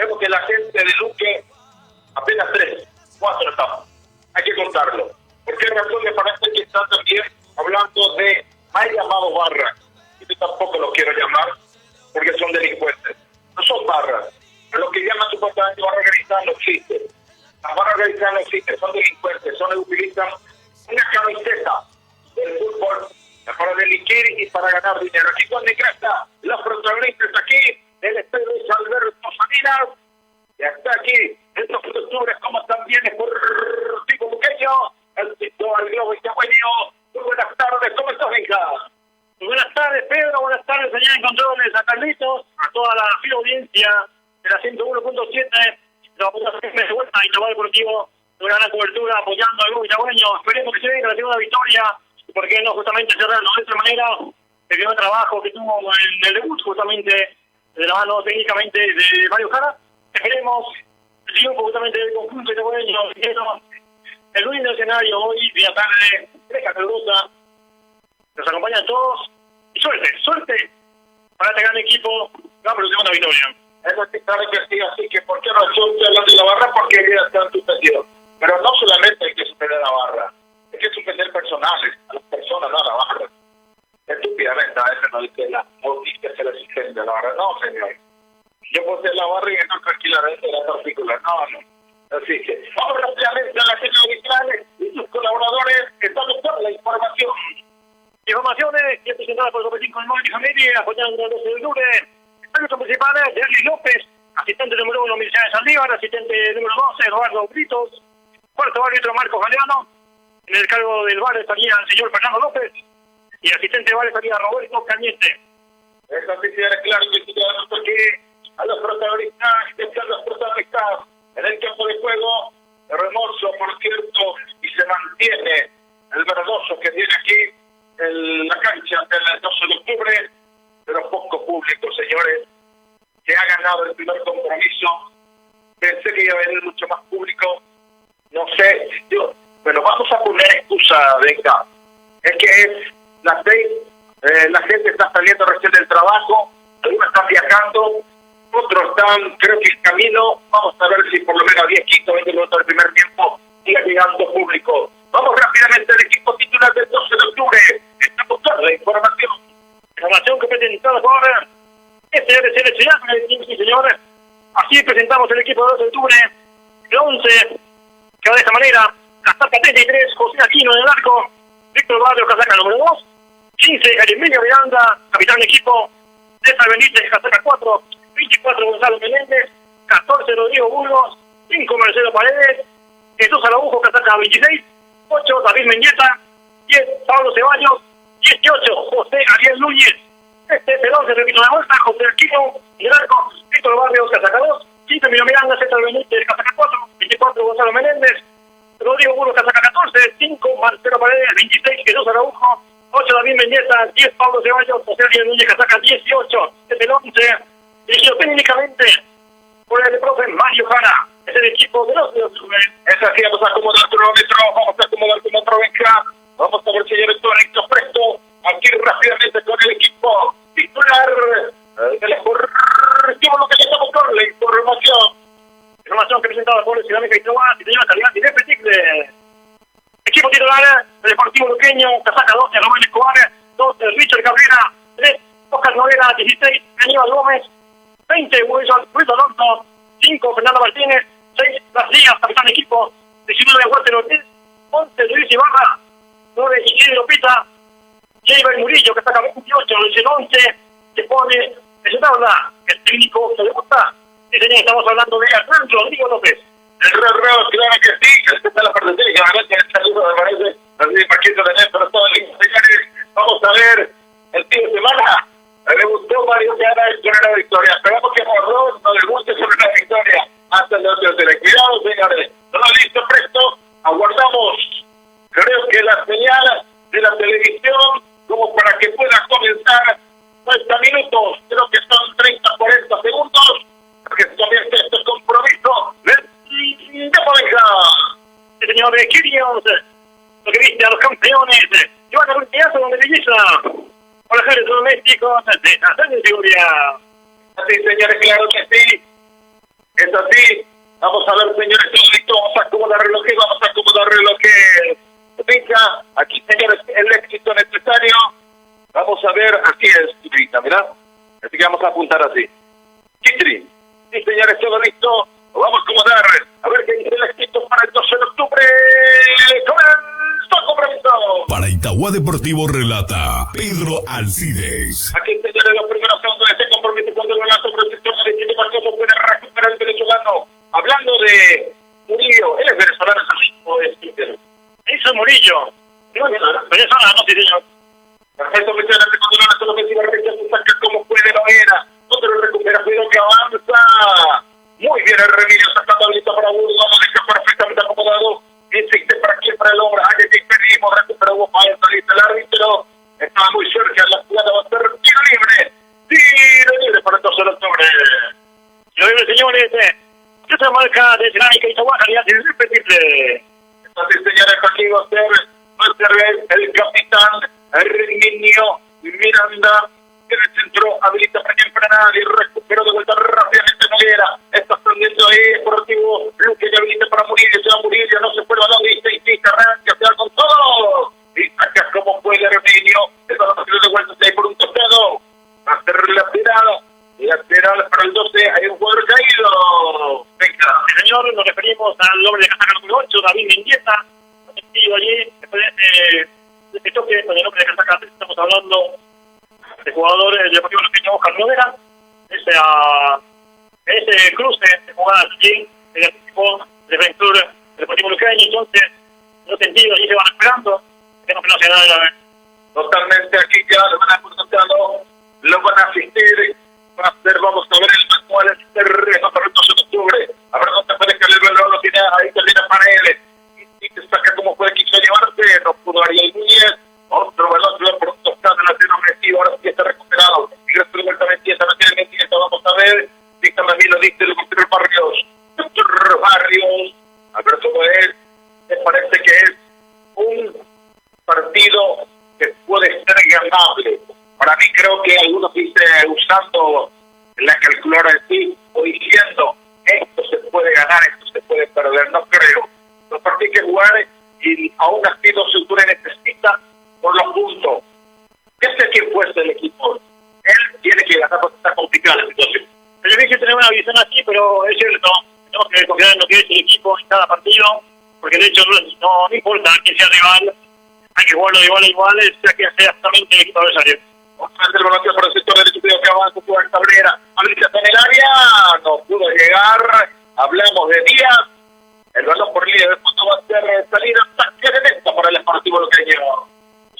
Vemos que la gente de Luque, apenas 3, 4 estamos. Hay que contarlo. ¿Por qué razón me parece que están también hablando de mal llamados barras? Yo tampoco los quiero llamar porque son delincuentes. No son barras. Pero lo que llaman supuestamente barra organizada no existe. Las barras organizadas no existen, son delincuentes, utilizan una camiseta del fútbol para delinquir y para ganar dinero. Aquí cuando ingresan los protagonistas aquí, el Estadio Luis Alberto Salinas, y hasta aquí el 2 de octubre, como también es por Tipo Buqueño, el Tito al Globo y Cagüeño. Muy buenas tardes, ¿cómo estás, Benja? Muy buenas tardes, Pedro, buenas tardes, señor en controles, a Carlitos, a toda la fiel audiencia de la 101.7, de la Fundación de Vuelta y Trabajo Deportivo, de una gran cobertura apoyando al Globo Itagüeño. Esperemos que se venga la segunda victoria, y por qué no justamente cerrarlo de esta manera, el primer trabajo que tuvo en el debut, justamente de la mano técnicamente de Mario Jara. Esperemos el triunfo justamente del conjunto itagüeño, el lindo escenario hoy, día tarde, fresca, calurosa. Nos acompañan todos y suerte para este gran equipo, vamos por la segunda victoria. Eso sí, claro que sí, así que ¿por qué razón estoy hablando de la barra? Porque ya están suspendidos. Pero no solamente hay que suspender a la barra, hay que suspender personales, a las personas, no a la barra. Estúpidamente, a veces no dice la noticia se le suspende a la barra. No, señor. Yo puedo ser la barra y no tranquilamente la particular. No. Así que vamos rápidamente a las audicionales y sus colaboradores que están buscando la información. Informaciones que presentadas por el Competín con Móvil y Familia, apoyando a los de octubre. Árbitro principal es Jerry López, asistente número 1, Milicia Saldívar, asistente número 12, Eduardo Britos, cuarto árbitro Marco Galeano, en el cargo del VAR estaría el señor Fernando López, y asistente de VAR estaría Roberto Cañete. Eso sí, claro que tenemos aquí a los protagonistas, en el campo de juego, hermoso, por cierto, y se mantiene el verdoso que tiene aquí en la cancha del 12 de octubre, pero poco público, señores, que ha ganado el primer compromiso. Pensé que iba a venir mucho más público, no sé, pero vamos a poner excusa, venga, es que es las 6, la gente está saliendo recién del trabajo, algunos están viajando, otros están, creo que en camino. Vamos a ver si por lo menos 10, 15, 20 minutos del primer tiempo siga llegando público. Vamos rápidamente al equipo titular del 12 de octubre. Estamos toda la información. Información que presentada por SRC Ciudad, sí, señores. Así presentamos el equipo del 12 de octubre. El 11, que va de esta manera: Casaca 33, José Aquino en el arco, Víctor Barrio, Casaca número 2, 15, Emilio Miranda, capitán de equipo, César Benítez, Casaca 4, 24, Gonzalo Menéndez, 14, Rodrigo Burgos, 5, Marcelo Paredes, Jesús Araujo, Casaca 26, 8, David Mendieta, 10, Pablo Ceballos, 18, José Ariel Núñez. Este es el 11, repito de vuelta: José Aquino, en el arco, Víctor Barrios, Casaca 2, 15, Emilio Miranda, César Benítez, Casaca 4, 24, Gonzalo Menéndez, Rodrigo Burgos, Casaca 14, 5, Marcelo Paredes, 26, Jesús Araujo, 8, David Mendieta, 10, Pablo Ceballos, José Ariel Núñez, Casaca 18, es el 11, dirigido técnicamente por el profe Mario Jara. Es el equipo de los de octubre. Es así, vamos a acomodar el cronómetro, vamos a acomodar el cronómetro, venga. Vamos a ver, señores, todo esto presto, aquí rápidamente con el equipo titular del Deportivo lo que le estamos con la información. Información que presentaba por el Ciudad de Caitroa, y señora calidad y de equipo titular del Deportivo Luqueño, Casaca 12, Rubén Escobar, 12, Richard Cabrera, 3, Oscar Noguera, 16, Aníbal Gómez, 20, Luis Alonso, 5, Fernando Martínez, 6, Las Díaz, capitán de equipo, 19, Walter Ortiz, 11, Luis Ibarra, 9, Isidro Pita, Javier Murillo, que saca 28, el 11, se pone en su tabla, el técnico se le gusta. Sí, señor, estamos hablando de Hernán Rodrigo López. El claro que sí, que está en la parte técnica, el saludo me parece, así Paquito de Néstor, todo lindo, señores. Vamos a ver el fin de semana. Me gustó Mario Jara con una victoria. Esperamos que Morrón no le guste sobre una victoria hasta el otro de cuidado, señores. Todo listo, presto. Aguardamos, creo que la señal de la televisión, como para que pueda comenzar 30 minutos. Creo que son 30, 40 segundos. Porque comienza este compromiso de pareja. El señor de Kirios, lo que viste a los campeones. Llevan a un pedazo donde belleza. Por los domésticos de la seguridad. Así, señores, claro que sí. Es así. Vamos a ver, señores, todo listo. Vamos a acomodar el reloj. Vamos a acomodar el reloj. Pincha. Aquí, señores, el éxito necesario. Vamos a ver. Así es, Rita, ¿verdad? Así que vamos a apuntar así. Kitri. Sí, señores, todo listo. Lo vamos a acomodar. A ver qué dice el éxito para el 12 de octubre. ¡Comenzó compromiso! Para Itagua Deportivo relata Pedro Alcides. Aquí, señores, los primeros segundos de este compromiso cuando el relato por el sistema de Chile Marcoso puede recuperar el venezolano. Hablando de Murillo, él es venezolano, es amigo de Twitter. Eso Murillo. Venezolano, sí, señor. Perfecto, mencionante cuando el relato ofensiva rechaza, saca como puede, no era. Otro recupera, cuidado que avanza. Muy bien el Remilio sacando habilita para Burgos, lo deja perfectamente acomodado. Insiste para quién, para el hombre. Ay, que perdimos, recupera Hugo Páez, salita el árbitro. Estaba muy cerca, la jugada va a ser tiro libre. Tiro libre para el 12 de octubre. Tiro libre, señores. Esa marca de Cerámica Itagua, calidad irrepetible. Entonces, señores, aquí va a ser el capitán Herminio Miranda. En el centro, habilita para quien frena y recuperó de vuelta rápidamente Noguera. Está prendiendo ahí Deportivo Luque, ya habilita para Murillo, se va Murillo, no se fue el balón, insiste, arranca, se va con todo. Y saca como fue el Herminio, el balón de vuelta se por un tostado. Va a ser lateral para el 12, hay un jugador caído. Venga. Sí, señor, nos referimos al hombre de casaca número 8, David Mendieta, asistido allí, después de este choque con el hombre de casaca 3, estamos hablando de jugadores del Deportivo Luqueño, Oscar Noguera, ese cruce de jugadas allí, el equipo de Ventur del Deportivo Luqueño, entonces, en ese sentido, allí se van esperando, que no se nada de la vez. Totalmente, aquí ya lo van a presentar, lo van a asistir, va a hacer, vamos a ver el manual terreno para el 12 de octubre, a ver dónde puede caer el balón, lo tiene, ahí termina Paneles, y te saca como fue, quiso llevarse, no pudo Ariel Núñez. Otro balón por un tostado en la zona ofensiva, ahora sí está recuperado. Y de vuelta Mendieta, no tiene Mendieta, vamos a ver. Dígame a mí, lo dice el doctor Barrios. Doctor Barrios, a ver cómo es. Me parece que es un partido que puede ser ganable. Para mí creo que algunos dicen, usando la calculadora en sí, o diciendo, esto se puede ganar, esto se puede perder. No creo. Los partidos que jugar y aún así dos Octubre necesita por los puntos. ¿Qué sé quién fuese el equipo? Él tiene que ganar porque está complicada la situación. Pero yo dije tener una visión así, pero es cierto, tenemos que confiar en lo que es el equipo en cada partido, porque de hecho no importa quién sea rival, hay que jugarlo de igual a igual, sea que sea exactamente el equipo adversario. Obviamente el balón por el sector derecho, cuidado que avanza por Cabrera, habilita en el área, no pudo llegar, hablamos de Díaz, el balón por línea de fondo va a ser salida, saque de meta para el Deportivo Luqueño.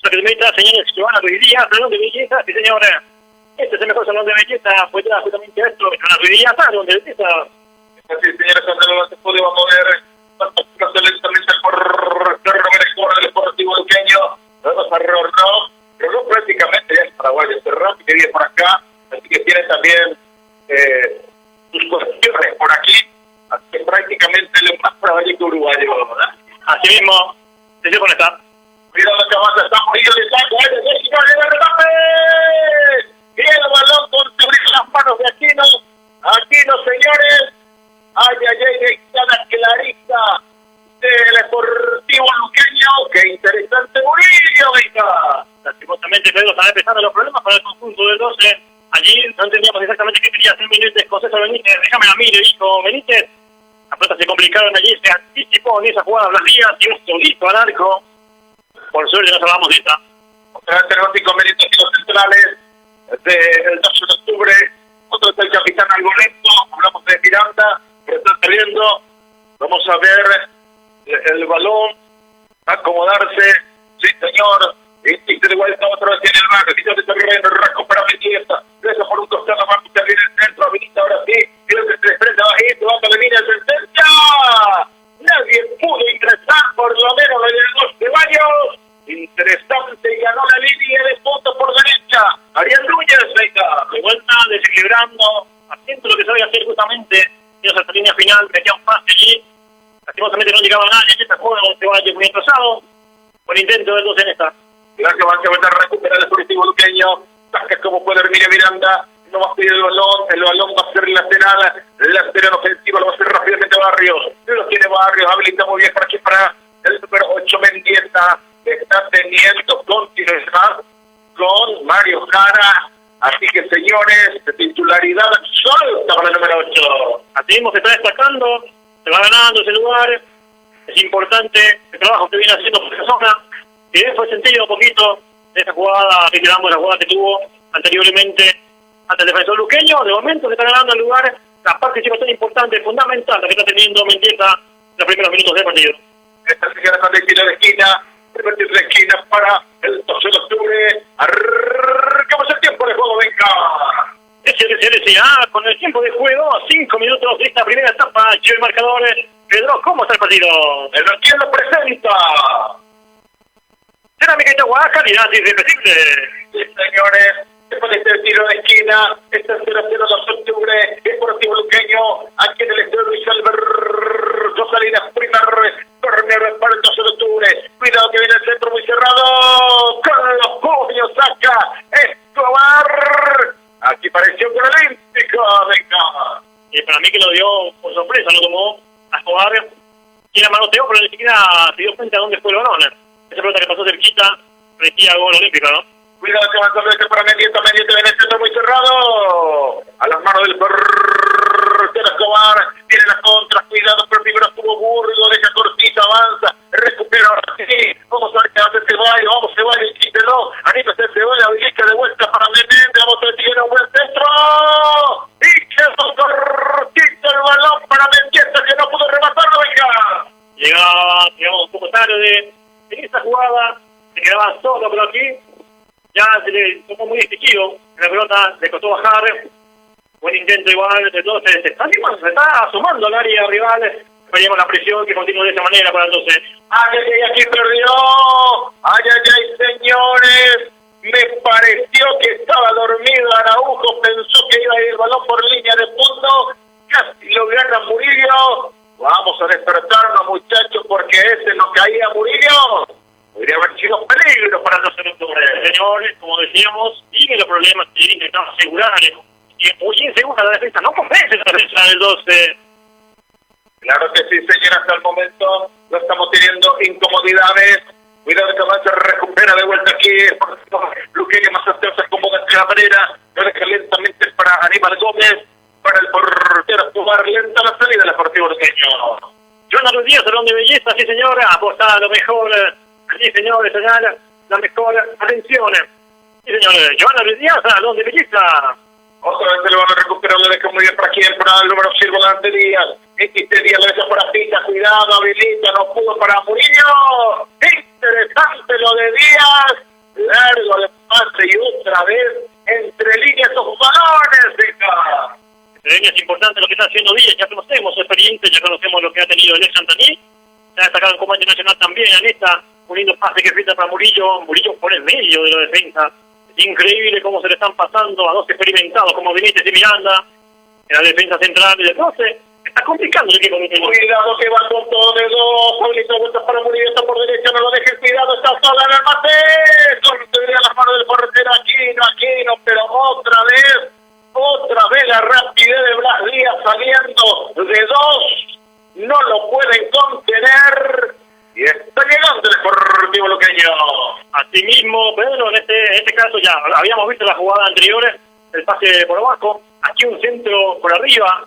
Que de meta, señores, Giovanna Ruiz Díaz, salón de belleza, sí señores. Este es el mejor salón de belleza, fue justamente esto, Giovanna Ruiz Díaz, salón de belleza. Sí, señores, cuando se puede mover, lentamente por el Deportivo Luqueño, vamos a Rorró prácticamente ya es paraguayo, este rápido que viene por acá, así que tiene también sus cuestiones por aquí, así que prácticamente él es más paraguayo que uruguayo, ¿verdad? Así mismo, se con esta. Cuidado que avanza, está Murillo de saco, de remate. Y el balón con las manos de Aquino. Aquino, señores. Ay, cada clarita del Deportivo Luqueño. Qué interesante Murillo, venga. Lastimosamente Pedro estaba empezando los problemas para el conjunto del 12. Allí no entendíamos exactamente qué quería hacer Benítez con César Benítez. Déjame a mí, le dijo Benítez. Las pelotas se complicaron allí, se anticipó en esa jugada Blas Díaz y un solito al arco. Por suerte no salvamos de esta. Tenemos inconvenientes en los centrales del 12 de octubre. Otro es el capitán Algoneto. Hablamos de Miranda, que está saliendo. Vamos a ver el balón. Acomodarse. Sí, señor. Y de vuelta otra vez en el barrio. Quizás de terreno, recupera Mendieta. Regresa por un costado, va a meter bien el centro. Habilita ahora sí. Tiene que se desprende bajito. Va a venir el sentencia. Nadie pudo ingresar, por lo menos desde el 2 de Baños. Interesante, y ganó la línea de fondo por derecha. Ariel Núñez, venga. De vuelta, desequilibrando, haciendo lo que sabe hacer justamente. Tiene esa línea final, metía un pase allí. Lastimosamente no llegaba nadie. Esta jugada se va a ir muy atrasado. Por intento del 2 en esta. Gracias, va a recuperar el Deportivo Luqueño. Saca como puede Herminio Miranda. no va a pedir el balón va a ser lateral ofensivo, lo va a hacer rápidamente Barrios, lo tiene Barrios, habilita muy bien para aquí, para el número 8 Mendieta, está teniendo continuidad con Mario Jara, así que señores, de titularidad absoluta para el número 8. Así mismo se está destacando, se va ganando ese lugar, es importante el trabajo que viene haciendo por esa zona, que fue sentido un poquito de esa jugada, reiteramos la jugada que tuvo anteriormente ante el defensor luqueño. De momento se está ganando el lugar, la participación importante, fundamental, la que está teniendo Mendieta en los primeros minutos del partido. Esta señora está de tiro de esquina, de esquina para el 12 de octubre. Arrancamos el tiempo de juego, venga. SLCA con el tiempo de juego, 5 minutos de esta primera etapa. Yo el marcador, Pedro, ¿cómo está el partido? ¿Quién lo presenta? Cerámica Itahuá, calidad irrepetible. Sí, señores, después de este tiro de esquina, este 0-0 de octubre, Deportivo Luqueño, aquí en el estadio Luis Alberto Salinas, primer torneo para el 12 de octubre. Cuidado que viene el centro muy cerrado, con los puños saca Escobar. Aquí pareció con el Olímpico, venga. Y para mí que lo dio por sorpresa, lo tomó a Escobar, quien la manoteó, pero ni siquiera se dio cuenta de dónde fue el balón. Esa pelota que pasó cerquita, parecía gol olímpico, ¿no? Cuidado que avanzó para Mendieta viene el centro muy cerrado. A las manos del portero Escobar, tiene la contra, cuidado, pero primero estuvo Burgo, deja cortita, avanza, recupera ahora sí. Vamos a ver qué hace Ceballos, vamos Ceballos, quítelo, anima a Ceballos, habilita de vuelta para Menéndez, vamos a ver si viene un buen centro. Y quedó cortito el balón para Mendieta, que no pudo rematarlo, venga. Llegaba, digamos, un poco tarde en esta jugada, se quedaba solo, pero aquí ya se le tomó muy exigido, la pelota le costó bajar, buen intento igual, de todo se está asomando al área rival, veíamos la presión que continúa de esa manera para el 12. Ay, aquí perdió, ay, señores, me pareció que estaba dormido Araujo, pensó que iba a ir el balón por línea de fondo, casi lo gana Murillo. Vamos a despertarnos, muchachos, porque ese no caía Murillo. Podría haber sido peligro para los señores, como decíamos, siguen los problemas que intentamos asegurar. Y es muy insegura la defensa, no convence la defensa del 12. Claro que sí, señor, hasta el momento no estamos teniendo incomodidades. Cuidado que se recupera de vuelta aquí. Luqueño más atento se acomoda de la manera. Lo deja lentamente para Aníbal Gómez. Para el portero jugar lenta la salida del Deportivo Luqueño. Joana Ruiz Díaz, salón de belleza, sí señora, apostada a lo mejor. Sí señores, señala la mejor atención. Sí señores, Joana Ruiz Díaz, salón de belleza. Otra vez se lo van a recuperar, lo deja muy bien para quién, para el número 5 delante Díaz. Díaz lo deja para Pita, cuidado, habilita, no pudo para Murillo. Interesante lo de Díaz. Largo de pase y otra vez entre líneas esos balones, venga. Es importante lo que está haciendo Díaz, ya conocemos su experiencia, ya conocemos lo que ha tenido el ex Santaní. Se ha destacado en Copa Internacional también, Aneta, un lindo pase que filtra para Murillo por el medio de la defensa. Es increíble cómo se le están pasando a dos experimentados como Benítez y Miranda en la defensa central del 12. Está complicando el equipo. Cuidado que va con todo de dos, Pablito, vueltas para Murillo, está por derecha, no lo dejes, cuidado, está sola en el mate. Sortearía las manos del portero, Aquino, pero otra vez la rapidez de Blas Díaz saliendo de dos, no lo pueden contener y está llegando el Deportivo Luqueño. Asimismo, Pedro, en este caso ya habíamos visto la jugada anterior, el pase por abajo, aquí un centro por arriba,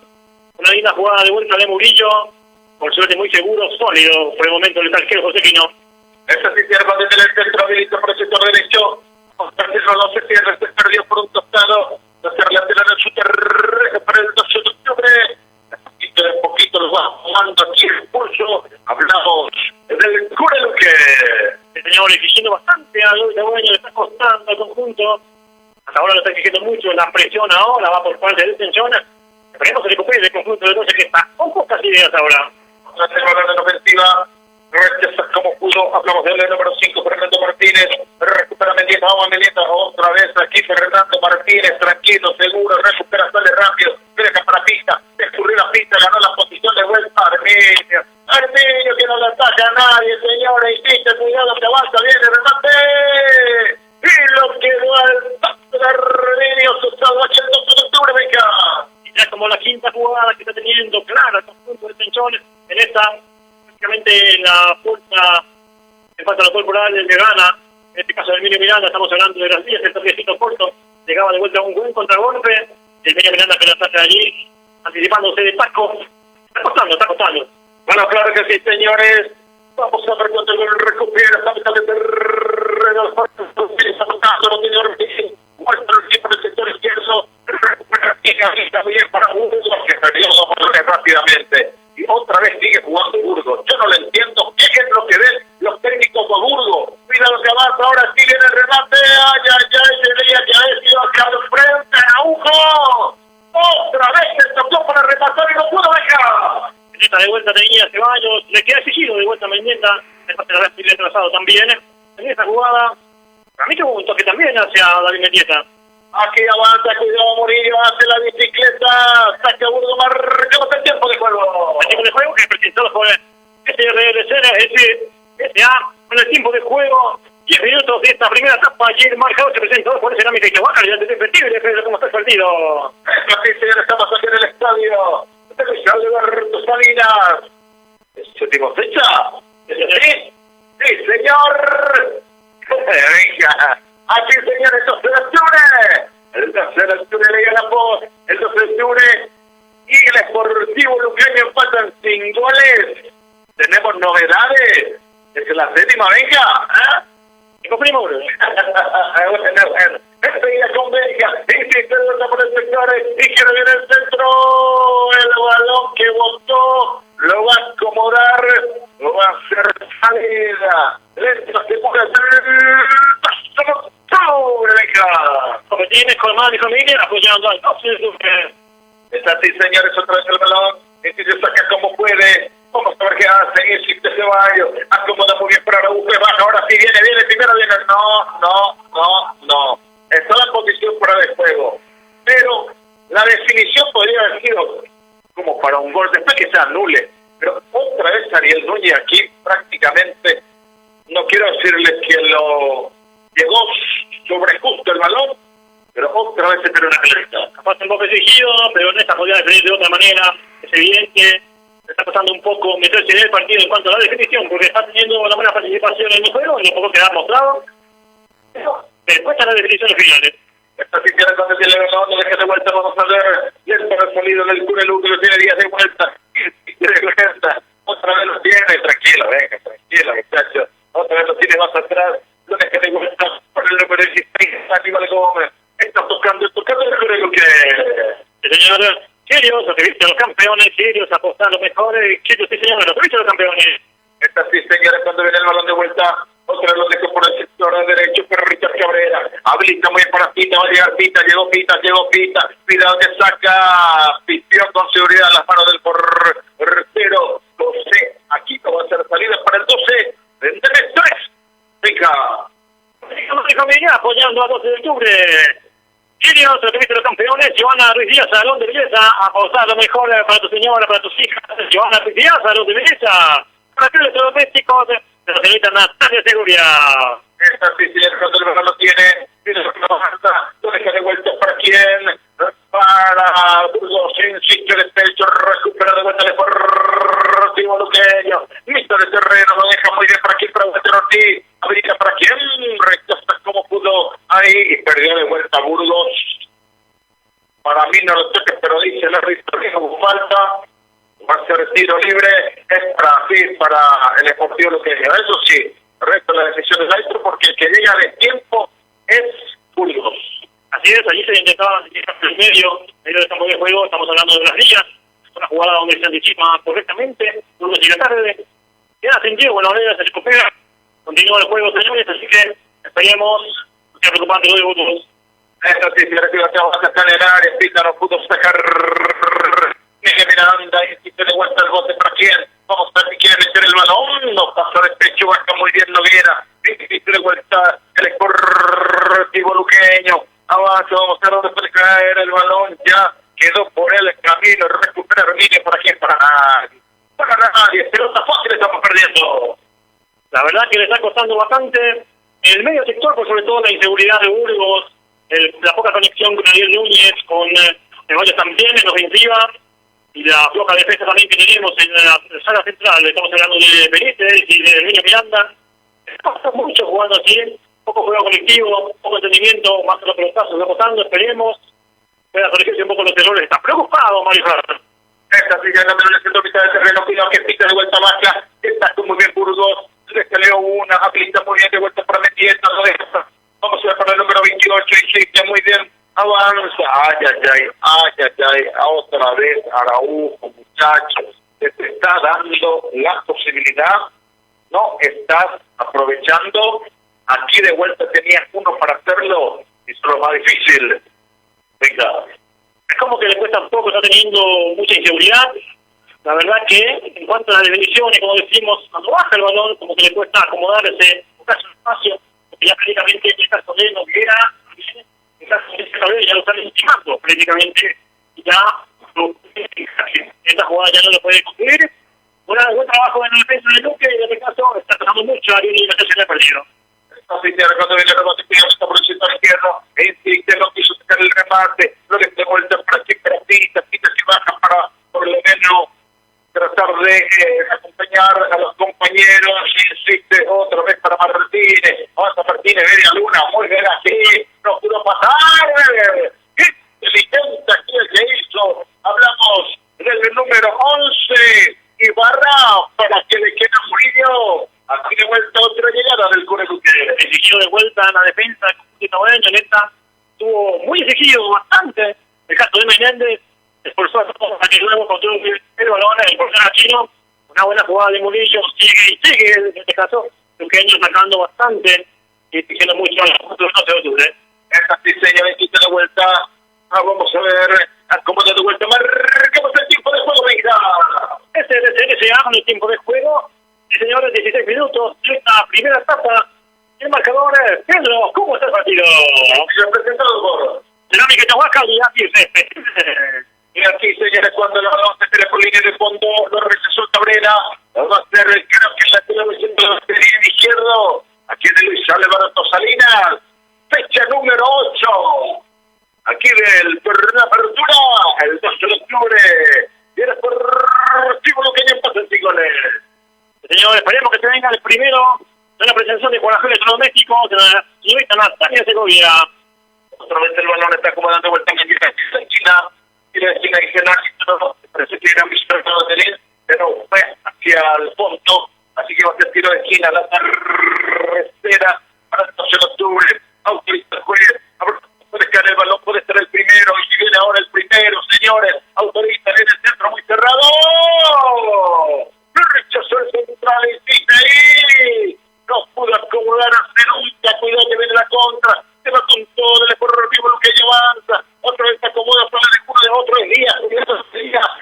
una linda jugada de vuelta de Murillo, por suerte muy seguro, sólido por el momento el arquero José Quino. Esta sí sirva desde el centro, habilita por el sector derecho, no se pierde, se perdió por un tostado. Hacer lateral en su terreno para el 12 de octubre. De poquito lo va jugando aquí el pulso. Hablamos del Cureluque. El señor exigiendo bastante a Luis Dueño, le está costando al conjunto. Hasta ahora lo está exigiendo mucho, la presión ahora va por parte de Tensión. Esperemos que recupere el conjunto de 12 que está con pocas ideas ahora. Otra vez la ofensiva. Rechaza como pudo, hablamos del número 5, Fernando Martínez, recupera Mendieta, vamos a Mendieta, otra vez aquí Fernando Martínez, tranquilo, seguro, recupera, sale rápido, deja para Pista, escurrió la Pista, ganó la posición de vuelta, Arminio que no le ataca a nadie, señores, insiste, cuidado que avanza, viene, remate, y lo quedó al paso de Arminio, asustado, haciendo quinta jugada que está teniendo clara el conjunto de Tenchones en esta, prácticamente la fuerza en cuanto a la corporal del que gana, en este caso de Emilio Miranda, estamos hablando de las 10, el toquecito corto, llegaba de vuelta a un buen contragolpe, Emilio Miranda que la saca allí, anticipándose de taco, está costando. Bueno, claro que sí, señores. Vamos a ver cuánto el recupera. Está mitad de terreno. No tiene orden. Muestra el tiempo del sector izquierdo. Recupera bien para Burgos, que perdió dos balones rápidamente. Y otra vez sigue jugando Burgos. Yo no le entiendo qué es lo que ven los técnicos de Burgos. Mira lo que avanza. Ahora sí viene el remate. Sería que ha sido hacia el frente. ¡Araujo! Otra vez se tocó para rematar y no pudo dejar. De vuelta tenía Ceballos, le queda exigido de vuelta a Mendieta, el pase la vez trazado también. En esta jugada, a mí que hubo un toque también hacia David Mendieta. Aquí avanza, cuidado Murillo, hace la bicicleta, saca Burgos, marcamos el tiempo de juego. El tiempo de juego que presentado por SA, con el tiempo de juego, 10 minutos de esta primera etapa, y el marcador se presentó por Cerámica y Chahuaca, ya te percibe, cómo está el partido. Eso sí, señor, estamos aquí en el estadio. Alberto Salinas. ¿Séptima fecha? ¿Sí? Sí, señor. Venga. Aquí, señor, el 12 de octubre. El 12 de octubre le gana por el 12 de octubre. Y el Sportivo Luqueño empatan sin goles. Tenemos novedades. Es la séptima, venga. ¿Eh? Confirmo. Bueno. Enseguida con Vega, insiste por el sector, izquierdo viene el centro, el balón que botó, lo va a acomodar, lo va a hacer salida, lento se puede hacer, Venga. Porque tiene Colmán y familia apoyando al 12 de octubre. Está así, señores, otra vez el balón, se saca como puede. Vamos a ver qué hace, insiste Ceballos, acomoda muy bien para Araujo, baja, ahora sí viene, primero viene, no. Está la posición fuera de juego, pero la definición podría haber sido como para un gol, después que se anule, pero otra vez Ariel Núñez aquí prácticamente, no quiero decirles que lo llegó sobre justo el balón, pero otra vez se perdió una pelota. Capaz un poco exigido, pero en esta podría definir de otra manera, es evidente, está costando un poco meterse en el partido en cuanto a la definición, porque está teniendo una buena participación en el juego, en lo poco que ha mostrado, pero después están las definiciones finales. Esta siquiera cuando tiene el balón, no deja de vuelta, vamos a ver, lento ha salido del túnel, que lo tiene días de vuelta, otra vez lo tiene, tranquilo, venga, tranquilo, muchachos, otra vez lo tiene más atrás, lo deja de vuelta, por el número 16, Aníbal Gómez, está tocando, yo creo que... Señor, Chirios, lo que viste los campeones, Chirios apostar los mejores, Chirios, sí señor, lo que viste los campeones. Esta sí, señores, cuando viene el balón de vuelta, otra vez lo dejó por el sector derecho, pero Richard Cabrera habilita muy bien para Pita, va a llegar Pita, llegó Pita, cuidado que saca, pidió con seguridad las manos del portero, 12, aquí va a ser salida para el 12, en 3, venga. Familia apoyando a 12 de octubre. Chirios, lo que viste los campeones, Joana Ruiz Díaz, Salón de Belleza, apostar lo mejor para tu señora, para tus hijas, Joana Ruiz Díaz, Salón de Belleza, para los electrodomésticos, de la señorita Natalia Seguridad. Esta sí, señor, cuando el balón lo tiene, lo deja de vuelta para quién, para Burgos, insiste el pecho, recupera de vuelta el Sportivo Luqueño, mitad de terreno, lo deja muy bien para aquí, para Walter Ortiz, habilita para quién, recto hasta como pudo, ahí, y perdió de vuelta Burgos. Para mí no lo toques, pero dice el árbitro que no falta, va a ser tiro libre, es para el Sportivo Luqueño, eso sí. Resto la decisión del árbitro porque el que llega de tiempo es Burgos. Así es, allí se intentaba el medio del campo de juego, estamos hablando de las días, una jugada donde se anticipa correctamente, Burgos llega tarde, queda sentido, bueno, ahora se recupera, continúa el juego, señores, así que esperemos que preocupante lo de Burgos. Eso sí, si recibe la está en el área, Pita no pudo sacar Miguel Miranda, insiste de vuelta el bote para quién. Vamos a ver si quiere meter el balón. No pasa de pecho, baja muy bien Noguera. Insiste de vuelta el Sportivo Luqueño. Avanza, vamos a ver dónde puede caer el balón. Ya quedó por el camino. Recupera Ramírez para quién, para nadie. Para nadie. Pelota fácil estamos perdiendo. La verdad que le está costando bastante. En el medio sector, por sobre todo la inseguridad de Burgos, la poca conexión con Ariel Núñez, con Ceballos también en ofensiva. y la floja defensa también que tenemos en la sala central. Estamos hablando de Benítez y de Niño Miranda. Pasa mucho jugando así, poco juego colectivo, poco entendimiento, más que los pelotazos rebotando, esperemos. Pueda corregirse un poco los errores. Está preocupado, Mario Jara. Esta sigue andando en el centro mitad del terreno, cuidado que pita de vuelta Macha, está muy bien Burgos, le salió una, habilita muy bien de vuelta para Metieta, lo deja. Vamos a ver para el número 28, insiste muy bien, avanza, ay, otra vez Araujo, muchachos, te está dando la posibilidad, no estás aprovechando, aquí de vuelta tenías uno para hacerlo, y es lo más difícil. Venga. Es como que le cuesta un poco, está teniendo mucha inseguridad. La verdad que en cuanto a las definiciones, como decimos, cuando baja el balón, como que le cuesta acomodarse, buscarse un espacio, porque ya prácticamente en el caso de Noguera, en el caso de Cabrera ya lo están estimando prácticamente, y ya esta jugada ya no lo puede cumplir. Buen trabajo en la defensa de Luque, y en este caso está tratando mucho a Ariel y se le ha perdido. Así que cuando viene el rebote, está por el sector izquierdo, insiste, no quiso sacar el remate, no le da vuelta por aquí, pero pita y baja para, por lo menos, tratar de acompañar a los compañeros, insiste otra vez para Martínez, avanza Martínez, media luna, muy bien aquí, no pudo pasar, qué inteligente aquí el que hizo, hablamos del número 11, Ibarra, para que le quede a Murillo. Aquí de vuelta otra llegada del Cone Luque. Exigió de vuelta en la defensa, Neta estuvo muy exigido, bastante. El caso de Menéndez, esforzó a que luego controló el balón, el portero chino, una buena jugada de Murillo, sigue en este caso, Luqueño sacando bastante y exigiendo mucho a la punta del 12 de octubre. Esta sí, señores, quita de vuelta. Vamos a ver, acomoda de vuelta, marcamos el tiempo de juego, venga. Este es el SDSA con el tiempo de juego. Señores, 16 minutos, esta primera etapa, el marcador, Pedro, ¿cómo está el partido? Yo presentado por Cerámica Chahuaca y aquí y aquí, señores, cuando la balón se tira por línea de fondo, lo rechazó Cabrera, va a ser, creo que la tira de la serie izquierdo, aquí de Luis Alberto Salinas, fecha número 8, aquí del la apertura, el 2 de octubre, viene por Chivo Luqueño en pases y goles. Señores, esperemos que se venga el primero de la presentación de Juan Electrodomésticos de la señorita Natalia Segovia. Otra vez el balón está acomodando vuelta en la esquina, y la esquina dice no, parece que era Mr. Baterín, pero fue hacia el fondo, así que va a ser tiro de esquina, la tercera para el 12 de octubre, autoriza el juez, puede caer el balón, puede ser el primero, y si viene ahora el primero, señores, autoriza en el centro muy cerrado. Rechazó el central, insiste ahí. No pudo acomodar a Cerunca. Cuidado que viene la contra. Se va con todo el correctivo lo que avanza. Otra vez se acomoda para el uno de otro día.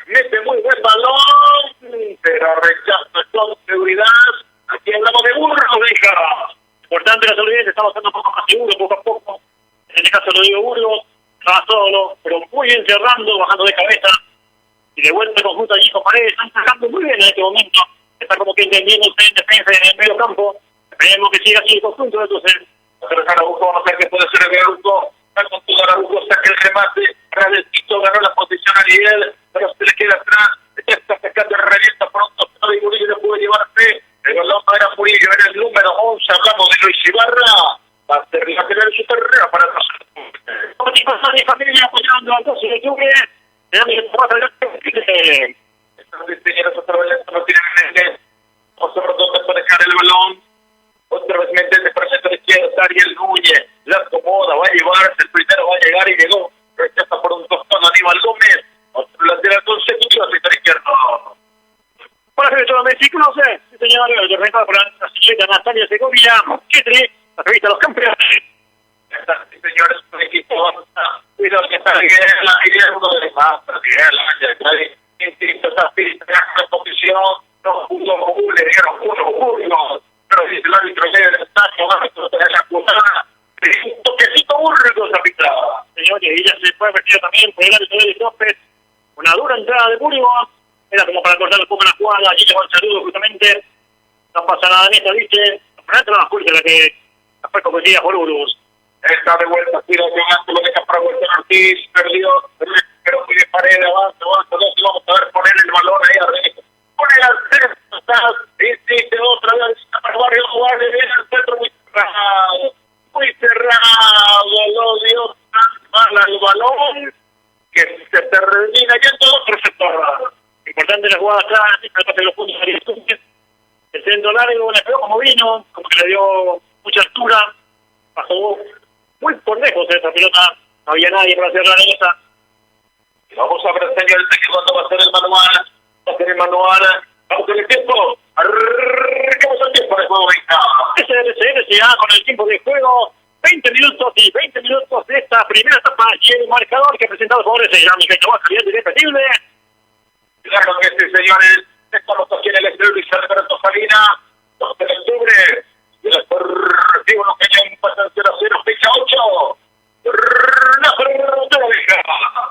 Mete muy buen balón. Pero rechaza con seguridad. Aquí hablamos de Burgos, hija. Importante la solidez. Estamos estando un poco más seguros, poco a poco. En este caso lo digo Burgos. Va solo, pero muy bien cerrando, bajando de cabeza. Y de vuelta el conjunto allí con Paredes, están sacando muy bien en este momento. Está como que entendiendo usted en defensa en el medio campo. Esperemos que siga así el conjunto, entonces. Pero Araujo, vamos a ver qué puede ser el Araujo. Está con todo Araujo, saca el remate. Radecito ganó la posición a nivel, pero se le queda atrás. Ya está sacando el revienta pronto. Pero y Murillo no puede llevarse. El balón no era Murillo, era el número 11. Hablamos de Luis Ibarra. Va a ser la general de su carrera para nosotros. Como chicos, son mi familia apoyando al 12 de octubre. Señores, otra vez no tiene Menéndez. Vamos a ver dónde puede dejar el balón. Otra vez Menéndez presenta a la izquierda, Ariel Núñez. La acomoda, va a llevarse. El primero va a llegar y llegó. Rechaza por un costado Aníbal Gómez. Otro lateral consecutivo hacia la izquierda. Para hacer todo México, no sé. Sí, señor, representado por la señorita Natalia Segovia. Ketri, la revista Los Campeones. Sí, señores, un equipo cuidado que está bien, la idea uno de más, esa posición, no pudo, le dieron uno, pero dice el árbitro que está jugando, esa jugada, un toquecito Burgos arbitraba. Señores, ella se fue vestida también por el árbitro de López, una dura entrada de Burgos, era como para cortar un poco la jugada, allí le va el saludo justamente, no pasa nada en esta, dice, para dentro la fuerza la que fue competida por Burgos. Está de vuelta, tira que lo deja para vuelta Ortiz, perdió, pero muy bien Paredes, avanza, vamos a ver termina yendo a otro sector. Importante la jugada acá, el pase de los puntos de Ariel Túnez. El centro largo le pegó como vino, como que le dio mucha altura. Pasó muy por lejos de esa pelota. No había nadie para cerrar en esa. Vamos a ver, señores, que cuando va a ser el manual. Va a ser el manual. Vamos con el tiempo. Arrancamos el tiempo de juego, venga. SRCA con el tiempo de juego. 20 minutos y 20 minutos de esta primera etapa. Y el marcador que ha presentado por ese Miguel Tomás, calidad irrepetible. Claro que sí, señores. Esto lo sostiene el estudio Luis Alberto Salina. 12 de octubre. Y el Deportivo Luqueño empata 0-0, fecha 8. La frontera vieja.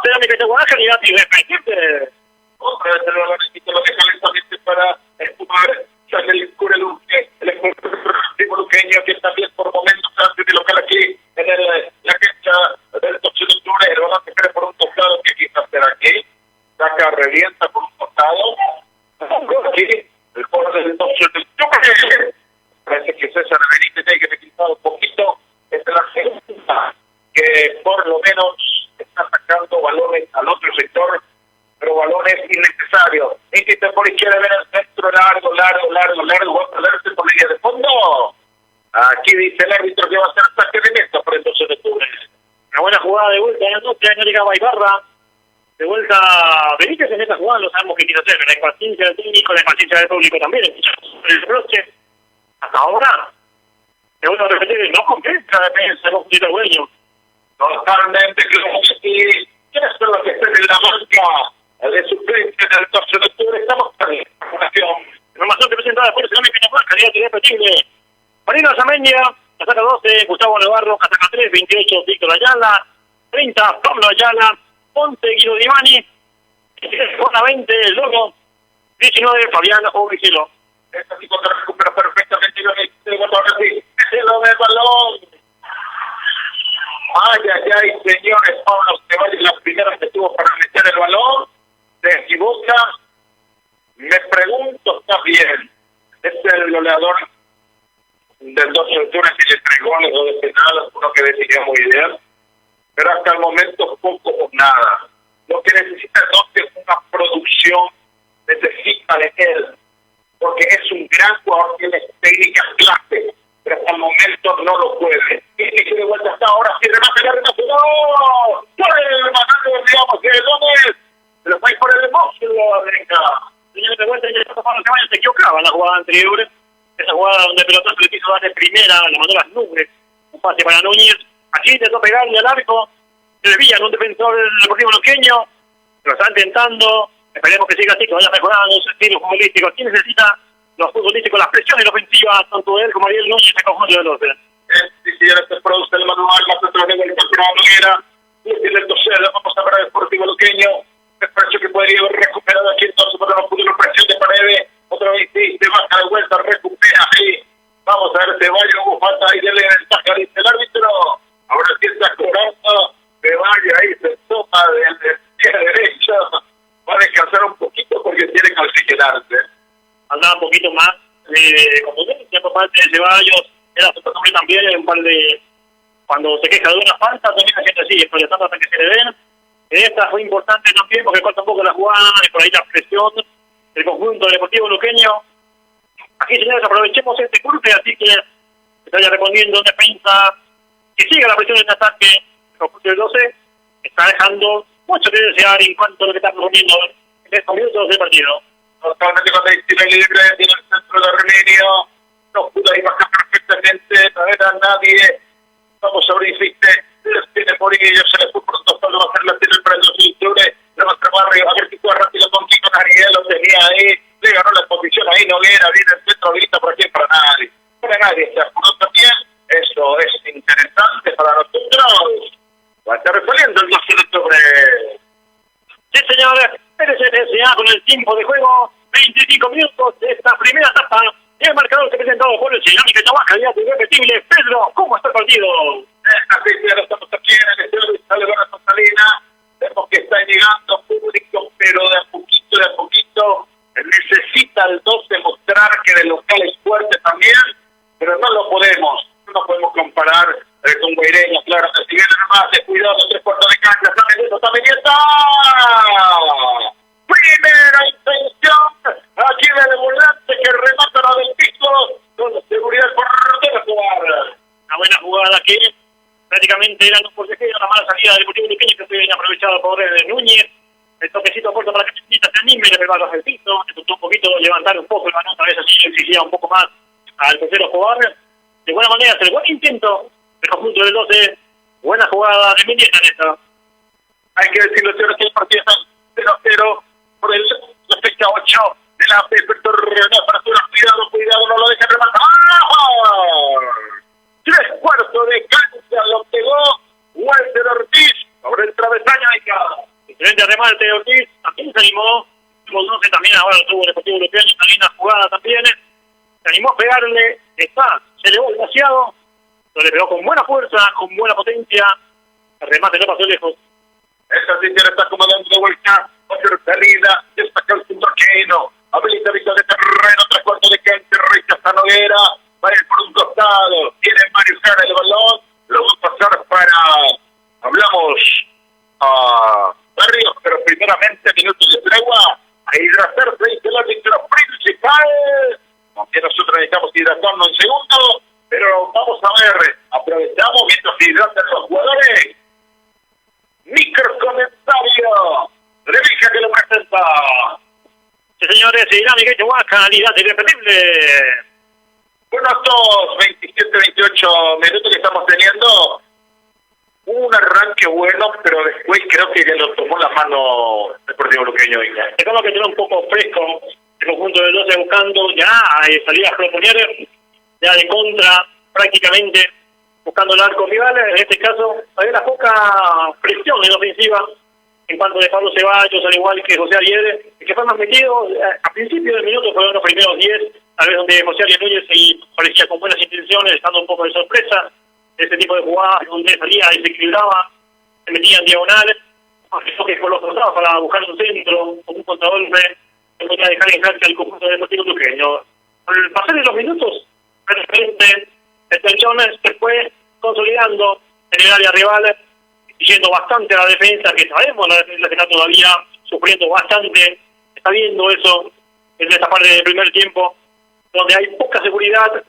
Será Miguel Tomás, calidad irrepetible. Otra vez el balonecito lo deja lentamente para empumar. Sale el Cureluque, el Deportivo Luqueño, que también por momentos hace de local aquí en la cancha del 12 de octubre. El balón se cree por un tocado que quizás será aquí. Saca, revienta por un costado. Aquí, el juego del 12 de octubre. Parece que César Benítez tiene que quitar un poquito. Es la segunda que por lo menos está sacando balones al otro sector, pero balones innecesarios. Insiste por izquierda, ven el centro largo, va a perderse por línea de fondo. Aquí dice el árbitro que va a hacer saque de meta por el 12 de octubre. Una buena jugada de vuelta en el norte, no llegaba Ibarra. De vuelta Benítez en esta jugada, no sabemos qué quiere hacer. La impaciencia del técnico, la impaciencia del público también. El broche, hasta ahora, te vuelvo a repetir, no compensa la defensa, no puntito dueño. Totalmente, claro que sí. ¿Quiénes son los que están en la marca de suplente del 12 de octubre? Estamos con la información. Información que presentada por el señor Miguel Tomás, calidad irrepetible. Marino Zamendia, la saca 12, Gustavo Navarro, la saca 3, 28, Víctor Ayala, 30, Pablo Ayala, 11, Guido Dimani, zona 20, el Loco, 19, Fabián Ovicilo. Este tipo se recupera perfectamente. Ahora sí, se lo ve el balón. Ay, señores, Pablo Ceballos, la primera que tuvo para meter el balón, se equivoca. Me pregunto, está bien, es el goleador del 12 de octubre si le entregó goles o de penal, uno que decidió muy bien, pero hasta el momento poco o nada. Lo que necesita el 12 es una producción, necesita de él, porque es un gran jugador, tiene técnicas clase, pero hasta el momento no lo puede. Y que de vuelta hasta ahora, si remate, ¡no! ¡Por el mandato, digamos, de Gómez! Se lo fue por el monstruo, venga. Señor de vuelta, ya Pablo Ceballos se equivocaba en la jugada anterior. Esa jugada donde el pelotazo le quiso dar de primera, le mandó las nubes. Un pase para Núñez. Aquí intentó pegarle al arco. Se desvía en un defensor del Deportivo Luqueño. Lo está intentando. Esperemos que siga así, que vaya mejorando su estilo futbolístico. Aquí necesita los futbolísticos, las presiones ofensivas, tanto él como Ariel Núñez, se conjunto de los. Si ya se produce el manual, la central de vuelta por Noguera. Y el 12, vamos a ver al Deportivo Luqueño. Me parece que podría haber recuperado aquí entonces, pero no pudo la presión de Paredes. Otra vez sí, se baja de vuelta, recupera ahí. Vamos a ver, Ceballos, hubo falta ahí, dele ventaja, dice el árbitro. Ahora sí está cobrando. Ceballos ahí se toma del pie derecho. Va a descansar un poquito porque tiene que oxigenarse. Andaba un poquito más contundencia por parte de Ceballos. Era su costumbre también, un par de. Cuando se queja de una falta, también la gente sigue proyectando hasta que se le den. Esta fue importante también porque corta un poco la jugada y por ahí la presión del conjunto del Deportivo Luqueño. Aquí, señores, aprovechemos este cruce, así que se vaya respondiendo en defensa, que siga la presión en ataque. El conjunto del 12 está dejando mucho que desear en cuanto a lo que está proponiendo en estos minutos del partido. Totalmente con el tiro libre, tiene el centro de Armenio. No pudo ahí bajar perfectamente, no era nadie. Vamos a abrir, insiste. Tiene por ello, se le fue por un tostado, va a hacer la tira para el 12 de octubre. De nuestro barrio, a ver si fue rápido con Kiko Ariel, lo tenía ahí. Le ganó la posición ahí, Noguera, viene el centro, grita por aquí para nadie. Para nadie, se apuró también. Eso es interesante para nosotros. Va a estar resolviendo el 12 de octubre. Sí, señores, PSA con el tiempo de juego, 25 minutos de esta primera etapa. El marcador que presentado por el señor Miguel Tomás, calidad irrepetible. Pedro, ¿cómo está el partido? Así que ahora estamos aquí en el estadio Luis Alberto Salina. Vemos que está llegando público, pero de a poquito necesita el 12 mostrar que de local es fuerte también, pero no podemos comparar con Guaireña, claro, que si viene nomás, cuidado, 3 cuartos de cancha, está Mendoza, generando por qué una mala salida del Deportivo Luqueño que fue bien aprovechado por Núñez. El toquecito corto para que Chinchita se anime, le pegó bajo el piso, le costó un poquito levantar un poco el balón, tal vez así exigía un poco más al tercero jugador. De buena manera, hacer buen intento del conjunto del 12, buena jugada de Mendieta en esta. Hay que decirlo, señores, que el partido está 0-0 por la fecha 8 de la Puerto Rico. Cuidado, no lo dejen rematar. Tres cuartos de cancha, lo pegó Walter Ortiz sobre el travesaño. Excelente remate de Ortiz, también se animó. El 12 también ahora lo tuvo el Deportivo Luqueño, una linda jugada también. Se animó a pegarle, se elevó demasiado, lo le pegó con buena fuerza, con buena potencia. El remate no pasó lejos. Esa sincera está acomodando de vuelta. Otra salida. Destaca el punto Aquino. Habilita vista de terreno. Tres cuartos de cancha. Rechaza Noguera. Va a ir por un costado. Tiene Mario Jara el balón. Lo va a pasar para... Hablamos a Barrios, pero primeramente minutos de tregua. A hidratarse, dice el árbitro principal. Aunque nosotros necesitamos hidratarnos en segundo. Pero vamos a ver. Aprovechamos mientras se hidratan los jugadores. Microcomentario. Revija que lo presenta. Sí, señores, irá Miguel Chihuahua, calidad irrepetible. Bueno, estos 27-28 minutos que estamos teniendo, un arranque bueno, pero después creo que ya lo tomó la mano el Deportivo Luqueño. Dejamos que tiene un poco fresco el conjunto del 12 buscando ya salidas proponer, ya de contra prácticamente, buscando el arco rival. En este caso, había una poca presión en ofensiva en cuanto de Pablo Ceballos, al igual que José Ariel, que fue más metido a principio del minuto, fueron los primeros 10, tal vez donde José Ariel Núñez parecía con buenas intenciones, estando un poco de sorpresa, ese tipo de jugadas donde salía, desequilibraba, se metía en diagonal, que por los costados para buscar un centro, con un contragolpe, no podía dejar en cancha al conjunto del Deportivo Luqueño. Al pasar de los minutos, realmente el tensión se fue consolidando en el área rival, yendo bastante a la defensa, que sabemos la defensa que está todavía sufriendo bastante. Está viendo eso en esta parte del primer tiempo, donde hay poca seguridad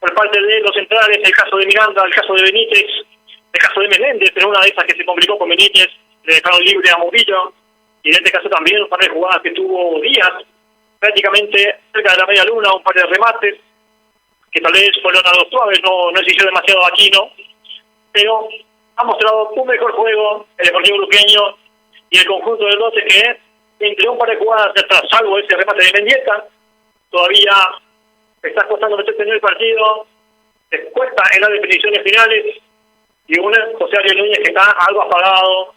por parte de los centrales, el caso de Miranda, el caso de Benítez, el caso de Menéndez, en una de esas que se complicó con Benítez, le dejaron libre a Murillo, y en este caso también un par de jugadas que tuvo Díaz, prácticamente cerca de la media luna, un par de remates, que tal vez fueron algo suaves, no exigió demasiado Aquino, pero ha mostrado un mejor juego el Deportivo Luqueño y el conjunto del 12 que entre un par de jugadas atrás, salvo ese remate de Mendieta, todavía está costando meterse en el partido, les cuesta en las definiciones finales, y un José Ariel Núñez que está algo apagado,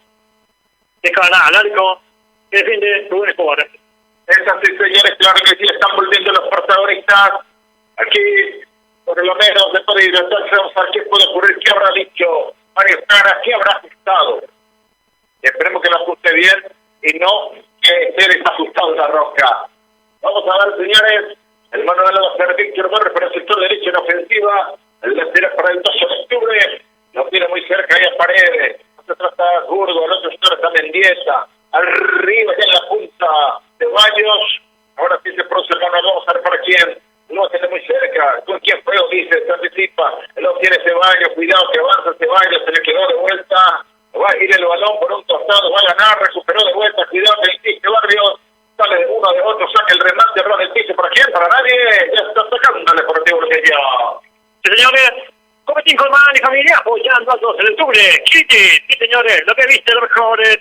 deja al arco, que defiende Rubén Escobar. Esas sí, señores, claro que sí, están volviendo los protagonistas. Aquí, por lo menos, después de hidratarse, vamos a ver qué puede ocurrir, qué habrá dicho Mario Jara, qué habrá ajustado. Esperemos que lo ajuste bien y no que esté desajustado la rosca. Vamos a ver, señores, el Manuel va a hacer Víctor Barrio para el sector derecho en ofensiva, el lateral para el 12 de octubre, lo tiene muy cerca ahí a Paredes, otro está Burgo, el otro sector está Mendieta, arriba ya en la punta de Baños, ahora sí se produce el Manuel, vamos a ver para quién. No tiene muy cerca, con quién fue, dice, se anticipa, lo tiene Ceballos, cuidado que avanza Ceballos, se le quedó de vuelta, va a ir el balón por un costado, va a ganar, recuperó de vuelta, cuidado que insiste Barrios, sale de uno de otro, saca el remate, roba el piso, ¿para quién? Para nadie, ya está sacando el Deportivo Luqueño. Sí, señores, Cometín Colmán y familia apoyando a 12 de octubre, sí, señores, lo que viste los mejores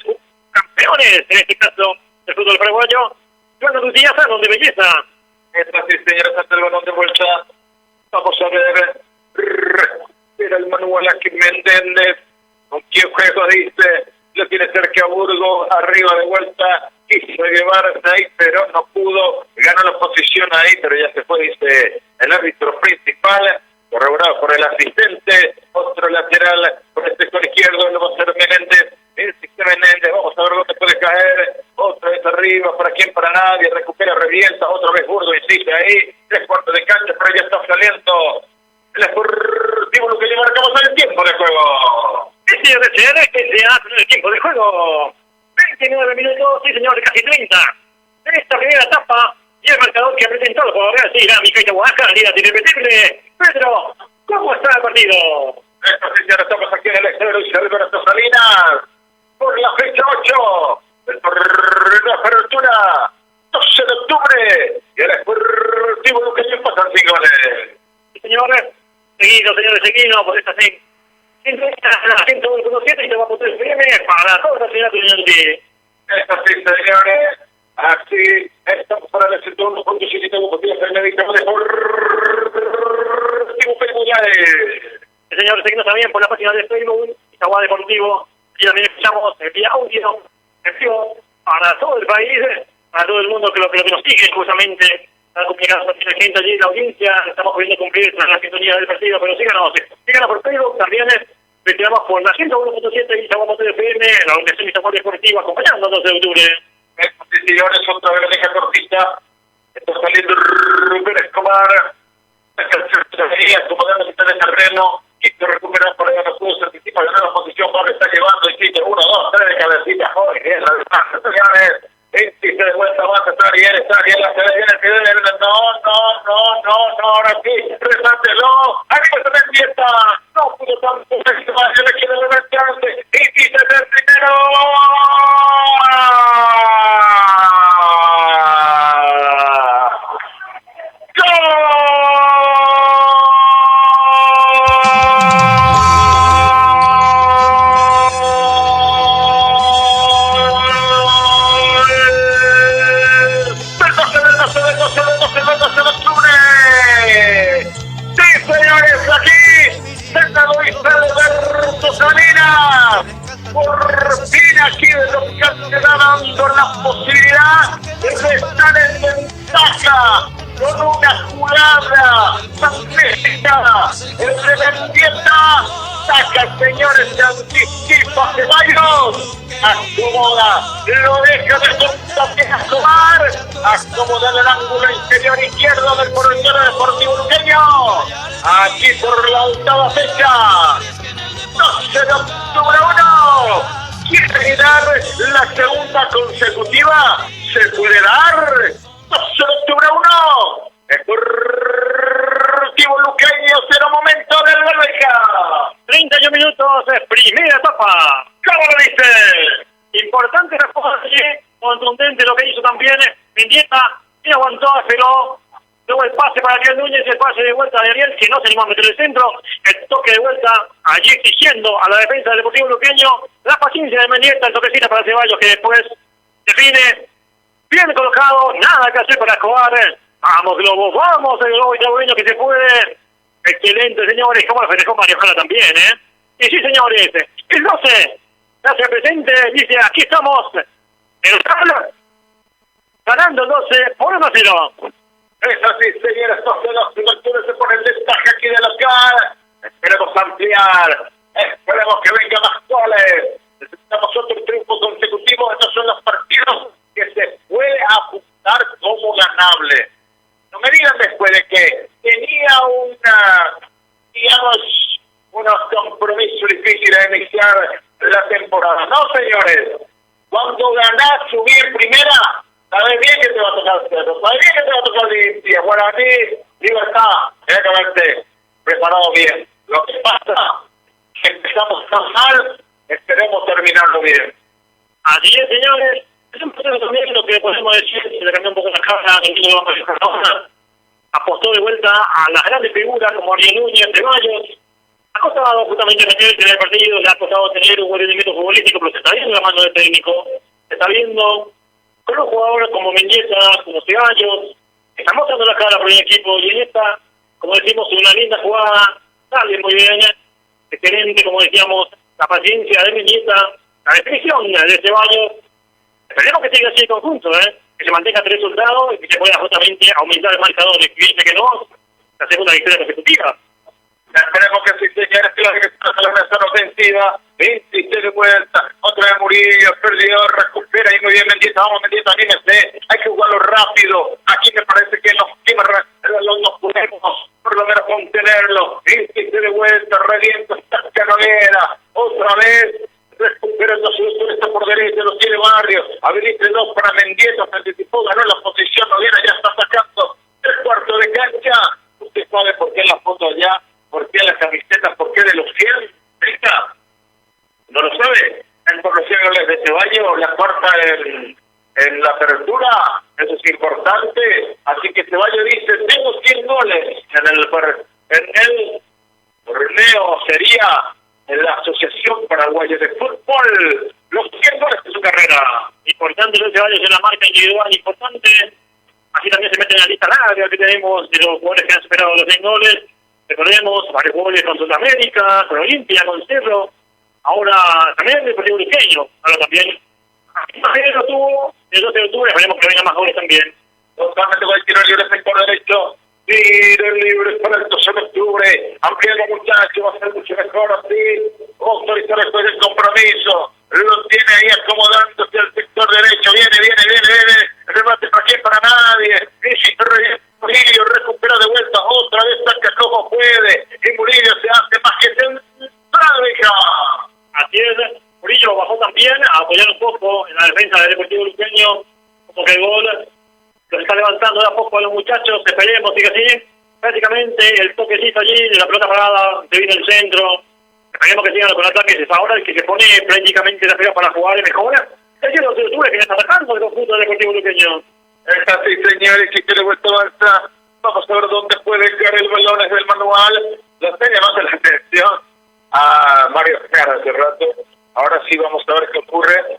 campeones, en este caso, del fútbol paraguayo, Joana Gutiérrez, donde belleza. Sí, señores, ante el balón de vuelta. Vamos a ver. Era el Manuel aquí Menéndez. ¿Con quién juego? Dice. Lo tiene cerca a Burgo. Arriba de vuelta. Quiso llevarse ahí, pero no pudo. Ganó la posición ahí, pero ya se fue, dice el árbitro principal. Corroborado por el asistente. Otro lateral por el sector izquierdo. Lo va a hacer Menéndez. Insiste Menéndez, vamos a ver dónde puede caer. Otra vez arriba, para quién, para nadie. Recupera, revienta. Otra vez Burgo, insiste ahí. 3 cuartos de cancha, pero ya está saliendo el Deportivo Luqueño. Marcamos el tiempo de juego. Sí, señores, que se hace el tiempo de juego. 29 minutos, sí, señores, casi 30. En esta primera etapa, y el marcador que ha presentado por ahora, sí, la Micaela Oaxaca, líder irrepetible. Pedro, ¿cómo está el partido? Esta señora, estamos aquí en el Estadio Luis Alberto Salinas, por la fecha 8, el torneo de apertura, 12 de octubre, y el Sportivo Luqueño pasan 5 goles. Señores, seguidos, por esta sí. La 101.7 y se va a poder FM para toda la ciudad de Esta sí, señores, así estamos para el 101.7 como días en el medicamento de Sportivo Peñuñales. Señores, seguimos también por la página de Facebook, Itagua Deportivo, y también escuchamos vía audio, en vivo, para todo el país, para todo el mundo que lo que nos sigue, justamente. Está complicado la gente allí, la audiencia, estamos pudiendo cumplir la sintonía del partido, pero síganos por Facebook, también retiramos por la 101.7 y Itagua FM, la organización Itagua Deportivo, acompañando el 12 de octubre. Sí, señores, otra vez deja cortita, está saliendo Rubén Escobar, acomodando la mitad de terreno, quiso recuperar por ahí, no pudo ser anticipa de nueva posición, Pablo está llevando, y sigue 1, 2, 3 de cabecita, joven, la distancia, señores, insiste de vuelta, avanza, está bien, se viene, no, ahora sí, resátelo, arriba se empieza, no pudo tanto, se le quiere levantarse, insiste el primero, por fin aquí de los que te da dando la posibilidad de estar en ventaja con una jugada magnífica. El de Mendieta saca, señores, se anticipa Ceballos, acomoda, lo deja de puntapié a Escobar, acomoda el ángulo interior izquierdo del portero Deportivo Luqueño, aquí por la octava fecha. 12 de octubre 1, quiere dar la segunda consecutiva, se puede dar. 12 de octubre 1, Deportivo Luqueño, 0 momento del Bermeja. 31 minutos, primera etapa. ¿Cómo lo viste? Importante respuesta, contundente lo que hizo también Mendieta, y aguantó, pero luego el pase para Ariel Núñez, el pase de vuelta de Ariel, que no se animó a meter el centro, el toque de vuelta, allí exigiendo a la defensa del Deportivo Luqueño, la paciencia de Mendieta, el toquecito para Ceballos, que después define, bien colocado, nada que hacer para Escobar. Vamos, Globo, vamos, el Globo itagueño que se puede. Excelente, señores, como lo festejó Mario Jara también, Y sí, señores, el 12, se hace presente, dice, aquí estamos, el Real, ganando el 12 por 1-0. Es así, señores, 12 de octubre se pone el destaque aquí de local. Esperemos ampliar, esperemos que venga más goles. Necesitamos otro triunfo consecutivo. Estos son los partidos que se puede apuntar como ganable. No me digan después de que tenía unos compromisos difíciles de iniciar la temporada. No, señores, cuando ganás subir primera, sabes bien que te va a tocar Cerro, sabes bien que te va a tocar Olimpia, Guaraní, Libertad, hay que haberte preparado bien. Lo que pasa, que empezamos tan mal, esperemos terminarlo bien. Así es, señores, es un proceso también lo que podemos decir, se le cambió un poco la cara, apostó de vuelta a las grandes figuras como Ariel Núñez, Ceballos, ha costado justamente meterse en el partido, le ha costado tener un buen rendimiento futbolístico, pero se está viendo la mano del técnico, se está viendo con los jugadores como Mendieta, como Ceballos, están mostrando la cara por el equipo, y en esta, como decimos, una linda jugada, sale muy bien, excelente, como decíamos, la paciencia de Mendieta, la definición de Ceballos. Esperemos que siga así el conjunto, que se mantenga 3 resultados y que se pueda justamente aumentar el marcador, que dice que no, la segunda victoria consecutiva. Esperemos que sí, señores, claro que está la mesa ofensiva, insiste de vuelta, otra vez Murillo, perdió, recupera y muy bien Mendieta, vamos Mendieta, anímese, hay que jugarlo rápido, aquí me parece que nos podemos por lo menos contenerlo, insiste de vuelta, revienta, saca Noguera, otra vez, recuperando su derecha por derecha, lo tiene Barrio, habilita 2 para Mendieta, se anticipó, ganó la posición, Noguera ya está sacando 3/4 de cancha, usted sabe por qué en la foto allá, por qué las camisetas, por qué de los 100, la cuarta en la apertura, eso es importante, así que Ceballos dice, tengo 100 goles en el torneo, sería en la Asociación Paraguaya de Fútbol, los 100 goles de su carrera. Importante Luis Ceballos en la marca individual, importante, así también se mete en la lista larga que tenemos de los jugadores que han superado los 100 goles, recordemos, varios goles con Sudamérica, con Olimpia, con Cerro, ahora también el Deportivo Luqueño, ahora también. Pero tuvo el 12 de octubre, esperemos que vengan más goles también. Totalmente con el tiro libre sector derecho. Tiro libre para el 12 de octubre. Ampliando muchachos, va a ser mucho mejor así. Autorizar después del compromiso. Lo tiene ahí acomodándose al sector derecho. Viene. El remate para quién, para nadie. Murillo recupera de vuelta. Otra vez saca como puede. Y Murillo se hace más que central, hija. Así es. Murillo bajó también a apoyar un poco en la defensa del Deportivo Luqueño, como que el gol lo está levantando de a poco a los muchachos, esperemos, sigue así, prácticamente el toquecito allí de la pelota parada, se viene el centro, esperemos que sigan con ataques, es ahora el que se pone prácticamente la pelota para jugar y mejora, es el 12 de octubre que está atacando el conjunto del Deportivo Luqueño. Es así, señores, que quiere vuelta avanza, vamos a ver dónde puede caer el balón desde el manual, lo está llamando la atención a Mario Jara hace rato. Ahora sí vamos a ver qué ocurre.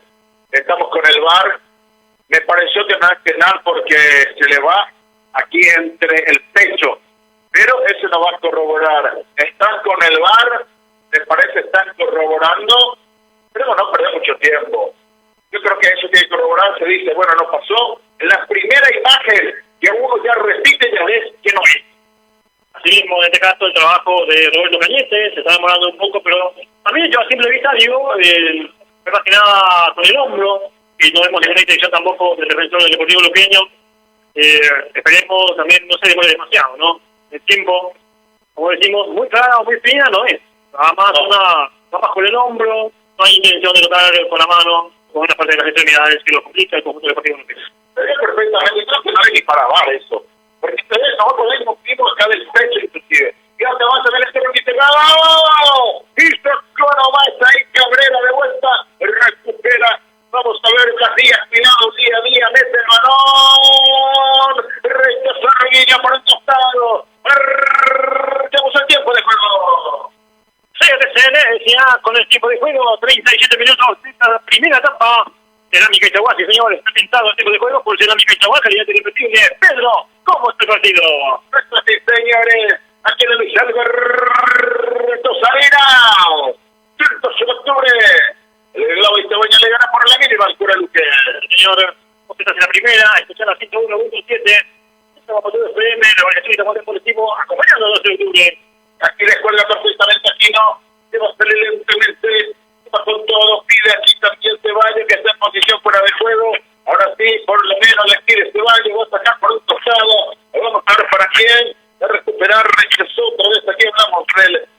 Estamos con el VAR. Me pareció que no es penal porque se le va aquí entre el pecho. Pero eso no va a corroborar. Están con el VAR. Me parece están corroborando. Pero no perder mucho tiempo. Yo creo que eso tiene que corroborar. Se dice, bueno, no pasó. La primera imagen que uno ya repite ya ves que no es. Asimismo, en este caso, el trabajo de Roberto Cañete se está demorando un poco, pero también yo a simple vista digo, más que nada con el hombro, y no vemos ninguna intención tampoco del defensor del Deportivo Luqueño. Esperemos también no se demore demasiado, ¿no? El tiempo, como decimos, muy clara o muy fina no es. Nada más va bajo el hombro, no hay intención de tocar con la mano, con una parte de las extremidades que lo complica el conjunto del Deportivo Luqueño. Perfectamente, creo que no hay ni para VAR eso. Porque nosotros vimos acá del pecho inclusive. Y ahora te vas a ver este bonito. ¡Oh! Hizo nomás ahí Cabrera de vuelta. Recupera. Vamos a ver Casillas cuidado día a día. Mete el balón. Rechaza Reguilla por el costado. Tenemos el tiempo de juego. CDCN ya con el tiempo de juego. 37 minutos de esta primera etapa. Cerámica Itahuasi, señores, está pintado el tiempo de juego por Cerámica Itahuasi, calidad irrepetible. Pedro, ¿cómo está el partido? Sí, señores, aquí en el Luis Alberto Salina, 12 de octubre, el Globo Itahuasi le gana por la mínima al Cura Luque. Señor, usted está en la primera, escuchar la 101.7, estamos por todo FM, la organización Itahuasi Deportivo, acompañando a 12 de octubre. Aquí les cuelga perfectamente aquí, ¿no? Debo salir lentamente. Con todo, pide aquí también Ceballos que está en posición fuera de juego. Ahora sí, por lo menos le tire Ceballos, va a sacar por un costado. Vamos a ver para quién. Va a recuperar, rechazó otra vez. Aquí hablamos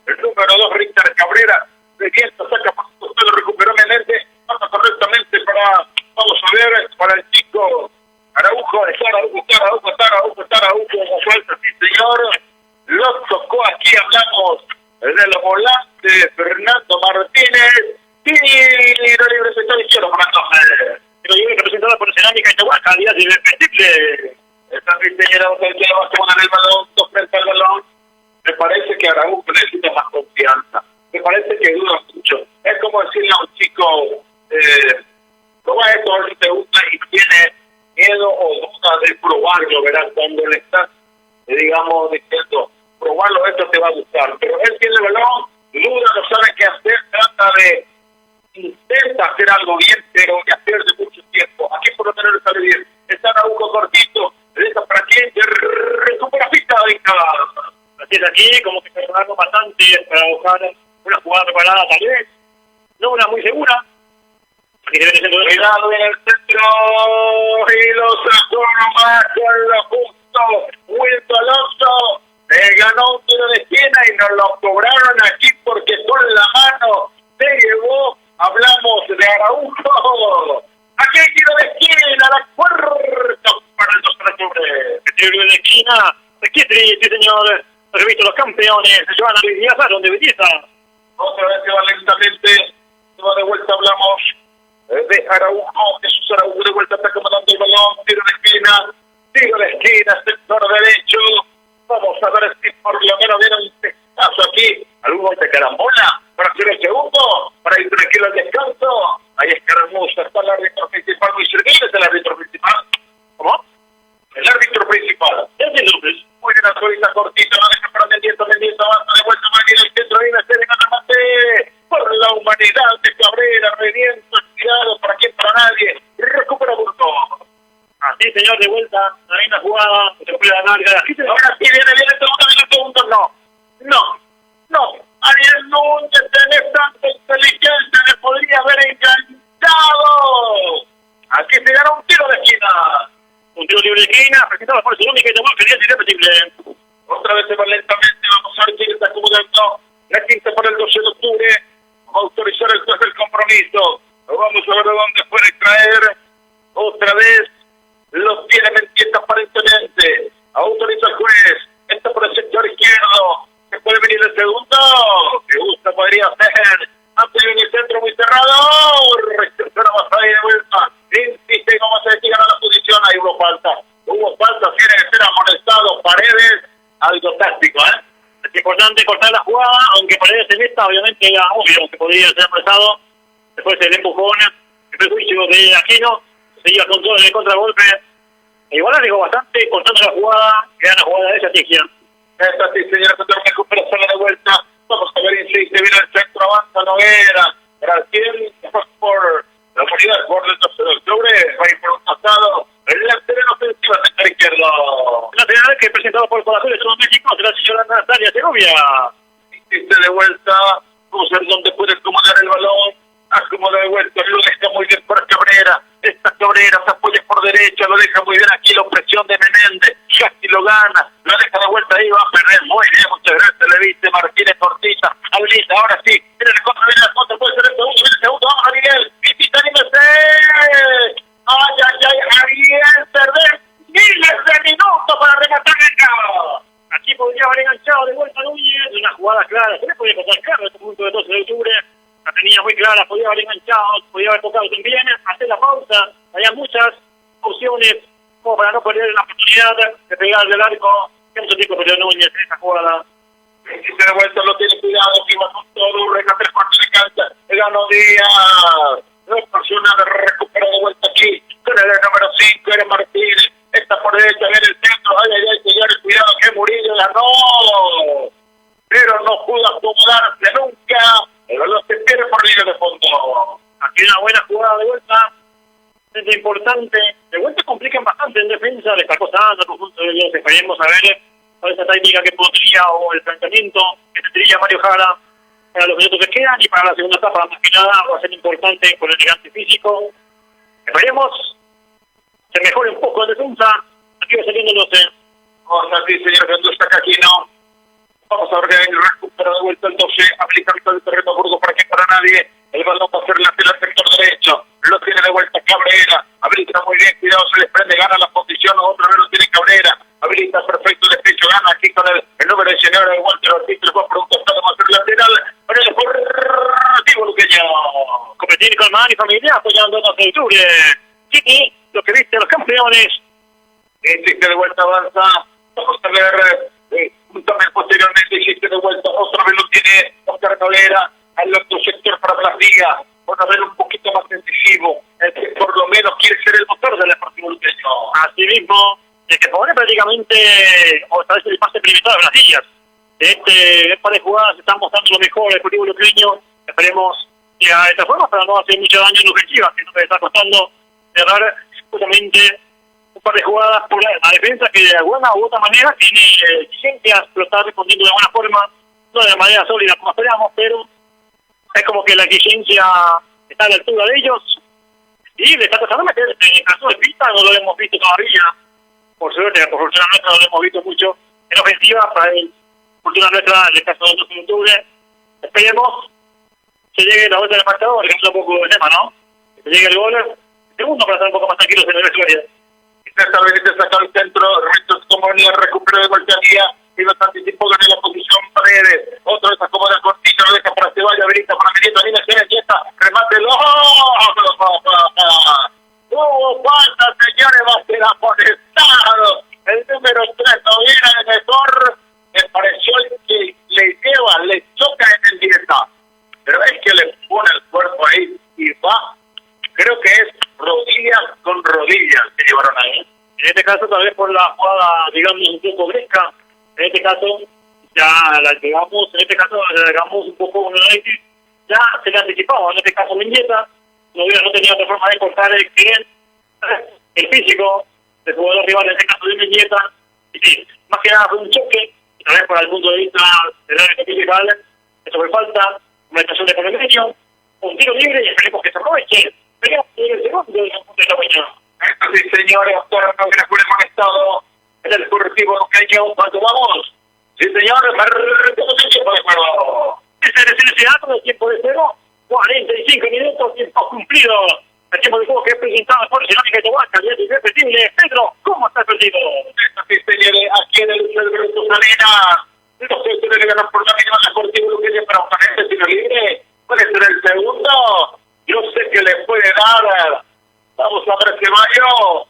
el número 2, Richter Cabrera. De viento, saca por un costado, recuperó Menéndez. Pasa correctamente vamos a ver, para el chico Araujo. Araujo, como suelta, sí señor. Lo tocó aquí, hablamos de los volantes, Fernando Martínez. Tiro libre sector izquierdo para entonces. Tiro libre representada por Cerámica Itahuasi, calidad irrepetible. Esta diseñera que va a tomar el balón, dos frente al balón. Me parece que Araujo necesita más confianza. Me parece que duda mucho. Es como decirle a un chico, toma esto, a ver si te gusta y tiene miedo o duda de probarlo, ¿verdad? Cuando le estás, digamos, diciendo, probarlo, esto te va a gustar. Pero él tiene el balón, duda, no sabe qué hacer, intenta hacer algo bien, pero ya pierde mucho tiempo. Aquí por lo menos le sale bien. Está Araujo cortito, le deja para quien recupera pista. Así es aquí, como que se algo bastante para buscar una jugada preparada tal vez. No una muy segura. Aquí debe ser cuidado en el centro y lo sacó nomás con lo justo. Wilton Alonso le ganó un tiro de esquina y nos lo cobraron aquí porque con la mano se llevó. Hablamos de Araujo. Aquí hay tiro de esquina, la puerta para el 2 de octubre. El tiro de esquina, aquí sí señor. He visto los campeones, se van a Villazaron de belleza. Otra vez se va lentamente, se va de vuelta, hablamos de Araujo, Jesús Araujo de vuelta, está acomodando el balón, tiro de esquina, sector derecho. Vamos a ver si por lo menos viene un testazo aquí, algún de carambola para hacer el segundo, para ir tranquilo al descanso. Ahí escaramuza, está el árbitro principal, muy cerquita, es el árbitro principal. ¿Cómo? El árbitro principal. Muy bien, Azulita cortita, no deja para Mendieta, avanza de vuelta, va a ir el centro, ahí se viene a remate por la humanidad de Cabrera, reviento, estirado, para quién, para nadie, recupera Burgos. Así, señor, de vuelta, hay una jugada, se puede ganar, ahora sí viene el segundo, no, Ariel Núñez, tenés tanta inteligencia, le podría haber enganchado. Aquí se gana un tiro de esquina. Un tiro libre de esquina, presentado por Zuloni, que tomó el irrepetible. Otra vez se va lentamente, vamos a ver quién está acomodando la quinta para el 12 de octubre. Vamos a autorizar el juez del compromiso. Vamos a ver de dónde puede traer. Otra vez lo tiene Mendieta aparentemente. Autoriza el juez. Está por el sector izquierdo. ¿Se puede venir el segundo? Que gusta podría ser. Antes en el centro muy cerrado. Recepciona más ahí de vuelta. Insiste y vamos a decir a la posición. Ahí hubo falta, tiene que ser amonestado Paredes. Algo táctico, Es importante cortar la jugada, aunque Paredes en esta obviamente era obvio que podría ser apresado. Después el empujón, el prejuicio de Aquino, seguía con todo en el contragolpe. Igual arriesgó bastante cortando la jugada, que era una jugada de estrategia. Esta sí, señora, que recupera solo de vuelta. Vamos a ver, insiste, viene el centro, avanza Noguera. Brasil, por la unidad por el 12 de octubre, va a ir por un pasado. El lateral ofensivo sector izquierdo. La lateral que presentado por Corazón de México será la señora Natalia Segovia. Insiste de vuelta, vamos a ver dónde puede acomodar el balón. Acomoda de vuelta, lo deja muy bien por Cabrera. Esta Cabrera se apoya por derecha, lo deja muy bien aquí, la presión de Menéndez. Casi lo gana, lo deja de vuelta ahí, va a perder muy bien, muchas gracias, le viste Martínez Cortita. Habilita, ahora sí, viene el contra, puede ser el segundo, vamos a Miguel. Visita Nímez. Ariel, perder miles de minutos para rematar el cabo. Aquí podría haber enganchado de vuelta Núñez, una jugada clara, se le podía pasar claro este punto de 12 de octubre. La tenía muy clara, podía haber enganchado, podía haber tocado también, hacer la pausa. Había muchas opciones como para no perder la oportunidad de pegarle al arco. ¿Qué mucho tiempo perdió Núñez en esa jugada? Si se de vuelta lo tiene cuidado, que va con todo, reca 3 cuartos de cancha, le ganó Díaz. No es persona de recuperar de vuelta aquí, con el número 5, era Martínez. Está por derecha, viene el centro, ay, señores, cuidado que Murillo ganó. Pero no pudo acomodarse nunca. El balón se pierde por línea de fondo. Aquí una buena jugada de vuelta. Es importante. De vuelta complican bastante en defensa. Le está costando al conjunto de ellos. Esperemos a ver cuál es esa táctica que podría o el planteamiento que tendría Mario Jara para los minutos que quedan y para la segunda etapa. Más que nada va a ser importante con el gigante físico. Esperemos se mejore un poco en defensa. Aquí va saliendo el 12. Vamos a ver, señor, cuando está aquí, no. Vamos a ver el recupera de vuelta el 12, aplica el terreno Burgos para que para nadie. El balón va a ser lateral sector derecho. Lo tiene de vuelta Cabrera. Habilita muy bien, cuidado, se les prende, gana la posición. Otra vez lo tiene Cabrera. Habilita perfecto el pecho, gana aquí con el número de señor de Walter Ortiz. Le va a preguntar, vamos a hacer lateral. Para el deportivo luqueño. Competir con Mani familia apoyando a 12 de octubre. Chiqui, lo que viste, los campeones. Insiste de vuelta, avanza. Vamos a ver. También posteriormente hiciste de vuelta, otra vez lo tiene Oscar Noguera al otro sector para Plastiga, van a ver un poquito más decisivo, el que por lo menos quiere ser el motor del Deportivo Luqueño. Así mismo, el que pone prácticamente, o tal vez el pase privilegiado de las sillas. Este par de jugadas están mostrando lo mejor del Deportivo Luqueño. Esperemos que a esta forma para no hacer mucho daño en ofensiva, que no le está costando cerrar justamente un par de jugadas por la defensa que de alguna u otra manera tiene exigencias, pero está respondiendo de buena forma, no de manera sólida como esperamos, pero es como que la exigencia está a la altura de ellos y le está tratando de meter. En el caso de Pita no lo hemos visto todavía, por suerte, por fortuna nuestra no lo hemos visto mucho en ofensiva, para el fortuna nuestra en el caso del 12 de octubre. Esperemos que llegue la vuelta del marcador, que es un poco de tema, ¿no? Que llegue el gol segundo para estar un poco más tranquilos en el vestuario. Esta vez saca el centro, recto como venía, recupera de vuelta Díaz, y los anticipó en la posición Paredes. Otro de acomoda cortito, lo deja para Ceballos, habilita para Mendieta, viene Mendieta, remátelo. Hubo falta, señores, va a ser amonestado. El número 3 no viene de mejor. Me pareció que le choca en el dieta. Pero es que le pone el cuerpo ahí y va. Creo que es rodillas con rodillas que llevaron ahí. En este caso, tal vez por la jugada, digamos, un poco brusca. En este caso, ya la llegamos, un poco un análisis. Ya se le anticipaba. En este caso, Mendieta no tenía otra forma de cortar el físico del jugador rival, en este caso de Mendieta. Y sí, más que nada fue un choque, y tal vez para el punto de vista del área principal, eso fue falta, una estación de medio, un tiro libre y esperemos que se aproveche. Pero el segundo de la mañana. Sí, señores, ahora no hubiera amonestado en el Deportivo Luqueño. ¿Cuánto vamos? Sí, señores, ¿cuánto tiempo de juego? Ese es el teatro del tiempo de juego, 45 minutos, tiempo cumplido. El tiempo de juego que es presentado por Cerámica de Huaca, y es irrepetible. Pedro, ¿cómo está perdido? Sí, señores, aquí en el Alberto Salinas. No sé si le ganan por la mínima al Deportivo Luqueño para un agente tiro libre. Puede ser el segundo. Yo sé que le puede dar. Vamos a ver Ceballos.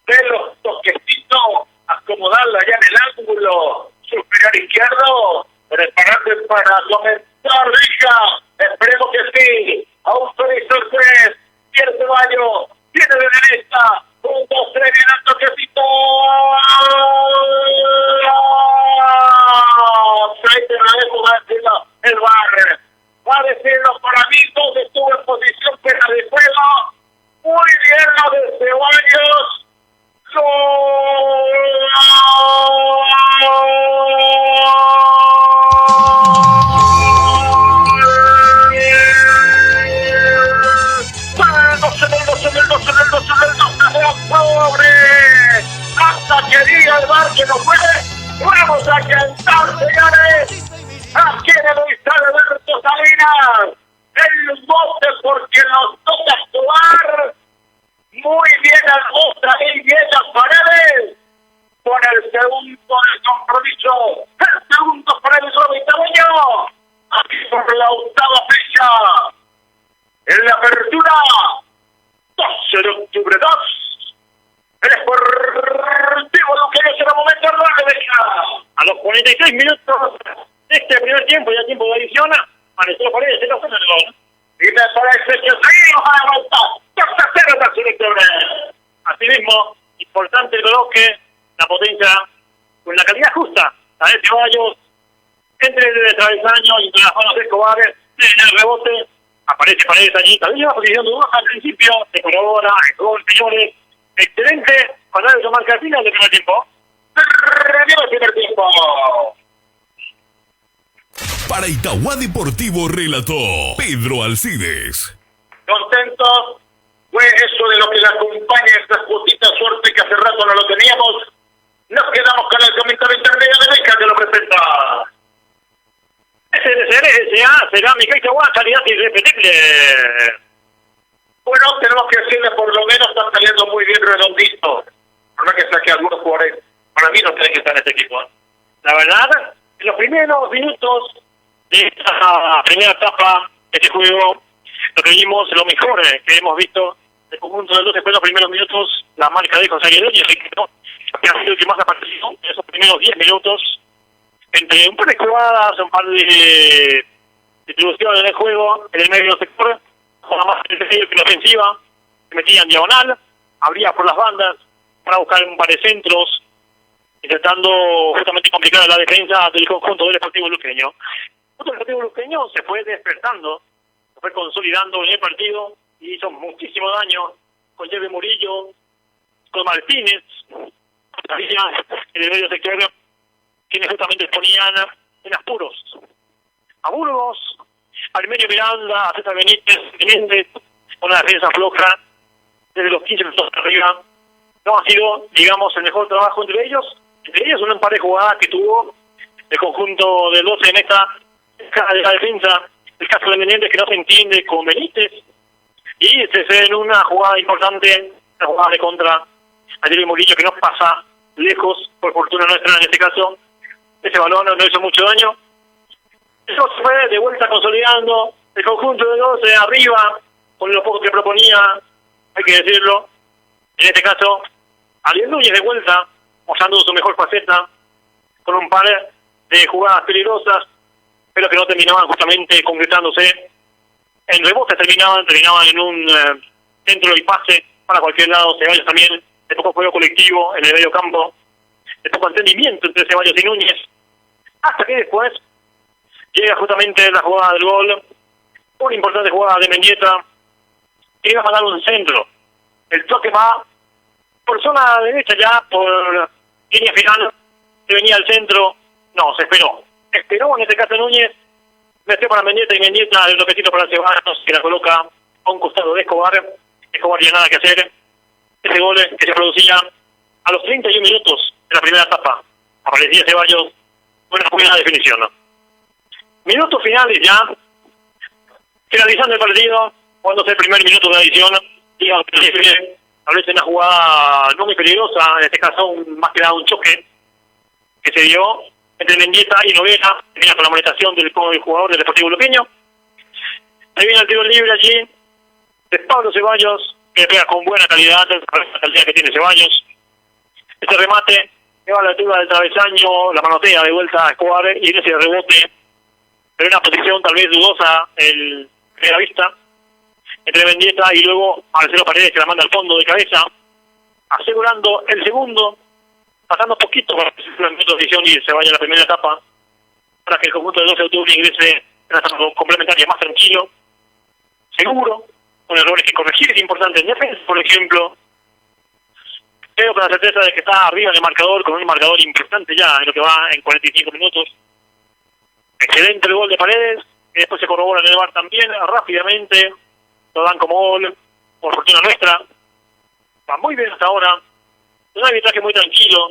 De los toquecitos, acomodarla ya en el ángulo superior izquierdo. Prepararse para comenzar, hija. Esperemos que sí. Aún feliz sorpresa. Pierre Ceballos. Tiene de derecha. 1, 2, 3, viene el toquecito. Ahí te lo dejo, va a decirlo el bar. Va a decirlo para mí, todo estuvo en posición fuera de juego. Muy bien lo de Ceballos. ¡Pobre! Hasta que diga el bar que no puede, vamos a cantar, señores. Aquí en el estadio Alberto Salinas. El bote porque nos toca actuar. Muy bien al Mostra y bien las Paredes. Con el segundo del compromiso. El segundo para el Robitabeño. Aquí por la octava fecha. En la apertura. 12 de octubre 2. El Deportivo Luqueño será momento de derecha. A los 46 minutos de este primer tiempo, ya tiempo de adición, Maneció Paredes, se lo fue en el gol. Y me parece que sí, ojalá vuelta. 2-0 para Selección. Asimismo, importante el bloque, la potencia, con la calidad justa. A ver, Ceballos, entre el travesaño y entre las manos de Escobar, en el rebote, aparece Paredes allí. También lleva posición de baja al principio, se corrobora, el gol, señores. Excelente, para eso marca el final del primer tiempo. Terminó el primer tiempo. Para Itauá Deportivo relató Pedro Alcides. Contentos, fue eso de lo que le acompaña esta justita suerte que hace rato no lo teníamos. Nos quedamos con el comentario intermedio de Beca que lo presenta. SRSA, Cerámica Itauá, calidad irrepetible. Bueno, tenemos que decirle por lo menos están saliendo muy bien redonditos. Por más que saque algunos jugadores, para mí no tienen que estar en este equipo. La verdad, en los primeros minutos de esta primera etapa de este juego, lo que vimos, lo mejor que hemos visto del conjunto del 2 después de los primeros minutos, la marca de José Aguilera, que ha sido el que más ha participado en esos primeros 10 minutos, entre un par de jugadas, un par de distribuciones en el juego, en el medio sector, con más en el medio que la ofensiva, se metía en diagonal, abría por las bandas para buscar un par de centros, intentando justamente complicar la defensa del conjunto del Deportivo Luqueño. El Deportivo Luqueño se fue despertando, se fue consolidando en el partido y hizo muchísimo daño con Jerry Murillo, con Martínez, en el medio sector, quienes justamente ponían en apuros a Burgos, al medio Miranda, a César Benítez, con una defensa floja desde los 15 minutos arriba. No ha sido, digamos, el mejor trabajo entre ellos un par de jugadas que tuvo el conjunto del 12 en esta de la defensa. El caso de Menéndez que no se entiende con Benítez, y se ve en una jugada importante, una jugada de contra a Jerry Murillo que nos pasa lejos, por fortuna nuestra en este caso, ese balón no hizo mucho daño. Eso se fue de vuelta consolidando el conjunto de 12 arriba, con lo poco que proponía, hay que decirlo. En este caso, Ariel Núñez de vuelta, mostrando su mejor faceta, con un par de jugadas peligrosas, pero que no terminaban justamente concretándose en rebotes, terminaban en un centro y pase para cualquier lado. Ceballos también, de poco juego colectivo en el medio campo, de poco entendimiento entre Ceballos y Núñez, hasta que después llega justamente la jugada del gol, una importante jugada de Mendieta, que iba a mandar un centro. El toque va por zona derecha ya, por línea final, se venía al centro, no, se esperó en este caso Núñez, metió para Mendieta y Mendieta el toquecito para Ceballos, que la coloca a un costado de Escobar ya nada que hacer. Ese gol que se producía a los 31 minutos de la primera etapa, aparecía Ceballos, una buena definición. Minutos finales ya, finalizando el partido, cuando es el primer minuto de adición, digamos que tal vez una jugada no muy peligrosa, en este caso más que nada un choque que se dio entre Mendieta y Noguera, termina con la amonestación del jugador del Deportivo Luqueño. Ahí viene el tiro libre allí de Pablo Ceballos, que pega con buena calidad, la calidad que tiene Ceballos. Este remate que va a la altura del travesaño, la manotea de vuelta a Escobar y en ese rebote, pero una posición tal vez dudosa el primera vista entre Mendieta y luego Marcelo Paredes, que la manda al fondo de cabeza, asegurando el segundo, pasando poquito para la edición y se vaya a la primera etapa, para que el conjunto de 12 de octubre ingrese en una etapa complementaria más tranquilo, seguro, con errores que corregir. Es importante en defensa, por ejemplo, pero con la certeza de que está arriba en el marcador, con un marcador importante ya en lo que va en 45 minutos. Excelente el gol de Paredes, que después se corrobora en el VAR también, rápidamente, lo dan como gol, por fortuna nuestra. Va muy bien hasta ahora, un arbitraje muy tranquilo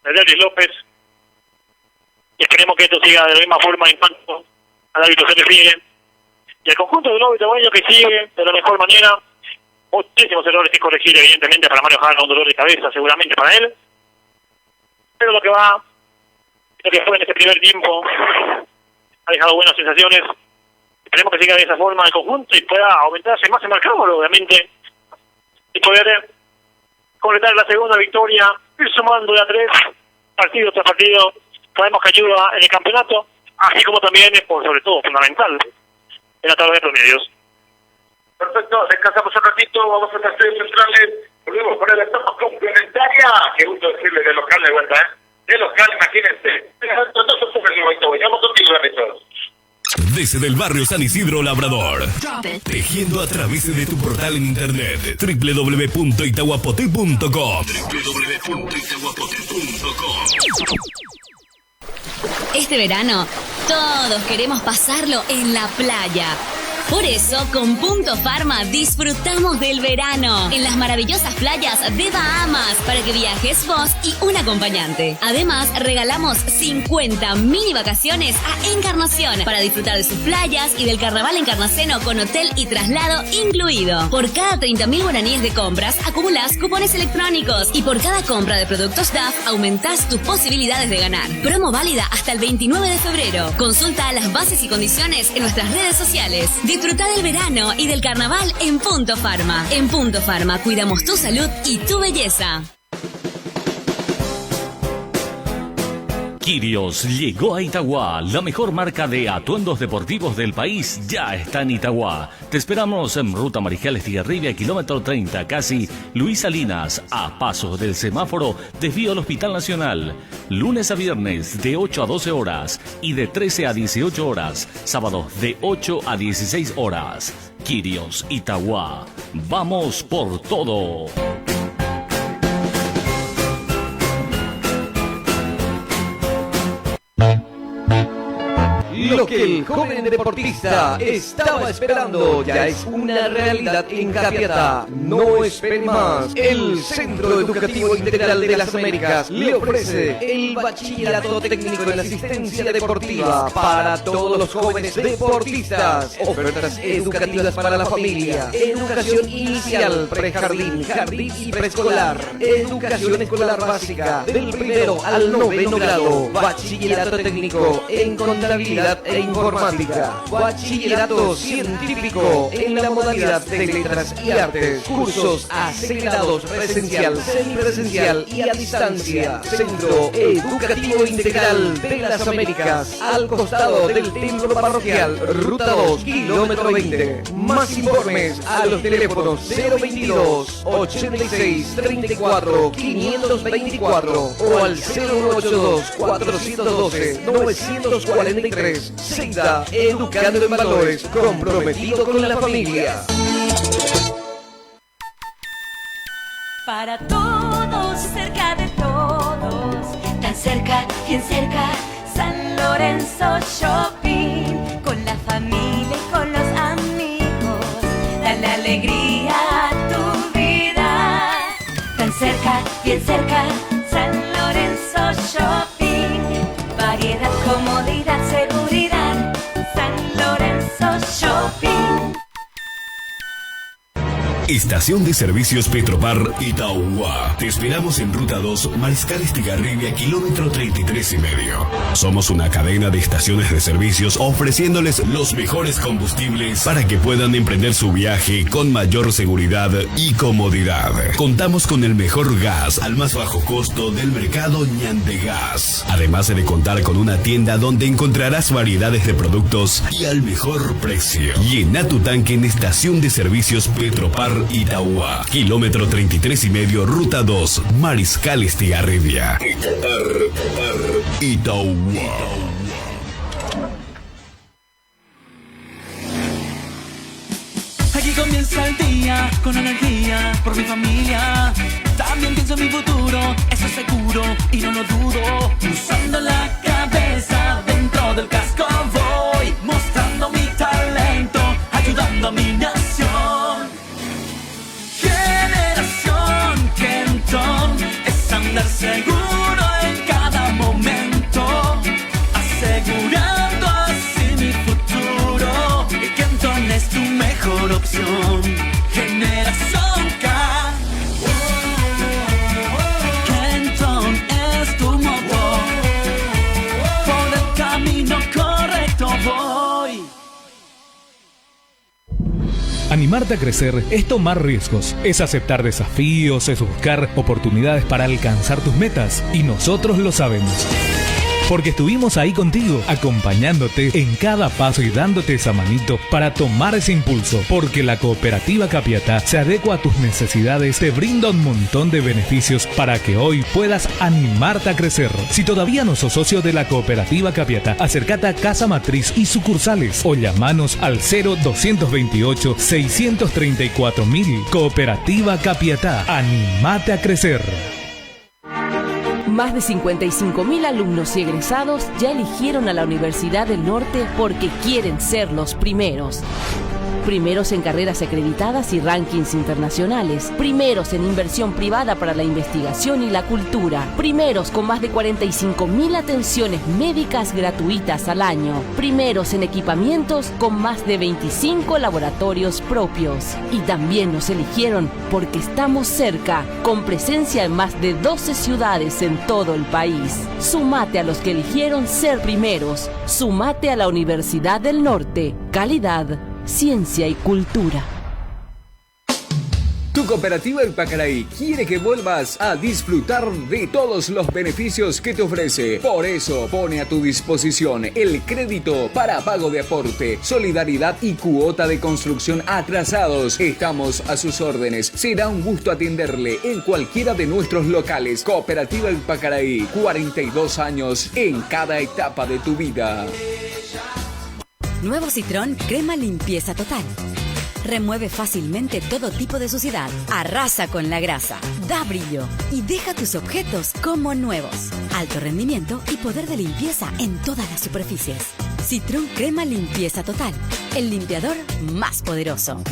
de Derlis López, y esperemos que esto siga de la misma forma en cuanto al árbitro se refiere. Y el conjunto de Globo Itaguayo que sigue de la mejor manera, muchísimos errores que corregir evidentemente para Mario Jara, un dolor de cabeza seguramente para él, pero lo que fue en este primer tiempo ha dejado buenas sensaciones. Esperemos que siga de esa forma el conjunto y pueda aumentarse más el marcador, obviamente, y poder completar la segunda victoria, ir sumando de a 3, partido tras partido. Sabemos que ayuda en el campeonato, así como también es, por sobre todo, fundamental en la tabla de promedios. Perfecto, descansamos un ratito, vamos a las series centrales, volvemos con la etapa complementaria. Qué gusto decirle de local de vuelta, de local, imagínense. Vamos contigo, todos. Desde el barrio San Isidro Labrador, tejiendo a través de tu portal en internet www.itahuapoté.com. Este verano, todos queremos pasarlo en la playa. Por eso, con Punto Farma disfrutamos del verano en las maravillosas playas de Bahamas para que viajes vos y un acompañante. Además, regalamos 50 mini vacaciones a Encarnación para disfrutar de sus playas y del carnaval encarnaceno con hotel y traslado incluido. Por cada 30.000 guaraníes de compras, acumulás cupones electrónicos y por cada compra de productos DAF aumentás tus posibilidades de ganar. Promo válida hasta el 29 de febrero. Consulta las bases y condiciones en nuestras redes sociales. Disfruta del verano y del carnaval en Punto Farma. En Punto Farma cuidamos tu salud y tu belleza. Quirios llegó a Itagua, la mejor marca de atuendos deportivos del país ya está en Itagua. Te esperamos en Ruta Mariscal Estigarribia, kilómetro 30, casi Luis Salinas, a pasos del semáforo, desvío al Hospital Nacional. Lunes a viernes de 8 a 12 horas y de 13 a 18 horas. Sábados de 8 a 16 horas. Quirios Itagua, vamos por todo. Lo que el joven deportista estaba esperando ya es una realidad en Capiatá. No espere más. El Centro Educativo Integral de las Américas le ofrece el bachillerato técnico en asistencia deportiva para todos los jóvenes deportistas. Ofertas educativas para la familia. Educación inicial, prejardín, jardín y preescolar. Educación escolar básica del primero al noveno grado. Bachillerato técnico en contabilidad e informática. Bachillerato científico en la modalidad de letras y artes. Cursos acelerados presencial, semipresencial y a distancia. Centro Educativo Integral de las Américas, al costado del templo parroquial, ruta 2, kilómetro 20. Más informes a los teléfonos 022 86 34 524 o al 082 412 943. Senda, educando en valores, comprometido con la familia. Para todos, cerca de todos, tan cerca, bien cerca, San Lorenzo Shopping, con la familia y con los amigos, dale alegría a tu vida. Tan cerca, bien cerca, San Lorenzo Shopping, variedad, comodidad, seguridad, San Lorenzo Shopping. Estación de Servicios Petropar Itauguá. Te esperamos en Ruta 2, Mariscal Estigarribia, kilómetro 33 y medio. Somos una cadena de estaciones de servicios ofreciéndoles los mejores combustibles para que puedan emprender su viaje con mayor seguridad y comodidad. Contamos con el mejor gas al más bajo costo del mercado Ñandegas. Además de contar con una tienda donde encontrarás variedades de productos y al mejor precio. Llena tu tanque en Estación de Servicios Petropar Itauguá, kilómetro 33 y medio, ruta 2, Mariscal Estigarribia. Itauguá. Aquí comienza el día con energía por mi familia. También pienso en mi futuro, eso es seguro y no lo dudo. Usando la cabeza dentro del casco voy, mostrando mi talento, ayudando a mi nación. Generación Kenton es andar seguro en cada momento, asegurando así mi futuro. Kenton es tu mejor opción. Generación K. Kenton es tu motor. Por el camino correcto voy. Animarte a crecer es tomar riesgos, es aceptar desafíos, es buscar oportunidades para alcanzar tus metas, y nosotros lo sabemos. Porque estuvimos ahí contigo, acompañándote en cada paso y dándote esa manito para tomar ese impulso. Porque la Cooperativa Capiatá se adecua a tus necesidades, te brinda un montón de beneficios para que hoy puedas animarte a crecer. Si todavía no sos socio de la Cooperativa Capiatá, acércate a Casa Matriz y sucursales o llamanos al 0228 634 000. Cooperativa Capiatá, animate a crecer. Más de 55.000 alumnos y egresados ya eligieron a la Universidad del Norte porque quieren ser los primeros. Primeros en carreras acreditadas y rankings internacionales. Primeros en inversión privada para la investigación y la cultura. Primeros con más de 45.000 atenciones médicas gratuitas al año. Primeros en equipamientos con más de 25 laboratorios propios. Y también nos eligieron porque estamos cerca, con presencia en más de 12 ciudades en todo el país. Sumate a los que eligieron ser primeros. Sumate a la Universidad del Norte. Calidad, ciencia y cultura. Tu cooperativa El Pacaraí quiere que vuelvas a disfrutar de todos los beneficios que te ofrece. Por eso pone a tu disposición el crédito para pago de aporte, solidaridad y cuota de construcción atrasados. Estamos a sus órdenes. Será un gusto atenderle en cualquiera de nuestros locales. Cooperativa El Pacaraí, 42 años en cada etapa de tu vida. Nuevo Citrón Crema Limpieza Total. Remueve fácilmente todo tipo de suciedad, arrasa con la grasa, da brillo y deja tus objetos como nuevos. Alto rendimiento y poder de limpieza en todas las superficies. Citrón Crema Limpieza Total, el limpiador más poderoso.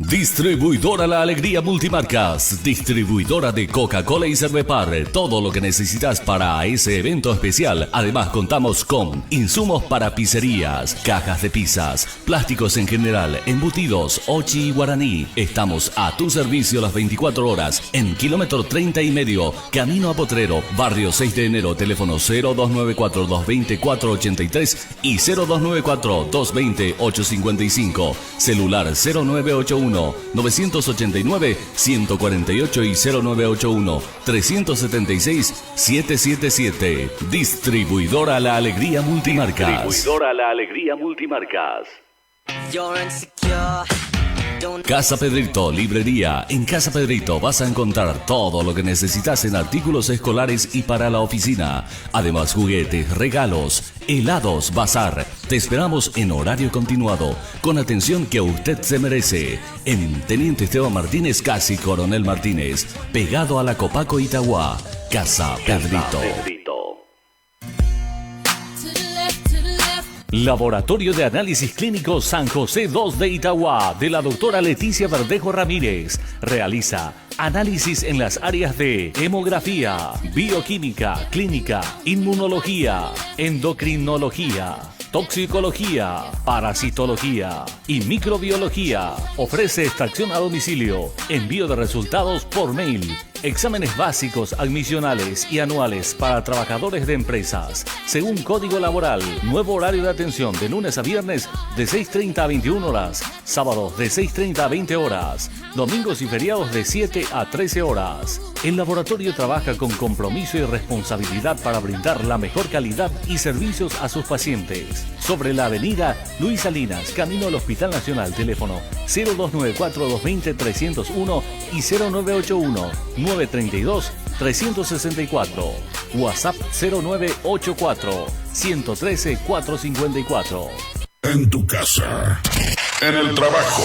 Distribuidora La Alegría Multimarcas, distribuidora de Coca-Cola y Cervepar, todo lo que necesitas para ese evento especial. Además contamos con insumos para pizzerías, cajas de pizzas, plásticos en general, embutidos, ochi y guaraní. Estamos a tu servicio las 24 horas en kilómetro 30 y medio, camino a Potrero, barrio 6 de enero, teléfono 0294-220-483 y 0294-220-855, celular 0981-989-148 y 0981-376-777. Distribuidora La Alegría Multimarcas. Distribuidora La Alegría Multimarcas. Casa Pedrito, librería. En Casa Pedrito vas a encontrar todo lo que necesitas en artículos escolares y para la oficina. Además, juguetes, regalos, helados, bazar. Te esperamos en horario continuado, con atención que usted se merece. En Teniente Esteban Martínez, casi Coronel Martínez, pegado a la Copaco Itagua. Casa Pedrito. Laboratorio de Análisis Clínico San José 2 de Itagua, de la doctora Leticia Verdejo Ramírez. Realiza análisis en las áreas de hemografía, bioquímica, clínica, inmunología, endocrinología, toxicología, parasitología y microbiología. Ofrece extracción a domicilio, envío de resultados por mail, exámenes básicos, admisionales y anuales para trabajadores de empresas. Según Código Laboral, nuevo horario de atención de lunes a viernes de 6:30 a 21 horas, sábados de 6:30 a 20 horas, domingos y feriados de 7 a 13 horas. El laboratorio trabaja con compromiso y responsabilidad para brindar la mejor calidad y servicios a sus pacientes. Sobre la avenida Luis Salinas, camino al Hospital Nacional, teléfono 0294-220-301 y 0981-932-364. WhatsApp 0984-113-454. En tu casa, en el trabajo,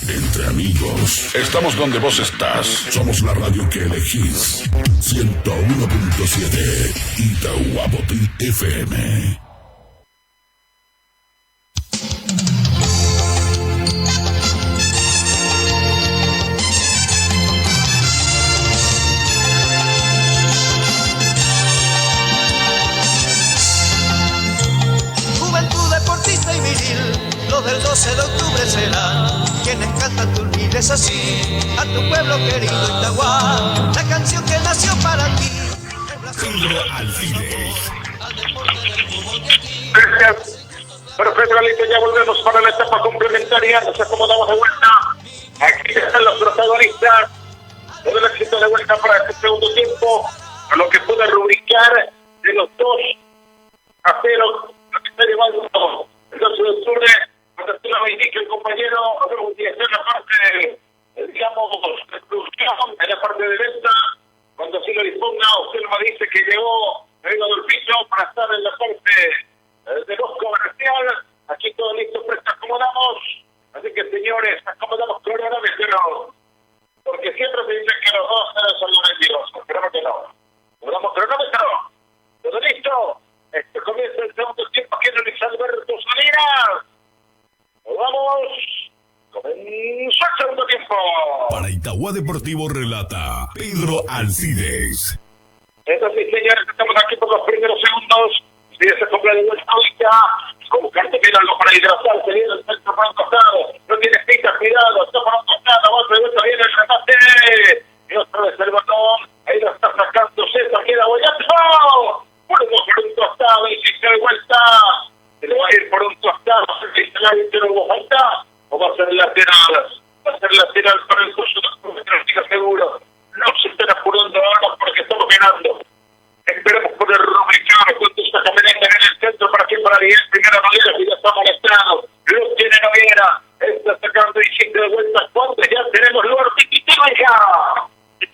entre amigos. Estamos donde vos estás. Somos la radio que elegís. 101.7 Itahuapotil FM. Del 12 de octubre serán quienes cantan tus miles así a tu pueblo querido Itagua, la canción que nació para ti. Pedro Alcides. Gracias. Perfecto, Galito, ya volvemos para la etapa complementaria. Nos acomodamos de vuelta. Aquí están los protagonistas. Todo el éxito de vuelta para este segundo tiempo, a lo que puede rubricar de los 2-0, lo que está llevando el 12 de octubre. Cuando usted lo indica el compañero, utilizar la parte, digamos, de producción, en la parte de venta, cuando así lo disponga, usted me dice que llegó el Adolfito para estar en la parte de voz comercial. Aquí todo listo, pues acomodamos. Así que, señores, acomodamos cronómetro, porque siempre se dice que los dos son los mentirosos. Esperamos que no. Acomodamos cronómetro. ¿Todo listo? Este comienza el segundo tiempo aquí en Luis Alberto Salinas. Vamos, comenzó el segundo tiempo. Para Itagua Deportivo relata Pedro Alcides. Eso sí, señores, estamos aquí por los primeros segundos. Si se compra de vuelta ahorita, como que tiene algo para hidratarse, viene el centro por un costado, no tiene pita, cuidado, está por un costado, va de vuelta, viene el remate, y otra vez el balón, ahí lo está sacando César, queda Boyato, por un costado, y si se da vuelta, se le va a ir por un costado, si se la no hubo falta, o va a ser lateral para el curso de la seguro. No se están apurando ahora porque estamos ganando. Esperemos poder rubricar cuando está caminando en el centro para que para 10 primera manera y ya está molestado. Lo tiene Noguera, está sacando y sigue de vuelta cuando ya tenemos lugar ya.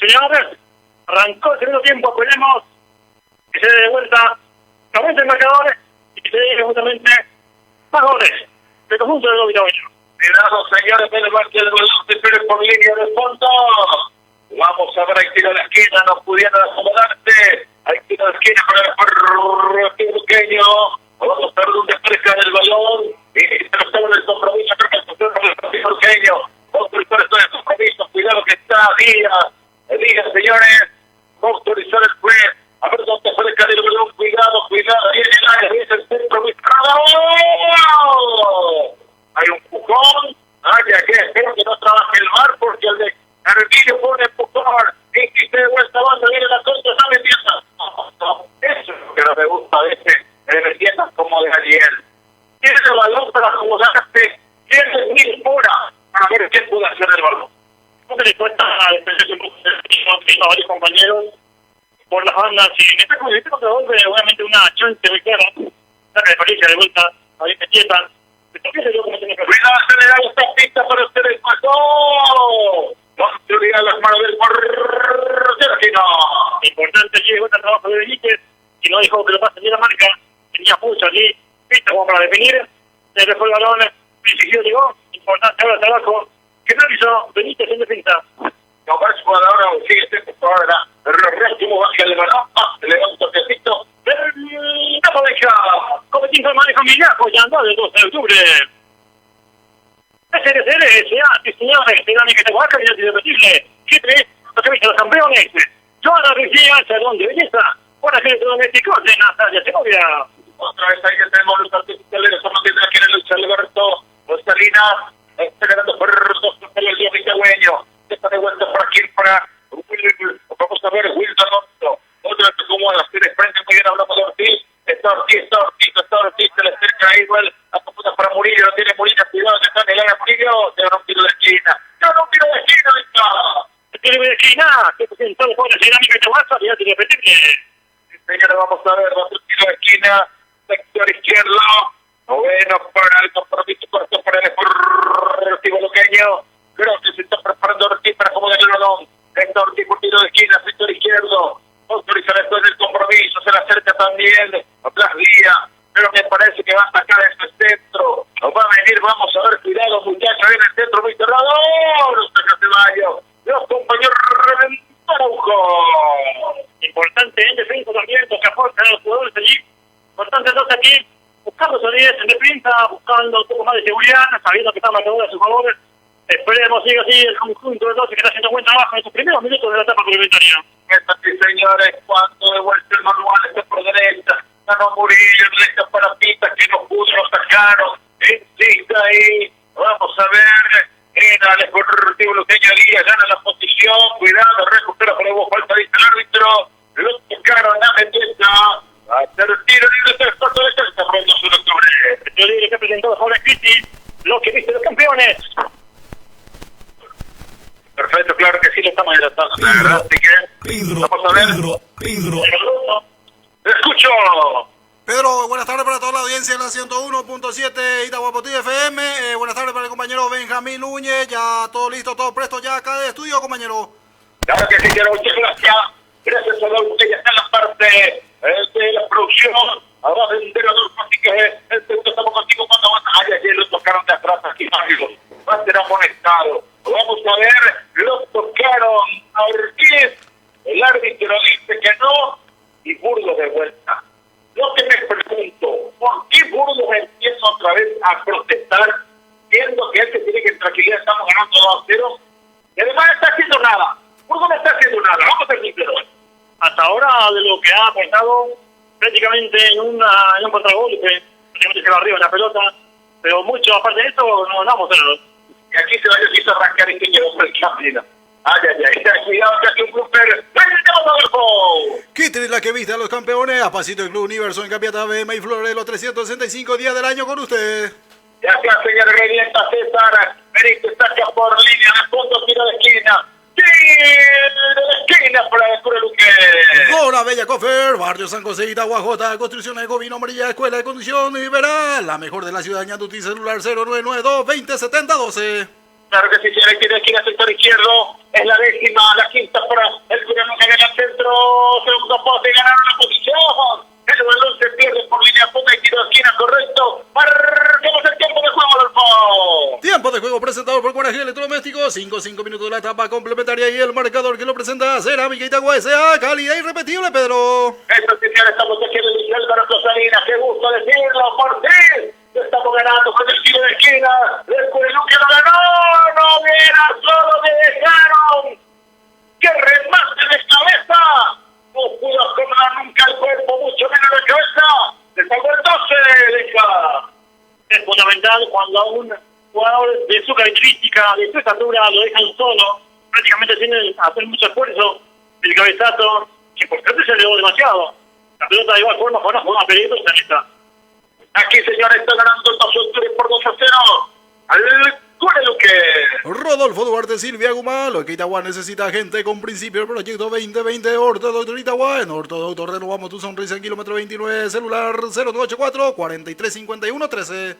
Señores, arrancó el segundo tiempo, esperemos que se dé de vuelta 90 marcadores y se dé justamente más goles del conjunto de Lobito. Cuidado, señores, del marque del balón de Pérez por línea de fondo. Vamos a ver, ahí tiro a la esquina, no pudieron acomodarse. de esquina para el pequeño. Vamos a ver un despeja del balón. Y tratamos el compromiso. Creo que el pequeño. Autorizar esto de compromiso. Cuidado que está Díaz, señores. Autorizar el juez. A ver dónde fue el cadero, balón. Cuidado. Ahí en el área. Ahí es el centro. Hay un pujón. Que espero que no trabaje el mar porque el de Arquillo pone empujón. Y quite de vuelta banda. Viene la contra. ¿Sabe pieza? Eso es lo que no me gusta de piezas como de Ariel. Tiene el balón para acomodarse. Tiene 1000 horas para ver qué puede hacer el balón. ¿Cómo le cuesta defenderse un poco a varios compañeros por las bandas? Y en este conjunto se vuelve obviamente una chance muy clara. Saca de Parilla de vuelta, ahí se quieta. Cuidado, acelerar esta pista para hacer el paso. Construirá las manos del Sergino. Importante allí de vuelta el trabajo de Benítez, y no dejó que lo pase ni la marca. Tenía pulso allí, pista como para definir. Se dejó el balón, Principio llegó. Importante ahora el trabajo que realizó Benítez en defensa. No, para el jugador sigue este jugador. El último baja el balón, se le da un toquecito. ¡La pareja! Cometiendo el manejo Millajo, ya anda del 12 de octubre. SRCL, S.A., señores, cerámica de Oaxaca, y irrepetible. Chipre, los que viste los campeones. Joana Ricía, salón de belleza. Por electrodomésticos de Natalia Segovia. Otra vez ahí tenemos los artificiales, son los que quieren Luis Alberto. Rostalina, está ganando por 2 el día Vigagüeño. Está de vuelta por aquí para vamos a ver, Wilton Otto. Otra vez como las que desprenden muy bien, hablamos de Ortiz. Está Ortiz, se le acerca a Igual, la computa para Murillo, lo tiene Murillo, cuidado, que está en el área Murillo, se da un tiro de esquina. El tiro de esquina, que presentado por la cerámica de WhatsApp, ya tiene repetible. Sí, señores, vamos a ver, va a ser tiro de esquina, sector izquierdo, bueno, para el compromiso corto para el Deportivo Luqueño. Creo que se está preparando Ortiz para acomodar el balón. Está Ortiz por tiro de esquina, sector izquierdo. Autoriza después del compromiso, se le acerca también atrás Díaz, pero me parece que va a sacar ese centro. Nos va a venir, vamos a ver, cuidado muchachos, viene el centro muy cerrado. No saca Ceballos, los compañeros Araujo. Importante en defensa también, que aportan a los jugadores allí. Importante entonces aquí, buscando solidez en defensa, buscando un poco más de seguridad, sabiendo que está marcador a sus jugadores. Esperemos siga así el conjunto de 12 que está haciendo buen trabajo en estos primeros minutos de la etapa complementaria. Sí, señores, cuando de vuelta el manual está por derecha, ganó Murillo, derecha para Pita, que no pudo, lo sacaron, insiste ahí, vamos a ver, era el Deportivo Luqueño Díaz, gana la posición, cuidado, recupera por vos, falta dice el árbitro, lo tocaron a Mendoza, a hacer tiro libre, 3 cuartos de cancha, por el 12 de octubre. El tiro libre que presentó Jorge Cristi, lo que viste los campeones. Perfecto, claro que sí, lo estamos hidratando, la verdad, así que vamos a ver. Pedro. ¡Te escucho! Pedro, buenas tardes para toda la audiencia de la 101.7 Itahuapotí FM. Buenas tardes para el compañero Benjamín Núñez. Ya todo listo, todo presto ya acá de estudio, compañero. Claro que sí, quiero muchas gracias. Gracias a Adolfo, que ya está en la parte de la producción. Ahora vendero Adolfo, así que el segundo estamos contigo cuando van a ayer lo tocaron de atrás aquí, Mario. Va a ser amonestado. Vamos a ver, lo tocaron a Ortiz. El árbitro dice que no, y Burgos de vuelta. Lo que me pregunto, ¿por qué Burgos empieza otra vez a protestar, viendo que él se tiene que tranquilidad, estamos ganando 2-0? Y además no está haciendo nada. Burgos no está haciendo nada, vamos a ser sinceros. Hasta ahora, de lo que ha aportado, prácticamente en un contragolpe, prácticamente se va arriba la pelota, pero mucho aparte de eso, no damos nada. Y aquí se va a quiso arrancar y que llegó por el camino. Cuidado que hace un blooper. Quítale la que viste a los campeones. A pasito del Club Universo en Capiatá, BM y Flores, los 365 días del año con usted. Gracias, señor Revienta César. Benítez saca por línea de fondo, tiro de esquina. Tiro de esquina para el Cura Luque. Zona Bella Cofer, Barrio San José, Itahuajota, Construcciones de Gobino Amarilla, Escuela de Conducción Liberal, la mejor de la ciudad, Ñanduti, celular 0992-2070-12. Claro que sí, señor, tiene esquina, sector izquierdo, es la décima, la quinta para el Cura Luque, gana el centro, segundo poste, ganaron la posición. El balón se pierde por línea punta y tiro de esquina, correcto. Marcamos el tiempo de juego, Adolfo. Tiempo de juego presentado por Guarajé Electrodomésticos. 5 minutos de la etapa complementaria y el marcador que lo presenta Cerámica Itagua S.A. Calidad irrepetible, Pedro. Eso sí, señor, estamos aquí en el Liceo Alberto Salinas. Qué gusto decirlo, por fin. Estamos ganando con el tiro de esquina. El Cureluque lo ganó. No viera, solo le dejaron. ¡Qué remate de cabeza! No pudo acomodar nunca el cuerpo, mucho menos la cabeza. Le sacó el 12, deja. Es fundamental cuando a un jugador de su característica, de su estatura, lo dejan solo, prácticamente tienen que hacer mucho esfuerzo. El cabezazo, que por cierto se elevó demasiado. La pelota de igual forma fue una forma peligrosa en esta. Aquí, señores, está ganando el Paso Octubre por 2-0 al Cureluque. Rodolfo Duarte Silvia Guma, lo que Itagua necesita gente con principio del proyecto 2020 Ortodoctor Itagua. En Ortodoctor renovamos tu sonrisa en kilómetro 29, celular 0284-4351-13.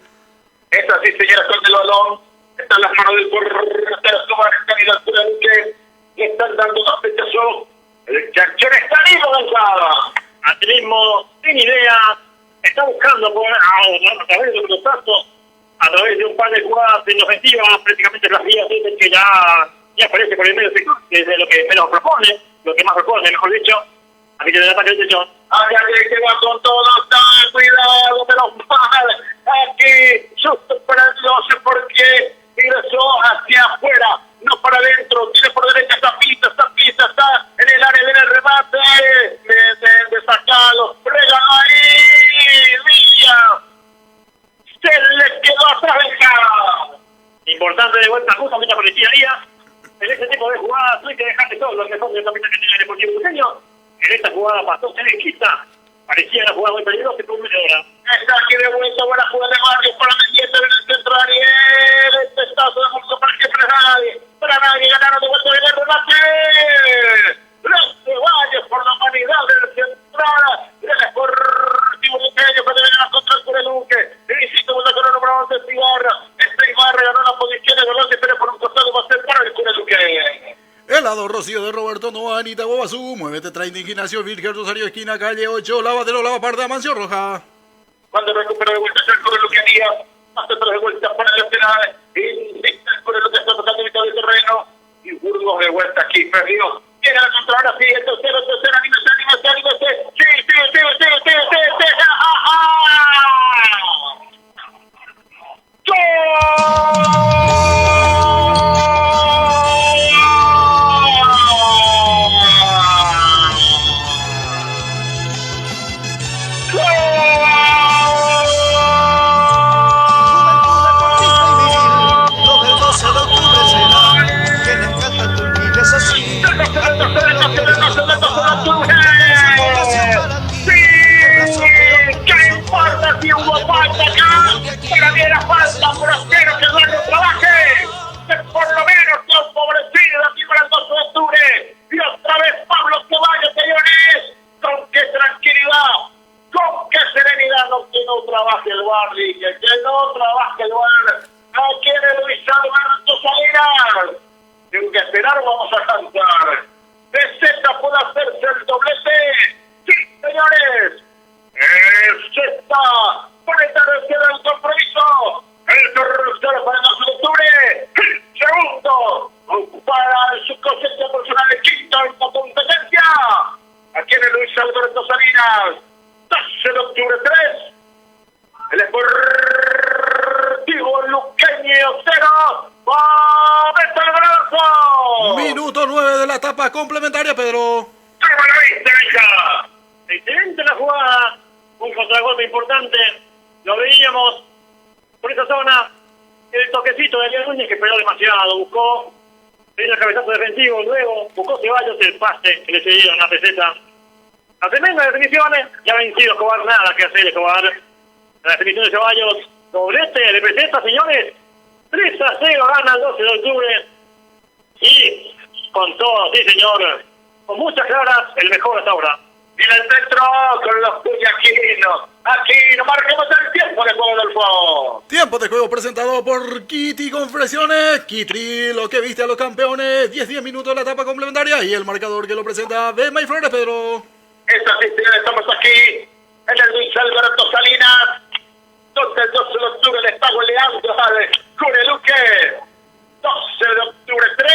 Es así, señores, con el balón. Está en las manos del portero Escobar, están en la altura del que le están dando una pechazo. El Chanchón está libre, Gonzalo. Atletismo, sin idea, está buscando a través de los pasos, a través de un par de jugadas en ofensiva, prácticamente las vías que ya aparece por el medio sector, que es lo que menos propone, lo que más propone, mejor dicho. Así que le da ataque de Chon. Allá que va con todo, está cuidado, pero mal. Aquí, justo para el 12, porque ingresó hacia afuera, no para adentro, tiene por derecha esta pista, está en el área, viene el remate de Sacalo, regaló ahí, Villa. Se le quedó atrás del cara. Importante de vuelta, justamente aparecía Díaz. En este tipo de jugadas no hay que dejarle todo lo que son de también que tiene el Deportivo Luqueño. En esta jugada pasó cerquita. Parecía una jugada muy peligrosa y por media hora. Está aquí de vuelta, buena jugada de Barrios para Mendieta en el centro Ariel. Este estazo de Murcia para que para nadie, ganaron de vuelta el remate. Los Ceballos por la humanidad del central. El Deportivo Luqueño que debe ganar contra el Cureluque. Visita vuelta con el número 11 Ibarra. Ibarra ganó la posición de balón, pero por un costado va a ser para el Cureluque. Helado Rocío de Roberto Noan, Itagua Guazú, Muévete 30 en Gimnasio Virgen Rosario, esquina calle 8, Lavadero, Lava Parda, Mancio Roja. Cuando recupera de vuelta el Cureluque hace otra de vuelta para el lateral, invicta el Cureluque está tocando mitad del terreno, y Burgos de vuelta aquí, perdió. Llega la contra ahora, sí, el tercero, anímese, sí, para mí era falta por hacer que Eduardo trabaje, que por lo menos sea un pobrecido aquí para el 2 de octubre, y otra vez Pablo Ceballos, señores, con qué tranquilidad, con qué serenidad, que no trabaje el Barri, que no trabaje el Barri, aquí en el Luis Alberto Salinas, sin que esperar vamos a cantar, Beceta puede hacerse el doblete, sí señores, Beceta, por el tercero del compromiso, el tercero para el 2 de octubre, el segundo para su cosecha personal de quinto en la competencia, aquí en el Luis Alberto Salinas, 12 de octubre 3, el Deportivo Luqueño 0, ¡Momento del golazo! Minuto 9 de la etapa complementaria, Pedro. ¡Qué maravilla, hija! Excelente la jugada, un contragolpe importante. Lo veíamos por esa zona, el toquecito de Ariel Núñez que pegó demasiado, buscó el cabezazo defensivo, luego buscó Ceballos el pase que le cedieron a Beceta. Las tremendas definiciones, ya ha vencido Escobar, nada que hacer Escobar. La definición de Ceballos, doblete de Beceta, señores, 3-0 gana el 12 de octubre y con todo, sí señor, con muchas claras, el mejor hasta ahora. Viene el centro con los puñaquinos. Aquí no marquemos el tiempo de juego del juego. Tiempo de juego presentado por Kitty Confecciones. Kitty, lo que viste a los campeones. 10 minutos de la etapa complementaria. Y el marcador que lo presenta Bema y Flores, Pedro. Eso sí, señores, estamos aquí en el Luis Alberto Salinas, donde el 12 de octubre le está goleando al Cureluque. 12 de octubre 3.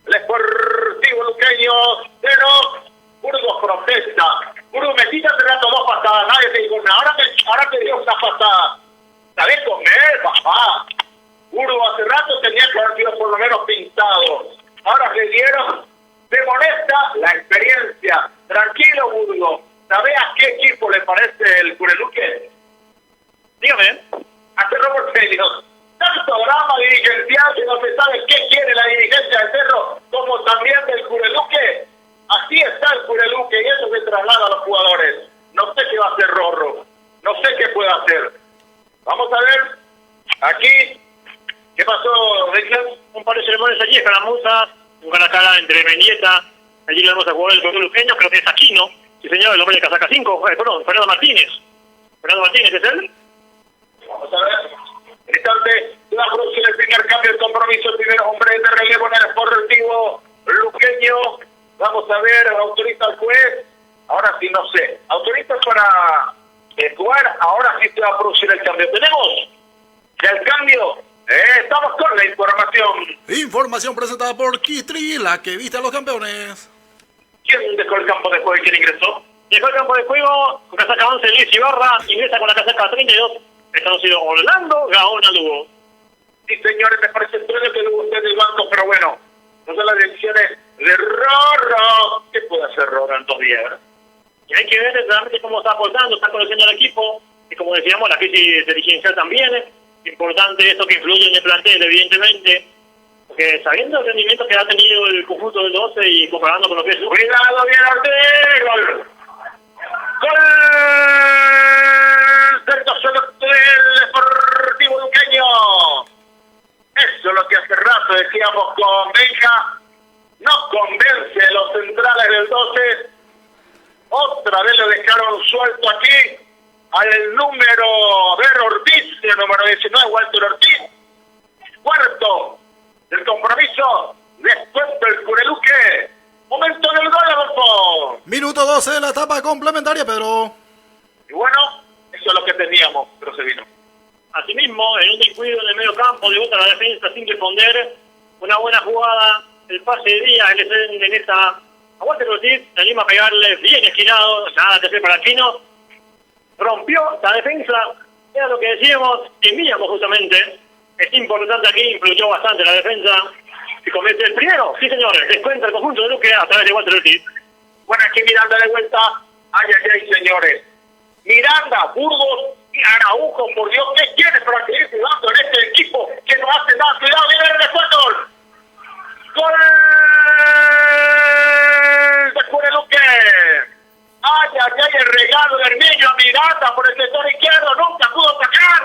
El Sportivo Luqueño 0. Burgos protesta. Burgos metiste hace rato 2 patadas. Nadie te dijo nada. Ahora te dio una patada. ¿Sabés comer, papá? Burgos hace rato tenía que haber sido por lo menos pintado. Ahora le dieron. Te molesta la experiencia. Tranquilo, Burgos. ¿Sabés a qué equipo le parece el Cureluque? Dígame. A Cerro Porteño. Tanto drama dirigencial que no se sabe qué quiere la dirigencia del Cerro, como también del Cureluque. Así está el Cureluque y eso se traslada a los jugadores. No sé qué va a hacer Rorro. No sé qué puede hacer. Vamos a ver. Aquí. ¿Qué pasó, Richard? Un par de ceremonias allí, escaramuzas, un cara a cara entre Mendieta. Allí le vamos a jugar el Cureluqueño, creo que es Aquino. Sí, señor, el hombre de casaca 5. Perdón, Fernando Martínez. Fernando Martínez, ¿es él? Vamos a ver. En instante, la producción del primer cambio del compromiso. El primer hombre de relevo en el Sportivo Luqueño. Vamos a ver, autoriza al juez. Ahora sí, no sé. Autoriza para jugar. Ahora sí se va a producir el cambio. ¿Tenemos ya el cambio? Estamos con la información. Información presentada por Kitri, la que viste a los campeones. ¿Quién dejó el campo de juego y quién ingresó? Dejó el campo de juego con casaca 11 Luis Ibarra, ingresa con la casaca 32. Están sido Orlando Gaona Lugo. Sí, señores, me parece extraño que Lugo esté en el banco, pero bueno, no son las decisiones de Rorro. ¿Qué puede hacer Rorro en 2 días? Y hay que ver realmente cómo está aportando, está conociendo al equipo, y como decíamos, la crisis dirigencial también. Importante esto que influye en el plantel, evidentemente, porque sabiendo el rendimiento que ha tenido el conjunto del 12 y comparando con lo que es... ¡Cuidado, bien Ortiz! ¡Gol! ¡Gol! Del Deportivo Luqueño. Eso es lo que hace rato decíamos con Benja. No convence a los centrales del 12. Otra vez lo dejaron suelto aquí al número, a ver, Ortiz, el número 19, Walter Ortiz. Cuarto del compromiso. Después del Cureluque. Momento del gol, Adolfo. Minuto 12 de la etapa complementaria, Pedro. Y bueno, eso es lo que teníamos, pero se vino. Asimismo, en un descuido en el medio campo, debuta la defensa sin responder. Una buena jugada, el pase de Díaz, en esta... A Walter Ortiz, se anima a pegarle bien esquinado, nada que hacer para Aquino. Rompió la defensa, era lo que decíamos, temíamos justamente. Es importante aquí, influyó bastante la defensa. Y comete el primero, sí señores, descuenta el conjunto de Luque a través de Walter Ortiz. Bueno, aquí Miranda de vuelta. Ay, ay, ay, señores. Miranda, Burgos y Araujo, por Dios, ¿qué quieres para seguir jugando en este equipo que no hace nada? Cuidado, viene el descuento. ¡Gol de Cureluque! ¡Ay, ay, ay! El regalo del niño a Miranda por el sector izquierdo, nunca pudo sacar.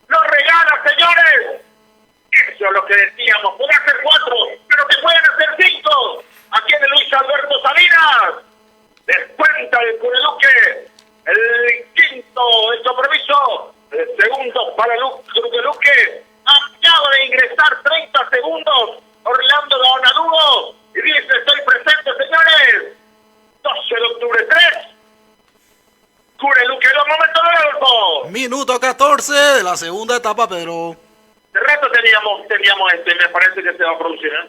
¡Lo regala, señores! Eso es lo que decíamos, puede hacer 4, pero que pueden hacer 5. Aquí en el Luis Alberto Salinas. Descuenta el Cureluque. El quinto del compromiso. El segundo para Luque. Acaba de ingresar 30 segundos. Orlando Gaona Lugo. Y dice, estoy presente, señores. 12 de octubre 3. Cureluque, los momentos de Adolfo. Minuto 14 de la segunda etapa, Pedro. De rato teníamos me parece que se va a producir, ¿eh?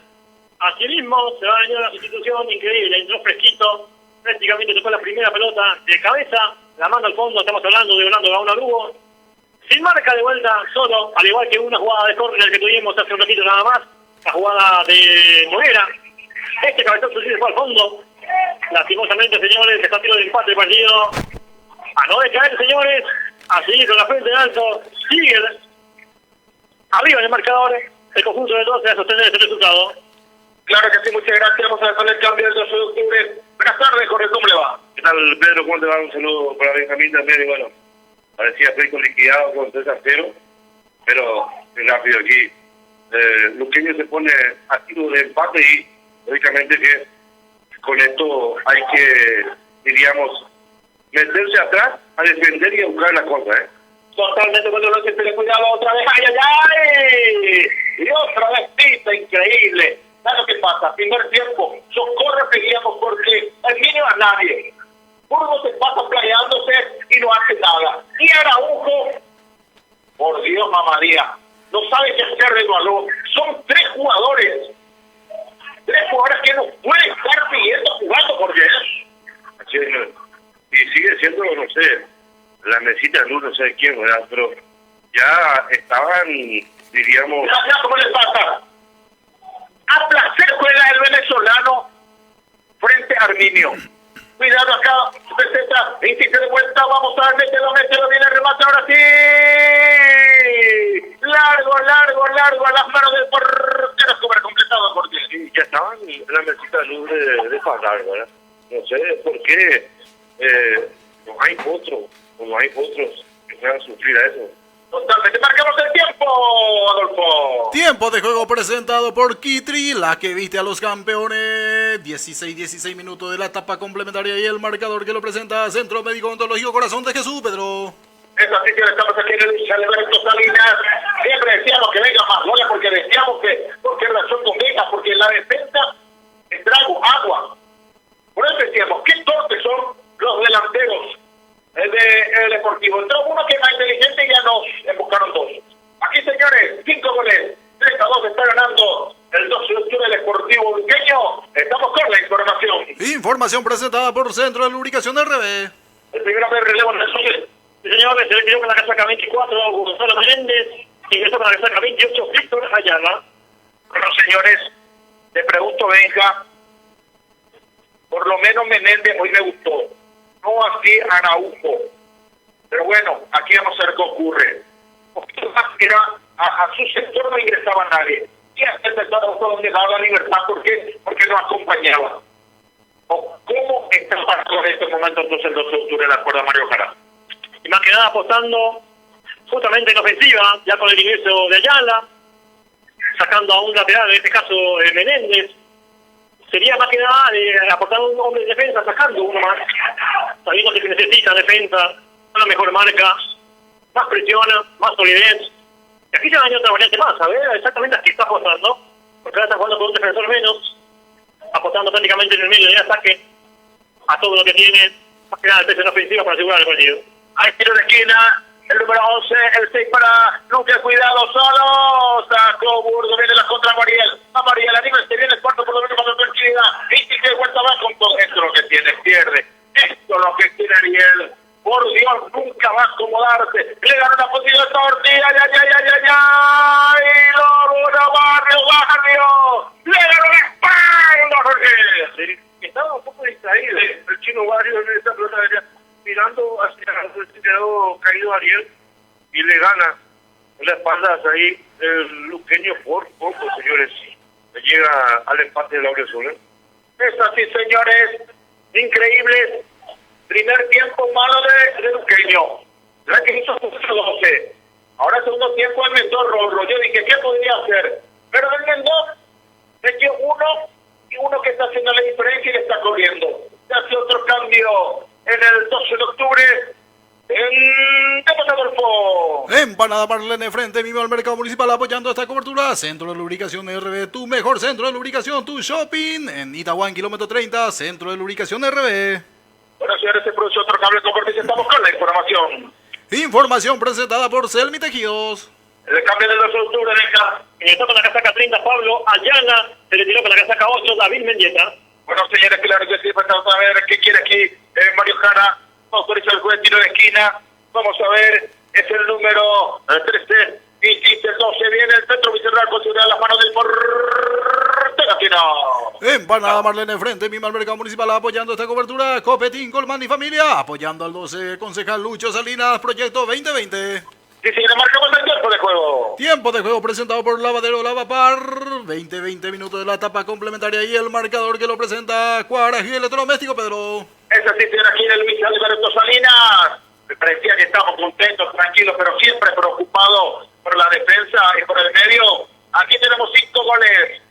Asimismo, se va a venir una sustitución increíble, entró fresquito, prácticamente tocó la primera pelota de cabeza, la manda al fondo, estamos hablando de Orlando Gaona Lugo. Sin marca de vuelta, solo, al igual que una jugada de córner que tuvimos hace un ratito nada más, la jugada de Noguera. Este cabezazo sí se fue al fondo. Lastimosamente, señores, está tiro de empate el partido. A no decaer, señores, a seguir con la frente en alto, sigue arriba en el marcador, el conjunto de 12 a sostener este resultado. Claro que sí, muchas gracias. Vamos a hacer el cambio del 12 de octubre. Buenas tardes, Jorge, ¿cómo le va? ¿Qué tal, Pedro? ¿Cómo te va? Un saludo para Benjamín también. Y bueno, parecía Freico liquidado con 3-0, pero es rápido aquí. Luqueño se pone a tiro de empate y lógicamente que con esto hay que, diríamos, meterse atrás a defender y a buscar la cosa, ¿eh? Totalmente, cuando no se le cuidado otra vez. ¡Ay, ay, ay! Y otra vez pista, increíble. ¿Sabes lo que pasa? Primer tiempo, socorro seguíamos porque el niño a nadie. Burgos se pasa playándose y no hace nada. Y Araujo, por Dios, mamadía. no sabe qué hacer de balón. Son tres jugadores que no pueden estar siguiendo jugando por Dios. Así es, ¿no? Y sigue siendo, no sé, la mesita de luz, no sé de quién, ¿verdad? Pero ya estaban, diríamos... Ya, ¿cómo les pasa? A placer juega el venezolano frente a Arminio. Cuidado acá, presenta, insiste de vuelta, vamos a darle, mételo, viene el remate, ahora sí. Largo, a las manos del portero, súper completado por ti. Sí, ya estaban en la mesita de luz de pagar, ¿verdad? No sé por qué no hay otros que puedan sufrir a eso. Totalmente, marcamos el tiempo, Adolfo. Tiempo de juego presentado por Kitri, la que viste a los campeones. 16 minutos de la etapa complementaria y el marcador que lo presenta Centro Médico Odontológico Corazón de Jesús, Pedro. Esa sí que estamos aquí en el Alberto Salinas. Siempre decíamos que venga más goles porque decíamos que, ¿por qué razón convenga? Porque la defensa trago agua. Por eso decíamos, ¿qué torpes son los delanteros del Deportivo? Entró uno que es más inteligente y ya nos embocaron dos. Aquí, señores, 5 goles, 3-2 está ganando el 12 de octubre del Deportivo Luqueño. Estamos con la información. Información presentada por Centro de Lubricación RB. El primero de relevo en el suyo. Señores, se retiró con la casaca 24, Gonzalo Menéndez, ingresó con la casaca 28, Víctor Ayala. Bueno, señores, te pregunto, Benja, por lo menos Menéndez hoy me gustó. No así Araujo. Pero bueno, aquí vamos a ver qué ocurre. Era a su sector no ingresaba nadie. Y hasta el Araujo donde daba la libertad, porque no acompañaba. ¿Cómo está pasando en este momento entonces el 12 de octubre de la cuerda Mario Jara? Y más que nada apostando justamente en ofensiva, ya con el ingreso de Ayala, sacando a un lateral, en este caso Menéndez. Sería más que nada aportar un hombre de defensa, sacando uno más, sabiendo que se necesita defensa, una mejor marca, más presión, más solidez. Y aquí ya hay otra variante más, ¿sabes? Exactamente aquí está apostando, porque ahora está jugando con un defensor menos, apostando prácticamente en el medio de ataque a todo lo que tiene, más que nada el peso en ofensiva para asegurar el partido. Hay tiro de esquina, el número 11, el 6 para Luque, cuidado, solo, sacó Burgo, viene la contra Mariel, a Mariel, anima, se viene el cuarto por lo menos con tranquilidad, y que vuelta va con todo, esto es lo que tiene, pierde, esto es lo que tiene Ariel, por Dios, nunca va a acomodarse, le ganó una posición a Ortiz, y lo Barrio, le ganó la espalda, Jorge. Estaba un poco distraído el chino Barrio en esa pelota mirando hacia el quedó caído Ariel y le gana en la espalda ahí el luqueño por poco, señores. Le llega al empate de Laurel Soler. Es así, señores, increíble. Primer tiempo malo de Luqueño. La que hizo 12. Ahora segundo tiempo el Mendoza. Yo dije, ¿qué podría hacer? Pero el Mendoza metió uno que está haciendo la diferencia y le está corriendo. Se hace otro cambio en el 12 de octubre en Adolfo. Empanada Marlene frente mismo al mercado municipal apoyando esta cobertura. Centro de Lubricación RB, tu mejor centro de lubricación, tu shopping. En Itahuán, kilómetro 30, Centro de Lubricación RB. Bueno, señores, se produce otro cable con permiso. Estamos con la información. Información presentada por Selmi Tejidos. El cambio del 12 de octubre, deja. Ingresó con la casaca 30, Pablo Ayala. Se retiró con la casaca 8, David Mendieta. Bueno, señores, claro que sí, vamos a ver qué quiere aquí Mario Jara. Autoriza el juez, tiro de esquina. Vamos a ver, es el número 13. Y el 12 viene el centro vicerral con seguridad en las manos del portero. Empanada Marlene frente mismo al mercado municipal apoyando esta cobertura. Copetín, Colman y familia apoyando al 12. Concejal Lucho Salinas, proyecto 2020. Sí, señora, marcamos el tiempo de juego. Tiempo de juego presentado por Lavadero Lavapar. 20 minutos de la etapa complementaria y el marcador que lo presenta Cuaras y Electrodoméstico, Pedro. Es así, señora, aquí en el Luis Alberto Salinas. Me parecía que estamos contentos, tranquilos, pero siempre preocupados por la defensa y por el medio. Aquí tenemos 5 goles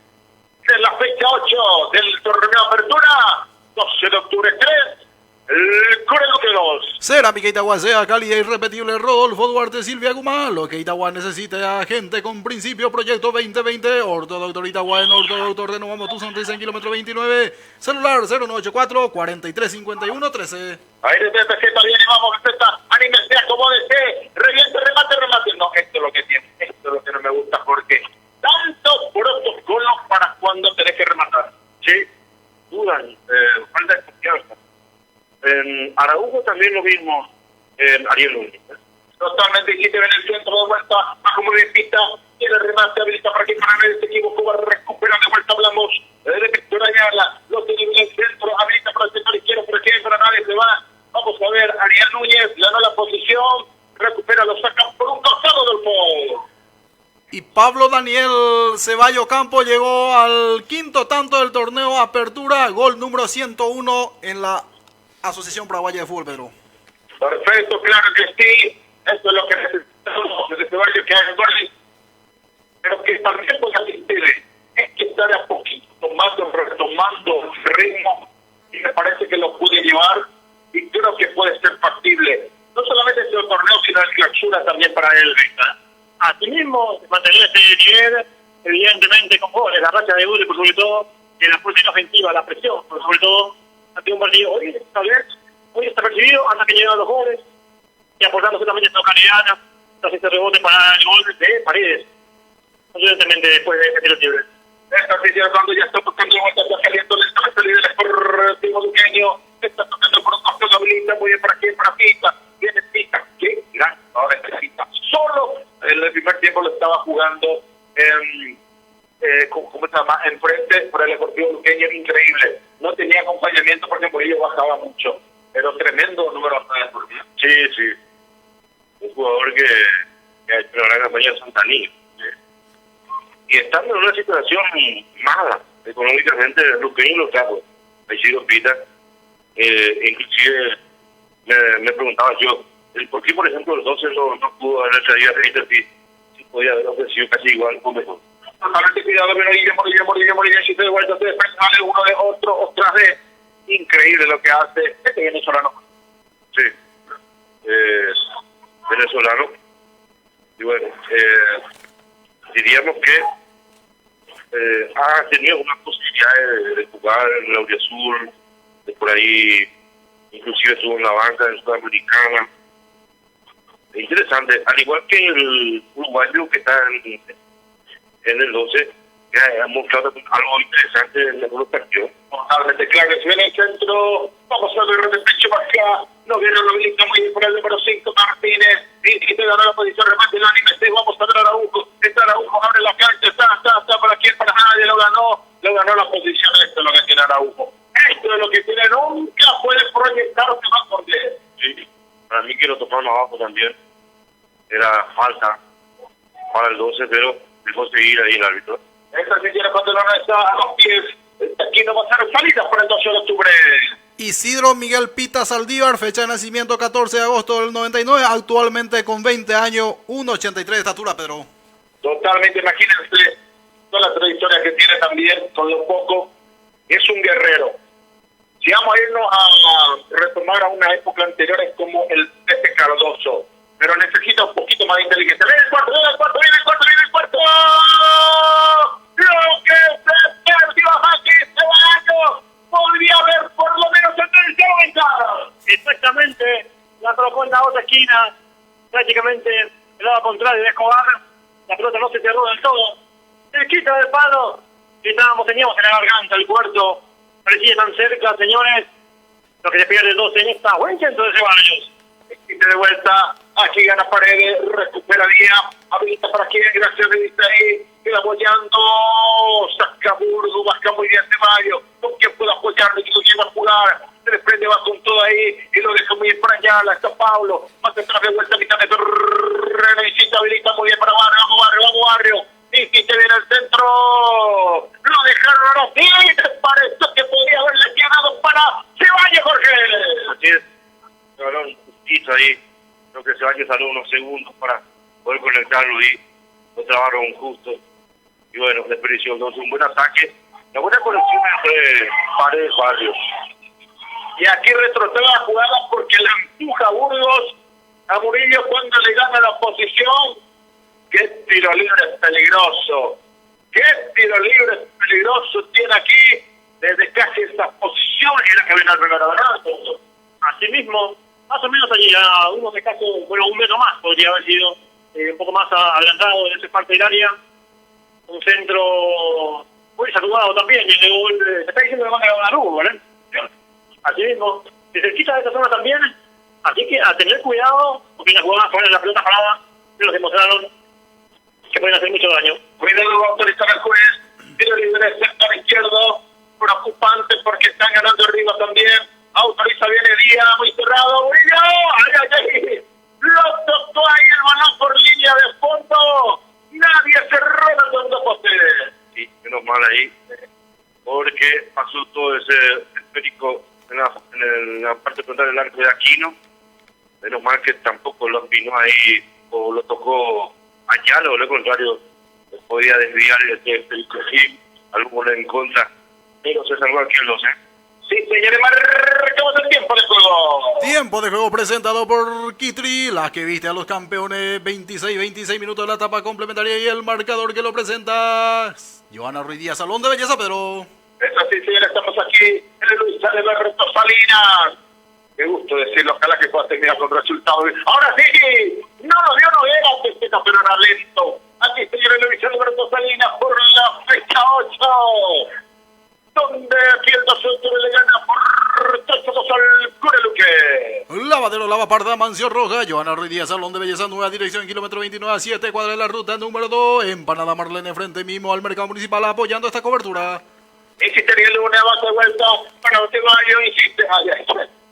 de la fecha 8 del torneo de apertura. 12 de octubre 3. Coreluqueros. Cerámica Itagua sea cálida e irrepetible. Rodolfo Duarte, Silvia Guzmán. Lo que Itagua necesita, gente con principio. Proyecto 2020. Ortodoctor Itagua en Ortodoctor. Renovamos tu sonrisa en kilómetro 29. Celular 0984 4351 13. Ahí desde PZ viene, vamos, PZ. Anímese, acomódese. Reviente, remate. No, esto es lo que tiene. Esto es lo que no me gusta porque tantos protocolos para cuando tenés que rematar. Sí, dudan, falta de confianza. En Araujo también lo mismo en Ariel Núñez. Totalmente, y si te ven el centro de vuelta, a como de pista, tiene remate, habilita para que para ver se equivocó, va a recuperar de vuelta, hablamos de Víctor Ayala, lo tiene en el centro, habilita para el sector izquierdo, por ejemplo, nadie se va. Vamos a ver, Ariel Núñez ganó la posición, recupera, lo saca por un costado del fondo. Y Pablo Daniel Ceballo Campo llegó al quinto tanto del torneo Apertura, gol número 101 en la Asociación Paraguaya de Fútbol, Pedro. Perfecto, claro que sí. Esto es lo que necesitamos desde Ceballos, que haga goles. Pero que también pueda asistir. Es que estar a poquito retomando el ritmo. Y me parece que lo puede llevar. Y creo que puede ser factible. No solamente este torneo, sino el clausura también para él. Asimismo, mantener este nivel, evidentemente con goles, la racha de goles, por sobre todo, y en la posición ofensiva, la presión, por sobre todo, ante un partido hoy, tal vez, hoy está percibido hasta que llegan los goles, y aportando solamente esta Cariana, tras este rebote para el gol de Paredes, evidentemente después de este tiro libre. Esta oficina cuando ya está tocando de vuelta, está saliendo lentamente líderes por Timo Duqueño, está tocando por un costado, habilita, muy bien para aquí, para Pita, viene Pita, qué gran, ahora está Pita, solo en el primer tiempo lo estaba jugando ¿cómo se llama? Enfrente por el Deportivo Luqueño, increíble. No tenía acompañamiento porque Murillo bajaba mucho, pero tremendo número de. Sí, sí. Un jugador que ha hecho una gran campaña en Santa Niña. Y estando en una situación mala económicamente, Luqueño lo trajo. Ha sido Pita. Inclusive me preguntaba yo, ¿por qué, por ejemplo, el 12 no pudo haber traído a Reiter si podía haber ofrecido casi igual o mejor? Totalmente cuidado, pero Morillo, si se de vuelta, se defensa, sale uno de otro, otra vez. Increíble lo que hace este venezolano. Sí, venezolano. Y bueno, diríamos que ha tenido una posibilidad de jugar en la Auriazul, de por ahí, inclusive estuvo en la banca en Sudamericana. Interesante, al igual que el uruguayo que está en el 12, que ha mostrado algo interesante en algunos partidos. Totalmente claro, si viene el centro, vamos a ver de pecho para acá, no viene lo habilita muy bien por el número 5, Martínez, y te ganó la posición, remate el anime, vamos a ver a Araujo, abre la cancha, está para quién, para nadie, lo ganó la posición, esto es lo que tiene Araujo, esto es lo que tiene, nunca puede proyectarse más por bien. Sí, para mí que lo tocaron abajo también, era falta para el 12, pero dejó seguir ahí el árbitro. Esta siquiera cuando no está a los pies, aquí no va a ser salida para el 12 de octubre. Isidro Miguel Pita Saldívar, fecha de nacimiento 14 de agosto del 99, actualmente con 20 años, 1,83 de estatura, Pedro. Totalmente, imagínense toda la trayectoria que tiene también, con lo poco, es un guerrero. Si vamos a irnos a retomar a una época anterior, es como el Pepe Cardoso, pero necesita un poquito más de inteligencia. ¡Viene el cuarto! Lo que se perdió aquí este año podría haber por lo menos el tercero en cara. Exactamente, la colocó en la otra esquina, prácticamente el lado contrario de Escobar, la pelota no se cerró del todo, se quita del palo, y teníamos en la garganta el puerto, parecía tan cerca, señores, lo que se pierde el 12 en esta buen centro de Ceballos. Y de vuelta, aquí gana Paredes, recupera Díaz, habilita para quien, gracias a ahí, queda apoyando, saca Burgo, vasca muy bien Ceballos, con quien pueda apoyarlo, que lo lleva a jugar, se desprende, va con todo ahí, y lo deja muy bien para allá, está Pablo, más atrás de vuelta, mitad de terreno, y si habilita muy bien para vamos Barrio, y si te viene el centro, lo dejaron ahora sí, me parece que podría haberle quedado para Ceballos, Jorge. Así es, el balón justito ahí, creo que Ceballos salió unos segundos para poder conectarlo y lo trabaron justo. Y bueno, desperdició entonces un buen ataque, una buena conexión entre Paredes Barrios. Y aquí retrocede la jugada porque la empuja Burgos a Murillo cuando le gana la posición. ¡Qué tiro libre peligroso! ¡Qué tiro libre peligroso tiene aquí! Desde casi esa posición era que viene el primero, ¿verdad? Así mismo, más o menos allí, a unos escasos, bueno, un metro más, podría haber sido un poco más adelantado en esa parte del área. Un centro muy saturado también, y el gol, se está diciendo que van a ganar Hugo, ¿vale? Así mismo, se cerquita de esta zona también, así que a tener cuidado, porque las jugadas ponen la pelota parada, se los demostraron que pueden hacer mucho daño. Cuidado, va a autorizar el juez, tiro libre, sector izquierdo, preocupante porque están ganando arriba también, autoriza bien Elías, muy cerrado, Murillo, ¡ay! Lo tocó ahí el balón por línea de fondo, nadie cerró los dos postes. Sí, menos mal ahí, porque pasó todo ese esférico en la parte frontal del arco de Aquino. Menos mal que tampoco lo afinó ahí o lo tocó allá, o lo contrario, podía desviar ese esférico así, algún gol en contra, pero se salvó aquí el 12. Sí, señores, marcamos el tiempo de juego. Tiempo de juego presentado por Kitri, la que viste a los campeones. 26 minutos de la etapa complementaria y el marcador que lo presenta Johanna Ruiz Díaz, Salón de Belleza, Pedro. Eso sí, señores, estamos aquí en el Luis Alberto Salinas. Qué gusto decirlo, ojalá que pueda terminar con resultados. Ahora sí, no lo dio Noguera, pero era lento. Aquí, señores, Luis Alberto Salinas por la fecha 8. Donde aquí el 2 le gana por 3-2 al Cureluque. Lavadero, Lava Parda, Mancio Roja, Johanna Ruiz Díaz, Salón de Belleza, nueva dirección, kilómetro 29 a 7, cuadra de la ruta número 2, Empanada Marlene, frente mismo al mercado municipal, apoyando esta cobertura. Insiste el lunes, va de vuelta, para usted vaya, insiste,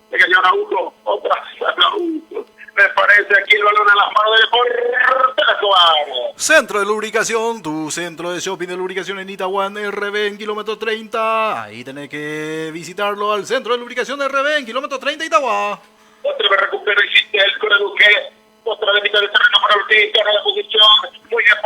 le cayó Nabucco, otra, Nabucco. Me parece aquí el balón a las manos del portero Escobar. Centro de lubricación, tu centro de shopping de lubricación en Itaguán, RB en kilómetro 30. Ahí tenés que visitarlo al centro de lubricación de RB en kilómetro 30 Itaguá. Otra vez recupera, insiste el Cureluque. Otra vez mitad de terreno para Ortiz, gana la posición. Muy bien,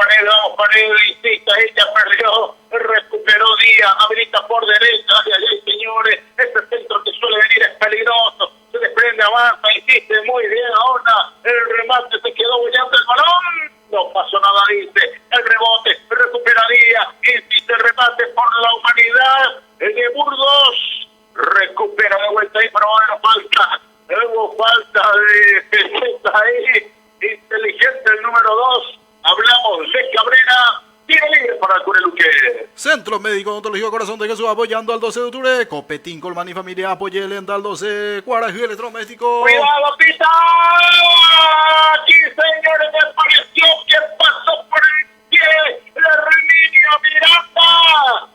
Paredes, insiste, ella perdió. Recuperó Díaz, habilita por derecha. Ay, señores, este centro que suele venir es peligroso. Se desprende, avanza, insiste, muy bien. Ahora el remate se quedó bollando el balón. No pasó nada, dice. El rebote, recupera Díaz. Insiste, el remate por la humanidad. El de Burgos recupera de vuelta ahí, pero ahora falta. Hubo falta de ahí. Inteligente el número 2. Hablamos de Cabrera. Tiro libre para el Cureluque. Centro Médico Odontológico Corazón de Jesús apoyando al 12 de octubre. Copetín, Colman y Familia apoye lenta al 12. Cuaraje Electrodoméstico. ¡Cuidado, pita! Aquí, señores, me pareció que pasó por el pie de Remigio Miranda.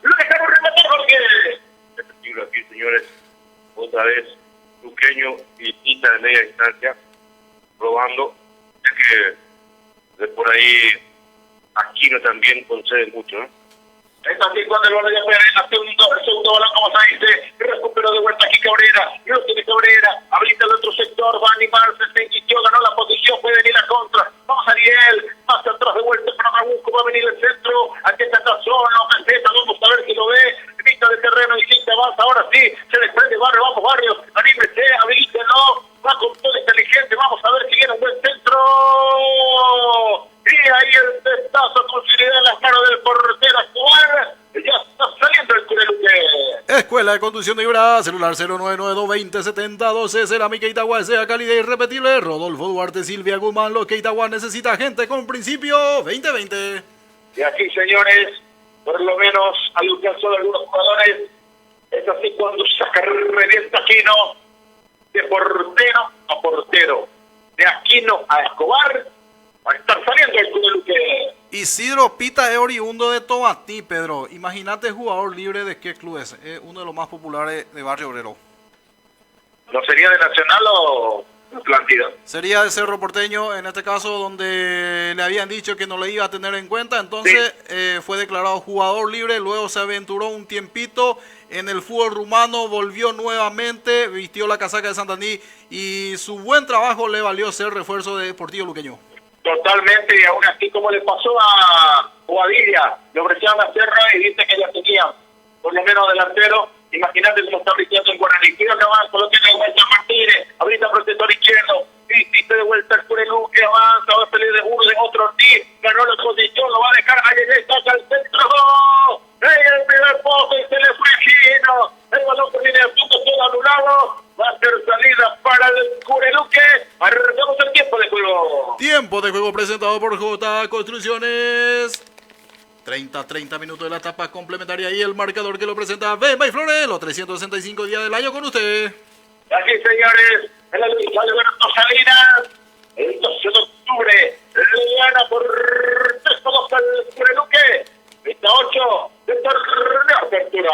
Lo dejaron rematar, Jorge. Efectivo aquí, señores. Otra vez, Luqueño y Tita de media distancia, probando. Es que de por ahí Aquino también concede mucho, ¿no? Es así cuando el balón ya puede en el segundo balón, como se dice, recuperó de vuelta aquí Cabrera, lo tiene Cabrera, habilita el otro sector, va a animarse, se inició, ganó la posición, puede venir a contra, vamos Ariel, más atrás de vuelta para Nabucco, va a venir el centro, aquí está Tazón, Maceta, vamos a ver si lo ve, mitad de terreno, y se avanza, ahora sí, se desprende Barrio, vamos Barrio, anímese, habilítelo, va con todo inteligente, vamos a ver si viene un buen centro. Y ahí el testazo con facilidad en las manos del portero Escobar. Ya está saliendo el Cureluque. Escuela de Conducción de Ibra, celular 0992207012, Cerámica Itagua, sea cálida y irrepetible. Rodolfo Duarte, Silvia Guzmán, lo que Itagua necesita, gente con principio 2020. Y aquí, señores, por lo menos al caso de algunos jugadores, es así cuando saca revienta Aquino, de portero a portero, de Aquino a Escobar. Va a estar saliendo el Cureluque. Isidro Pita es oriundo de Tomatí, Pedro. Imagínate jugador libre de qué club es. Es uno de los más populares de Barrio Obrero. ¿No sería de Nacional o Atlántida? Sería de Cerro Porteño, en este caso, donde le habían dicho que no le iba a tener en cuenta. Entonces fue declarado jugador libre, luego se aventuró un tiempito en el fútbol rumano, volvió nuevamente, vistió la casaca de Santaní y su buen trabajo le valió ser refuerzo de Deportivo Luqueño. Totalmente, y aún así como le pasó a Boadilla, le ofrecieron la Serra y dice que ya tenía por lo menos delantero, y Imagínate cómo está brincando en Guaraní. Cuidado que avanza, lo tiene de vuelta Martínez. Ahorita protector izquierdo. Y de vuelta el Curelú que avanza. Va a salir de uno de otro Ortiz. Ganó la posición, lo va a dejar. Ahí toca el centro. En el primer poste y se le fue Gino. El balón que viene de punto todo anulado. Va a ser salida para el Cureluque. Arrancamos el tiempo de juego. Tiempo de juego presentado por J Construcciones. 30 minutos de la etapa complementaria y el marcador que lo presenta Bemba y Flores, los 365 días del año con usted. Aquí, señores, en la lucha de Alberto Salinas, el 12 de octubre, le gana por 3-2 al Cureluque. 28 de torneo apertura.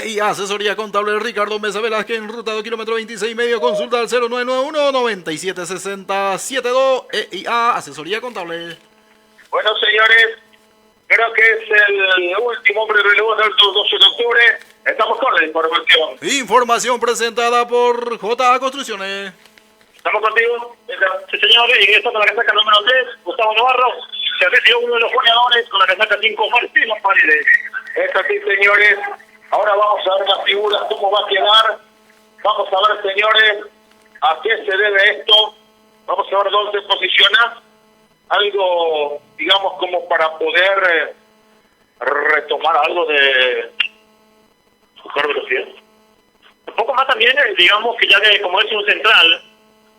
Y asesoría contable Ricardo Mesa Velázquez en ruta de kilómetro 26 y medio. Consulta al 0991-976072. EIA, asesoría contable. Bueno, señores, creo que es el último hombre de relevo del 12 de octubre. Estamos con la información. Información presentada por J Construcciones. ¿Estamos contigo? Sí, señores, y esto con la casaca número 3, Gustavo Navarro. Se recibió uno de los goleadores con la casaca 5, Martín Paredes. Es así, señores. Ahora vamos a ver las figuras, cómo va a quedar. Vamos a ver, señores, a qué se debe esto. Vamos a ver dónde se posiciona. Algo, digamos, como para poder retomar algo de buscar velocidad. Un poco más también, digamos que ya que como es un central,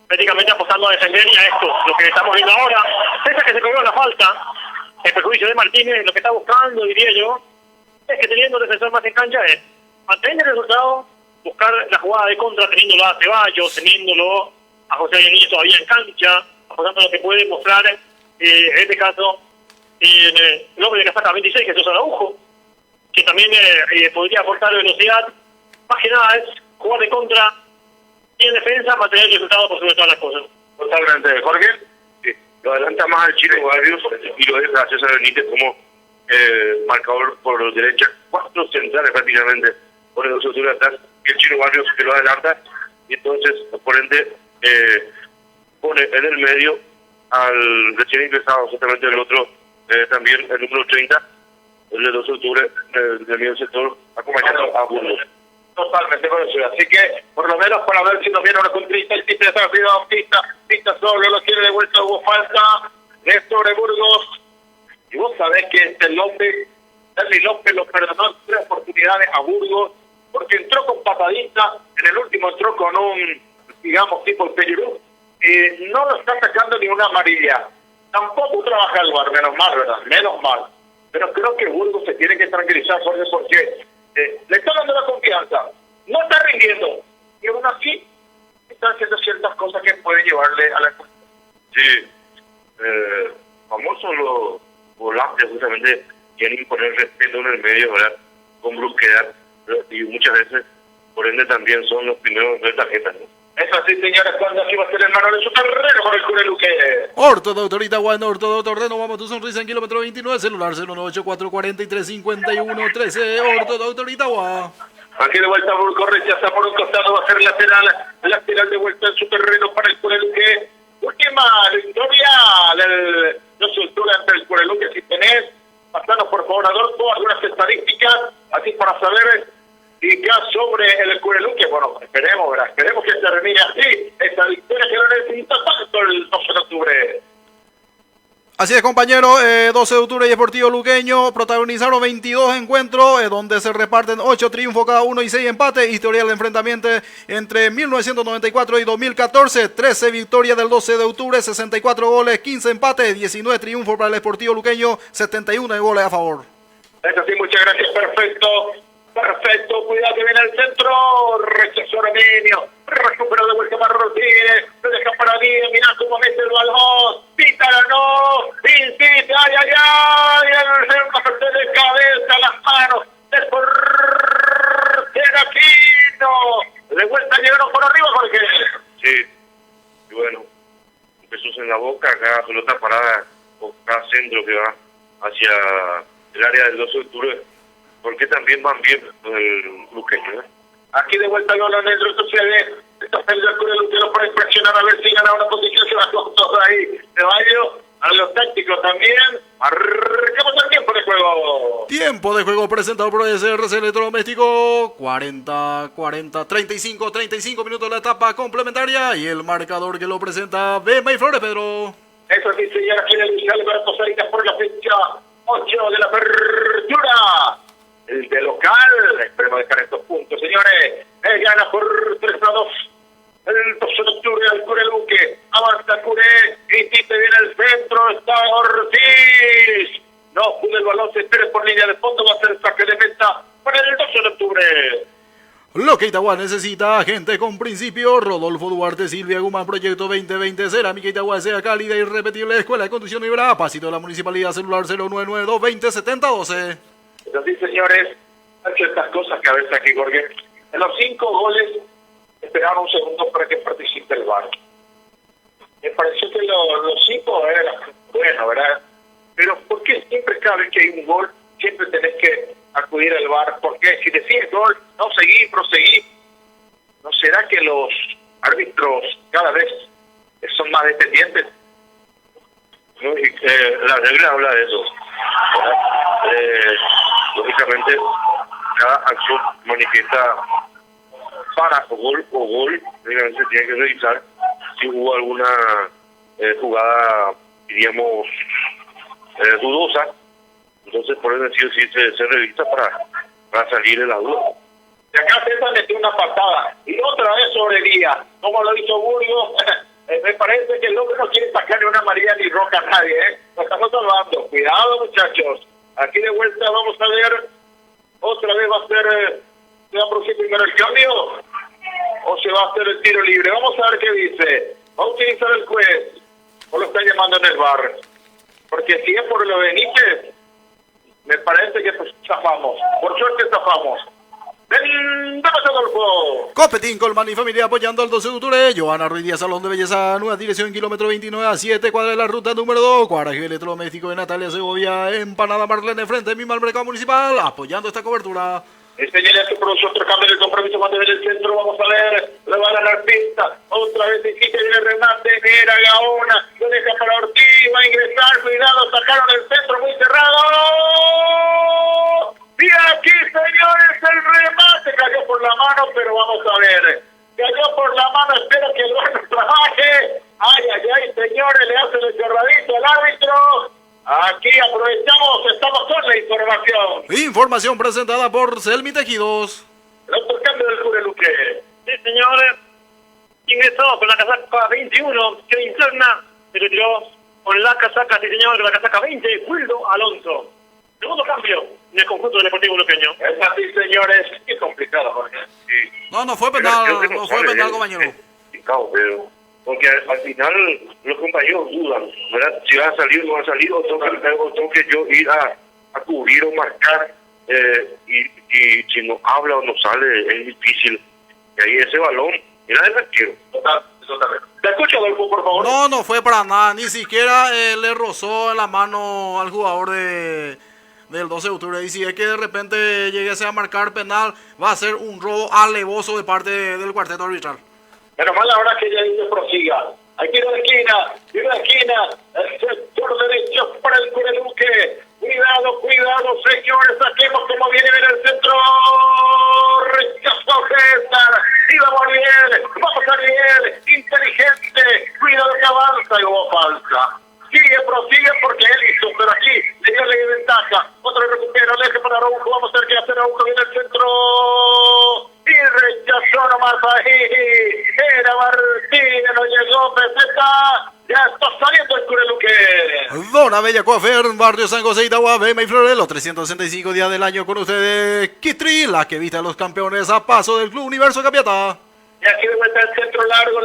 prácticamente apostando a defender y a esto, lo que estamos viendo ahora, esa que se cogió la falta, el perjuicio de Martínez, lo que está buscando, diría yo, es que teniendo el defensor más en cancha es mantener el resultado, buscar la jugada de contra, teniéndolo a Ceballos, teniéndolo a José Aguililla todavía en cancha, apostando a lo que puede mostrar, en este caso, el hombre de casaca 26, que es Sosa Araujo, que también podría aportar velocidad. Más que nada es jugar de contra y en defensa mantener el resultado por sobre todas las cosas. Totalmente. Jorge. Sí, lo adelanta más al Chino Barrios y lo deja a César Benítez como marcador por derecha. 4 centrales prácticamente por el 12 de octubre atrás y el Chino Barrios que lo adelanta y entonces por ende pone en el medio al recién ingresado justamente el otro también el número 30 el de 12 de octubre del medio sector acompañando a Burgos. Totalmente por eso. Así que, por lo menos, para ver si nos viene una contrita, el tipo de estar cuidado, pista solo, lo quiere de vuelta, hubo falta de sobre Burgos. Y vos sabés que Dani López lo perdonó en 3 oportunidades a Burgos, porque entró con patadita, en el último entró con un, digamos, tipo el Peyurú, y no lo está sacando ni una amarilla. Tampoco trabaja el VAR, menos mal, ¿verdad? Menos mal. Pero creo que Burgos se tiene que tranquilizar por eso, porque le está dando la confianza, no está rindiendo, y aún así está haciendo ciertas cosas que pueden llevarle a la cuenta. Sí, famosos los volantes justamente quieren imponer respeto en el medio, ¿verdad? Con brusquedad, y muchas veces, por ende, también son los primeros de tarjetas, ¿no? Es así, señores, cuando así va a ser el Manuel de su terreno por el Cureluque. Orto Doctor Itagua, Orto Doctor Renovamos tu sonrisa en kilómetro 29, celular 018-443-51-13, Orto Doctor Itagua. Aquí de vuelta Burgos rechaza por un costado, va a ser lateral de vuelta en su terreno para el Cureluque. Última victoria del 12 de octubre ante el Cureluque. Si tenés, pasanos por favor, Adolfo, algunas estadísticas, así para saber y ya sobre el Cureluque. Bueno, esperemos, ¿verdad? Esperemos que termine así esta victoria que no necesita tanto el 12 de octubre. Así es, compañero, 12 de octubre y Deportivo Luqueño protagonizaron 22 encuentros, donde se reparten 8 triunfos cada uno y 6 empates. Historial de enfrentamiento entre 1994 y 2014, 13 victorias del 12 de octubre, 64 goles, 15 empates, 19 triunfos para el Deportivo Luqueño, 71 goles a favor. Eso sí, muchas gracias, perfecto. Perfecto, cuidado que viene al centro, rechazó Armenio, recupera de vuelta Martínez, se deja para mí, mirá cómo mete el balón, pítala no, insiste, ay, el remate de cabeza, las manos, de Porteraquino, de vuelta llegaron por arriba, Jorge. Sí, y bueno, Jesús en la boca, cada pelota parada, o cada centro que va hacia el área del 12 de octubre, porque también van bien el Luqueño, ¿eh? Aquí de vuelta el balón dentro, está perdiendo el Cureluque para impresionar a ver si gana una posición, se va con todo ahí. Ceballos a los tácticos también. Marcamos el tiempo de juego. Tiempo de juego presentado por SRC Electrodoméstico. 35 minutos la etapa complementaria. Y el marcador que lo presenta Bemba y Flores, Pedro. Eso sí, señora, aquí en el Alberto Salinas por la fecha 8 de la apertura. El de local, esperemos dejar estos puntos, señores. Gana por 3-2. El 12 de octubre al Cureluque. Avanza Curé. Insiste bien el centro. Está Ortiz. No pudo el balón. Se espera por línea de fondo. Va a ser saque de meta para el 12 de octubre. Lo que Itagua necesita, gente con principio. Rodolfo Duarte, Silvia Guzmán, Proyecto 2020, Cerámica Itagua, sea cálida y repetible, Escuela de Conducción Libre, Pasito de la Municipalidad, celular 0992-2070-12. Es así, señores. Hay ciertas cosas que a veces aquí, Jorge. En los 5 goles, esperaron un segundo para que participe el VAR. Me pareció que los 5 eran bueno, ¿verdad? Pero ¿por qué siempre cada vez que hay un gol, siempre tenés que acudir al VAR? Porque si decís gol, no proseguí. ¿No será que los árbitros cada vez son más dependientes? No, la regla habla de eso. Lógicamente, cada acción manifiesta para o gol, se tiene que revisar si hubo alguna jugada, diríamos, dudosa. Entonces, por eso sí se revisa para salir de la duda. De acá César metió una patada y otra vez sobre Díaz, como lo hizo Burgos. Me parece que el hombre no quiere sacarle una amarilla ni roja a nadie, Lo estamos salvando. Cuidado, muchachos. Aquí de vuelta vamos a ver. Otra vez va a ser. ¿Se va a producir primero el cambio? ¿O se va a hacer el tiro libre? Vamos a ver qué dice. Va a utilizar el juez. O lo está llamando en el VAR. Porque si es por lo de Benítez, me parece que pues, zafamos. Por suerte zafamos. ¡Ven, dame Adolfo! Copetín, Colman y familia apoyando al 12 de octubre. Johanna Ruiz Díaz, Salón de Belleza, nueva dirección, kilómetro 29 a 7, cuadra de la ruta número 2. Cuaraje Electrodoméstico de Natalia Segovia, Empanada Marlene, frente mismo al mercado municipal, apoyando esta cobertura. Enseñale a su producción otro cambio del compromiso cuando viene el centro. Vamos a ver, le va a ganar pista. Otra vez insiste en el remate. Era Gaona, lo deja para Ortiz, va a ingresar. Cuidado, sacaron el centro muy cerrado. Y aquí, señores, el remate cayó por la mano, pero vamos a ver. Cayó por la mano, espero que el VAR trabaje. Ay, señores, le hacen el cerradito al árbitro. Aquí aprovechamos, estamos con la información. Información presentada por Selmi Tejidos. El otro cambio del Cureluque. Sí, señores. Ingresó con la casaca 21, que interna. Se retiró con la casaca, sí, señor, con la casaca 20, Wildo Alonso. Segundo cambio en el conjunto del Deportivo Luqueño. Es así, señores. Qué complicado, Jorge. Sí. No fue penal, no fue penal, compañero. Pero porque al final los compañeros dudan, ¿verdad? Si va a salir o no va a salir, o tengo que yo ir a cubrir o marcar, y si no habla o no sale, es difícil. Y ahí ese balón, era el arquero. Totalmente. ¿Te escucho, Adolfo, por favor? No fue para nada, ni siquiera le rozó en la mano al jugador del 12 de octubre. Y si es que de repente llegase a marcar penal, va a ser un robo alevoso de parte del cuarteto arbitral. Menos mal ahora que ya se prosiga. Hay tiro de esquina, el sector derecho para el Cureluque. Cuidado, señores, saquemos como viene en el centro. Rechazó César, y vamos bien, inteligente, cuidado que avanza y hubo falta. Prosigue porque él hizo, pero aquí le dio la ventaja. Otro recupera, le deja para Araujo, vamos a ver qué hace Araujo en el centro. Y rechazó nomás ahí. Era Martínez, no llegó, Peseta. Ya está saliendo el Cureluque. Dona Bella Coafer, Barrio San José, Itagua, Bema y Flores, los 365 días del año con ustedes. Kitri, la que viste a los campeones a paso del Club Universo Capiatá. Y aquí de vuelta el centro largo.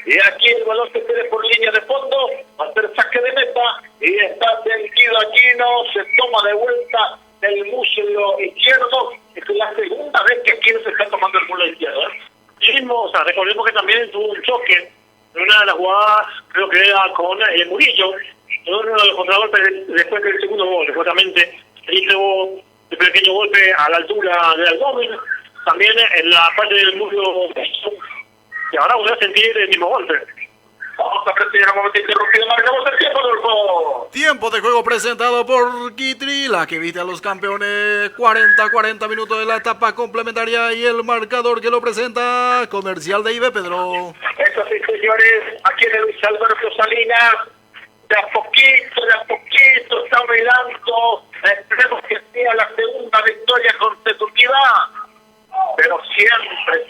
Y aquí el balón se quede por línea de fondo. Va a ser saque de meta. Y está sentido Aquino. Se toma de vuelta del muslo izquierdo. Es la segunda vez que Aquino se está tomando el muslo izquierdo. Recordemos que también tuvo un choque en una de las jugadas, creo que era con Murillo. Uno de los contragolpes después del segundo gol. Justamente hizo el pequeño golpe a la altura del abdomen. También en la parte del muslo, y ahora voy a sentir el mismo golpe. Vamos a presentar un momento interrumpido. Marcamos el tiempo, Adolfo. Tiempo de juego presentado por Kitri, la que viste a los campeones 40 minutos de la etapa complementaria y el marcador que lo presenta Comercial de Ibe, Pedro. Eso sí, señores, aquí en el Luis Alberto Salinas, de a poquito está mirando, esperemos que sea la segunda victoria consecutiva, pero siempre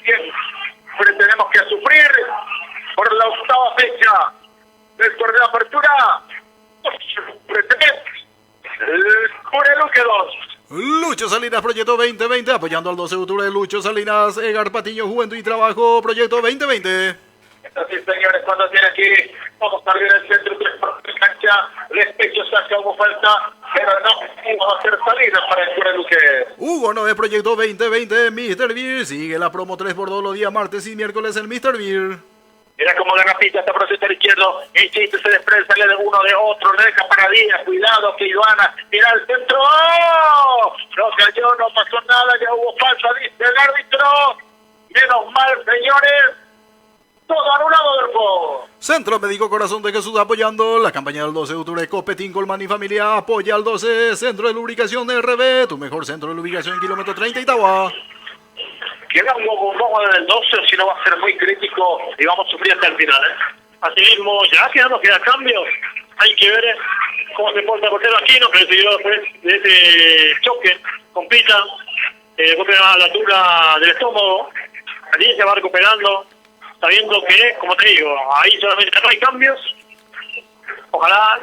tenemos que sufrir por la octava fecha del torneo de apertura. El Cureluque 2. Lucho Salinas, Proyecto 2020, apoyando al 12 de octubre. Lucho Salinas, Egar Patiño, Juventud y Trabajo, Proyecto 2020. Así, señores, cuando tiene aquí, vamos a abrir el centro de cancha, Despecho saca como falta, pero no vamos a hacer salidas para el Cureluque. Hugo 9, Proyecto 2020, Mr. Beer, sigue la promo 3x2 los días martes y miércoles en Mr. Beer. Mira cómo la rapita está por el sector izquierdo. Insiste, se desprende, sale de uno de otro. Le deja para Díaz. Cuidado que Ivana tira al centro. ¡Oh! No cayó, no pasó nada. Ya hubo falta, dice el árbitro. Menos mal, señores. Todo anulado del juego. Centro Médico Corazón de Jesús apoyando la campaña del 12 de octubre. Copetín, Colman y Familia apoya al 12. Centro de Lubricación de RB. Tu mejor centro de lubricación en kilómetro 30 Itagua. Queda un poco en el 12, si no va a ser muy crítico y vamos a sufrir hasta el final. Asimismo, ya que no queda cambios, hay que ver cómo se porta el portero Aquino, que recibió después de ese choque con Pita, golpe a la altura del estómago. Allí se va recuperando, sabiendo que, como te digo, ahí solamente no hay cambios. Ojalá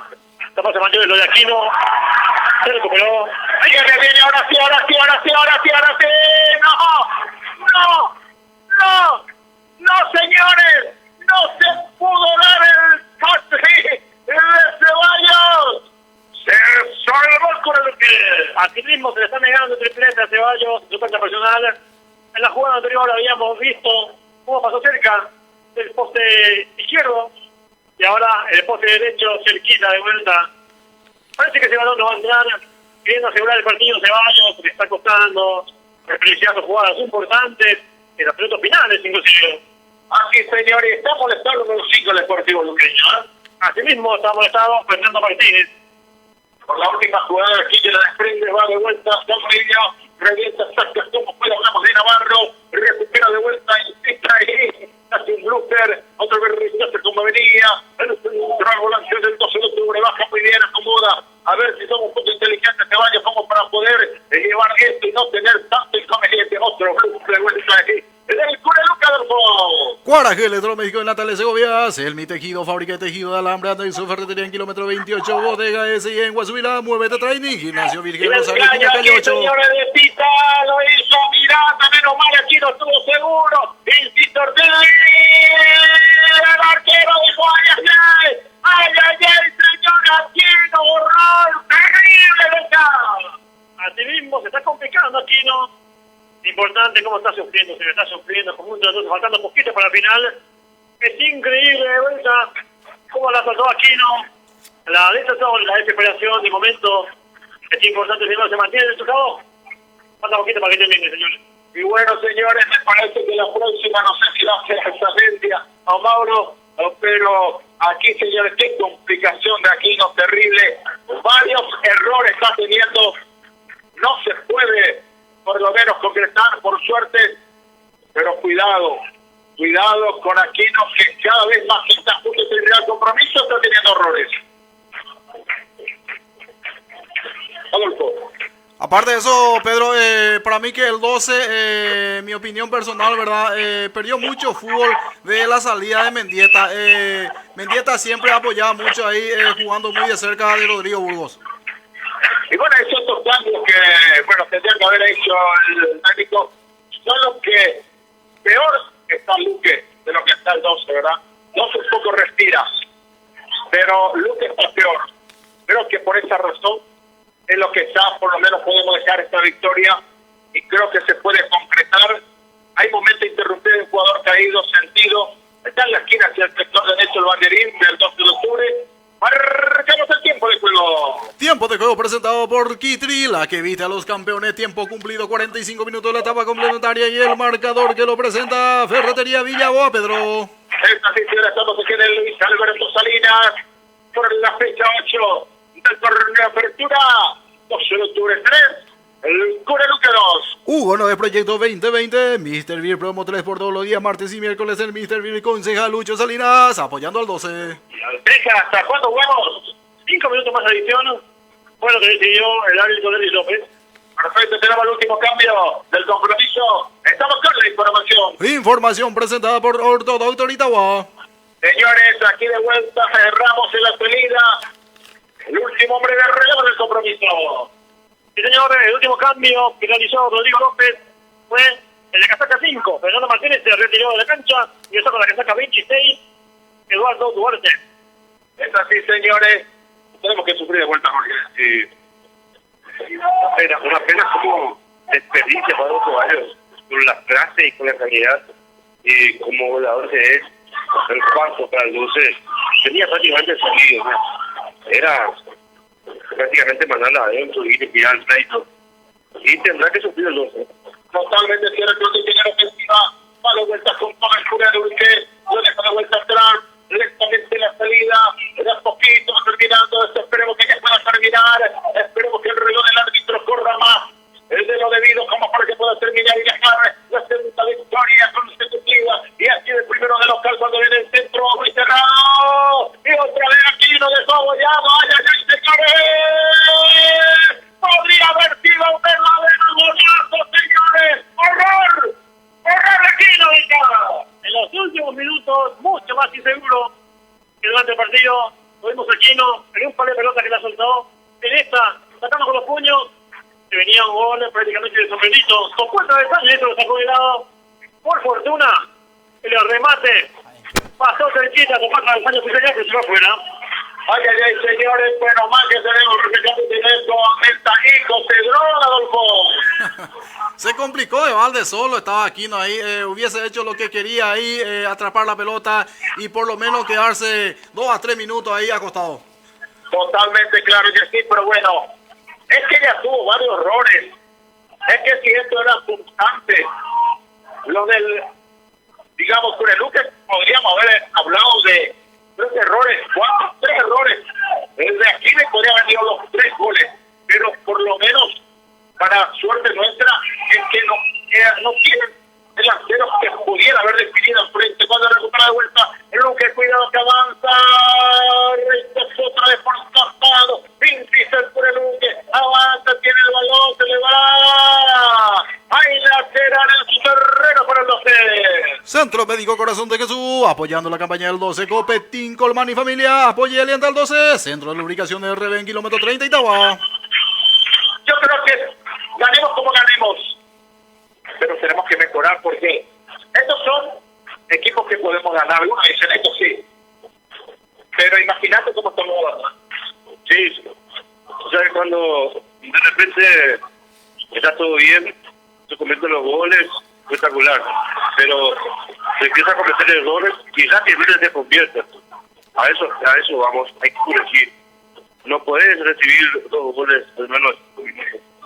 capaz se mantiene lo de Aquino. Se recuperó. ¡Ay, que viene! ¡Ahora sí! ¡No, señores! ¡No se pudo dar el pase de Ceballos! ¡Se salvó con el pie! Así mismo se le está negando el triplete a Ceballos, su cuenta personal. En la jugada anterior habíamos visto cómo pasó cerca del poste izquierdo y ahora el poste derecho cerquita de vuelta. Parece que ese balón no va a entrar, queriendo asegurar el partido Ceballos, le está costando, desperdiciando jugadas importantes en los minutos finales inclusive. Así, señores, está molestando con los 5 Deportivo Luqueño. Así mismo está molestado Fernando Martínez. Por la última jugada aquí que la desprende, va de vuelta hacia el medio, revienta, saca como puede, hablamos de Navarro, recupera de vuelta, insiste ahí, hace un blooper, otra vez rechaza como venía, el volante del 12 de octubre, baja muy bien, acomoda, a ver si somos un poco inteligentes, se vaya como para poder llevar esto y no tener tanto inconveniente, otro blooper de vuelta aquí. El Cureluque del juego. Cuaraje, Electroméxico en Natales Segovia. Selmi Tejido, fábrica de tejido de alambre, anda en su ferretería en kilómetro 28, bodega S en Guasubila, Muévete Training, Gimnasio Virgen Rosario, calle 8. Señores de Pita, lo hizo Miranda, menos mal aquí no estuvo seguro. Insisto, Ortiz, el arquero dijo, ay, señor Aquino, horror, terrible, Así mismo se está complicando Aquino. Importante cómo está sufriendo, se le está sufriendo como un trato, faltando poquito para el final. Es increíble de vuelta cómo la trató Aquino. La desesperación de momento es importante si no se mantiene en su cabo. Falta poquito para que termine, señores. Y bueno, señores, me parece que la próxima, no sé si va a ser Exagencia o Mauro, pero aquí, señores, qué complicación de Aquino terrible. Varios errores está teniendo. No se puede por lo menos concretar, por suerte, pero cuidado con Aquino, que cada vez más que está justo el real compromiso, está teniendo errores. Adolfo. Aparte de eso, Pedro, para mí que el 12, mi opinión personal, ¿verdad? Perdió mucho fútbol de la salida de Mendieta. Mendieta siempre apoyaba mucho ahí, jugando muy de cerca de Rodrigo Burgos. Y bueno, esos otros cambios que, bueno, tendría que haber hecho el técnico, son los que peor está Luque de lo que está el 12, ¿verdad? 12 un poco respira, pero Luque está peor. Creo que por esa razón es lo que está, por lo menos podemos dejar esta victoria y creo que se puede concretar. Hay momento interrumpido de un jugador caído, sentido, está en la esquina hacia el sector derecho el banderín del 12 de octubre. Marcamos el tiempo de juego. Tiempo de juego presentado por Kitri, la que viste a los campeones. Tiempo cumplido, 45 minutos de la etapa complementaria y el marcador que lo presenta Ferretería Villaboa, Pedro. Esta sesión estamos aquí en el Luis Alberto Salinas por la fecha 8 del torneo de apertura 12 de octubre 3, el Cureluque 2. Hugo no de Proyecto 2020, Mr. Beer Promo 3 por todos los días, martes y miércoles el Mr. Beer Concejal Lucho Salinas, apoyando al 12. Deja, ¿hasta cuándo jugamos? 5 minutos más de adición. Fue lo que decidió el árbitro Denis López. Perfecto, tenemos el último cambio del compromiso. Estamos con la información. Información presentada por Orto Doctor Itagua. Señores, aquí de vuelta cerramos en la salida. El último hombre de relevo del compromiso. Sí, señor, el último cambio que realizó Rodrigo López fue el de casaca 5. Fernando Martínez se retiró de la cancha y está con la casaca 26, Eduardo Duarte. Es así, señores. Tenemos que sufrir de vuelta, Jorge. Sí. Una pena como experiencia para los caballos, con la clase y con la calidad, y como volador que es, el cuarto para el 12, tenía prácticamente salido, ¿no? Era prácticamente mandarla adentro y tirar el pleito, y tendrá que sufrir el 12. Totalmente cierto, que tiene ofensiva, va la vuelta con toda el Cureluque, lo deja la vuelta atrás, lentamente la salida, era poquito, terminando, esperemos que ya pueda terminar, esperemos que el reloj del árbitro corra más, el de lo debido como para que pueda terminar y dejar la segunda victoria consecutiva, y aquí el primero de local cuando viene el centro, muy cerrado, y otra vez aquí no dejó abollado, ay, ay, ay, señores, podría haber sido un verdadero golazo, señores, horror, horror aquí no está. En los últimos minutos, mucho más inseguro que durante el partido, tuvimos a Chino en un par de pelotas que la soltó. En esta, sacamos con los puños, que venía un gol prácticamente de sombrerito, con puerta de sangre, eso lo sacó de lado. Por fortuna, el remate pasó cerquita, con puerta de sangre, pero se va afuera. Ay, ay, ay, señores, bueno, más que tenemos representante directo a Mentajico, Cedrón, Adolfo. Se complicó de balde solo, estaba Aquino ahí, hubiese hecho lo que quería ahí, atrapar la pelota y por lo menos quedarse 2 a 3 minutos ahí acostado. Totalmente claro que sí, pero bueno, es que ya tuvo varios errores. Es que si esto era constante, lo del, digamos, Cureluque, podríamos haber hablado de 3 errores, 3 errores. El de aquí le podría haber dio los 3 goles, pero por lo menos, para suerte nuestra, es que no tienen delanteros que pudiera haber definido al frente. Cuando recupera de vuelta, Luque, cuidado que avanza, rechaza otra vez por el costado, Vinci por el Luque, avanza, tiene el balón, se le va. Hay lateral en su terreno para el 12. Centro Médico Corazón de Jesús, apoyando la campaña del 12, Copetín, Colmán y familia, apoya y alienta al 12, Centro de Lubricación de RB en kilómetro 30 Itagua. Yo creo que ganemos como ganemos, pero tenemos que mejorar porque estos son equipos que podemos ganar. Algunos dicen esto sí, pero imagínate cómo estamos jugando. Sí, o sea, cuando de repente está todo bien, se cometen los goles, espectacular, pero se empieza a cometer errores y ya que viene se convierte. A eso vamos, hay que corregir. No puedes recibir 2 goles al menos,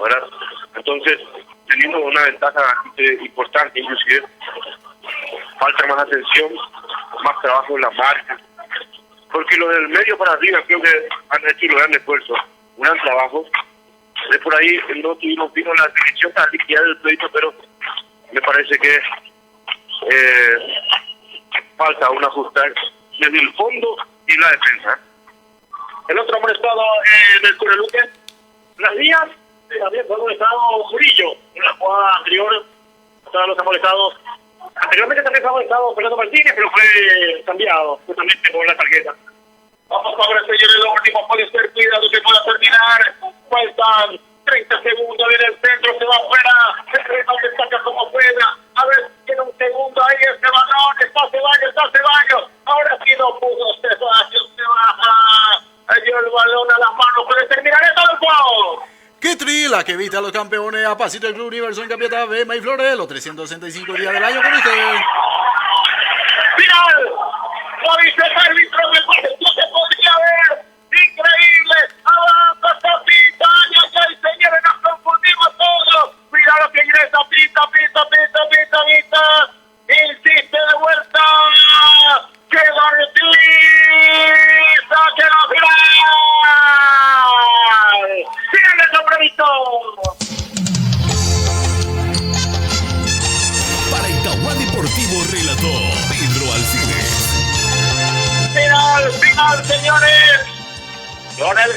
¿verdad? Entonces, teniendo una ventaja importante, inclusive, falta más atención, más trabajo en la marca, porque los del medio para arriba creo que han hecho un gran esfuerzo, un gran trabajo. De por ahí no vino la definición para liquidar el pleito, pero me parece que falta un ajustar desde el fondo y la defensa. El otro amonestado del Cureluque, Las Díaz, también fue amonestado Murillo, en la jugada anterior, estaban los amonestados. Anteriormente también fue amonestado Fernando Martínez, pero fue cambiado justamente por la tarjeta. Vamos a ver, señores, lo último puede ser, cuidado que pueda terminar. Faltan 30 segundos, viene el centro, se va afuera, el remate saca como pueda. A ver, tiene un segundo ahí, ese balón, está Ceballos. Ahora sí no pudo, Ceballos se baja. Dio el balón a las manos, puede terminar esto del juego. ¡Qué trila que viste a los campeones! A pasito el Club Universo en Capiatá, Bema y Flores, los 365 días del año con usted. ¡Final! Lo dice el árbitro, me pareció que podría haber. ¡Increíble! ¡Avanza, Tapita! ¡Ay, señores, nos confundimos todos! ¡Cuidado que ingresa! ¡Pita! ¡Insiste de vuelta! Piloto Pedro Alcides. Final, señores. Con el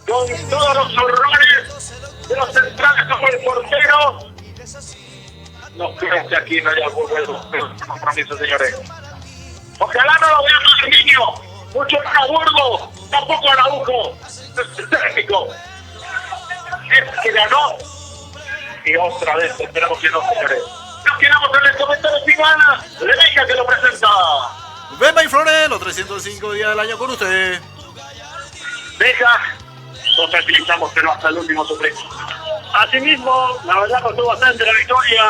con todos los horrores de los centrales como el portero. No creo que aquí no haya algún buen compromiso, señores. Ojalá no lo vea más el niño. Mucho más Burgo, tampoco a Araujo. Es técnico. Es que ganó. Y otra vez esperamos que no, señores. Nos quedamos en el comentario final. Rebeca que lo presenta. Bemba y Flores, los 305 días del año con usted. Deja, nos tranquilizamos, pero hasta el último suplicio. Asimismo, la verdad costó bastante la victoria.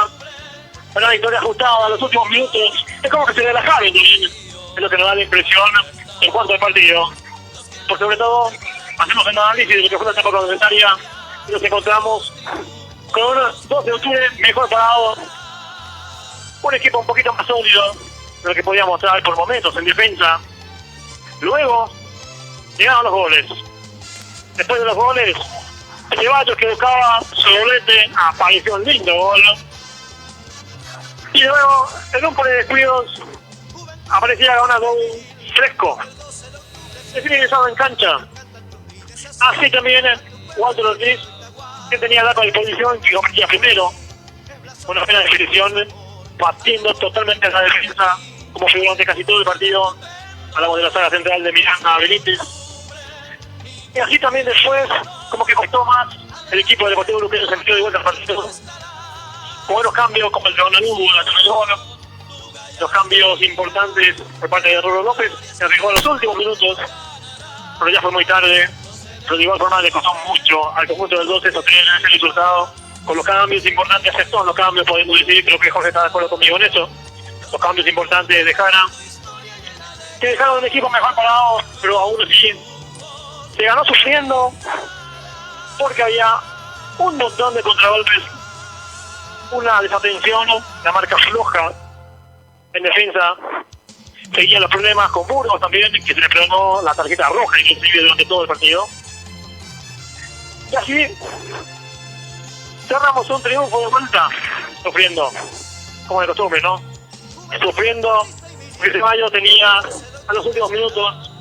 Una victoria ajustada a los últimos minutos. Es como que se relajaron también. Es lo que nos da la impresión en cuanto al partido. Por sobre todo, hacemos un análisis de lo que fue la etapa complementaria y nos encontramos con un 2 de octubre mejor parado. Un equipo un poquito más sólido de lo que podía mostrar por momentos en defensa. Luego, llegaron los goles. Después de los goles, Ceballos que buscaba su doblete, apareció un lindo gol. Y luego, en un par de descuidos, aparecía Gaonado fresco, desinteresado en cancha. Así también Walter Ortiz, que tenía la disposición, que cometía primero una buena definición, partiendo totalmente a la defensa, como figuró durante casi todo el partido. Hablamos de la saga central de Miranda Benítez. Y así también después, como que costó más el equipo del Deportivo Luqueño se metió de vuelta al partido. Con buenos cambios como el de Bonalugo, los cambios importantes por parte de Rubén López, se arriesgó a los últimos minutos, pero ya fue muy tarde. Pero de igual forma le costó mucho al conjunto del 12 sostener ese resultado. Con los cambios importantes, aceptó los cambios, podemos decir, creo que Jorge está de acuerdo conmigo en eso. Los cambios importantes de Jara, que dejaron un equipo mejor parado, pero aún así se ganó sufriendo, porque había un montón de contragolpes, una desatención, la marca floja en defensa. Seguían los problemas con Burgos también, que se le perdonó la tarjeta roja inclusive durante todo el partido. Y así cerramos un triunfo de vuelta, sufriendo, como de costumbre, ¿no? Sufriendo, porque Ceballos tenía a los últimos minutos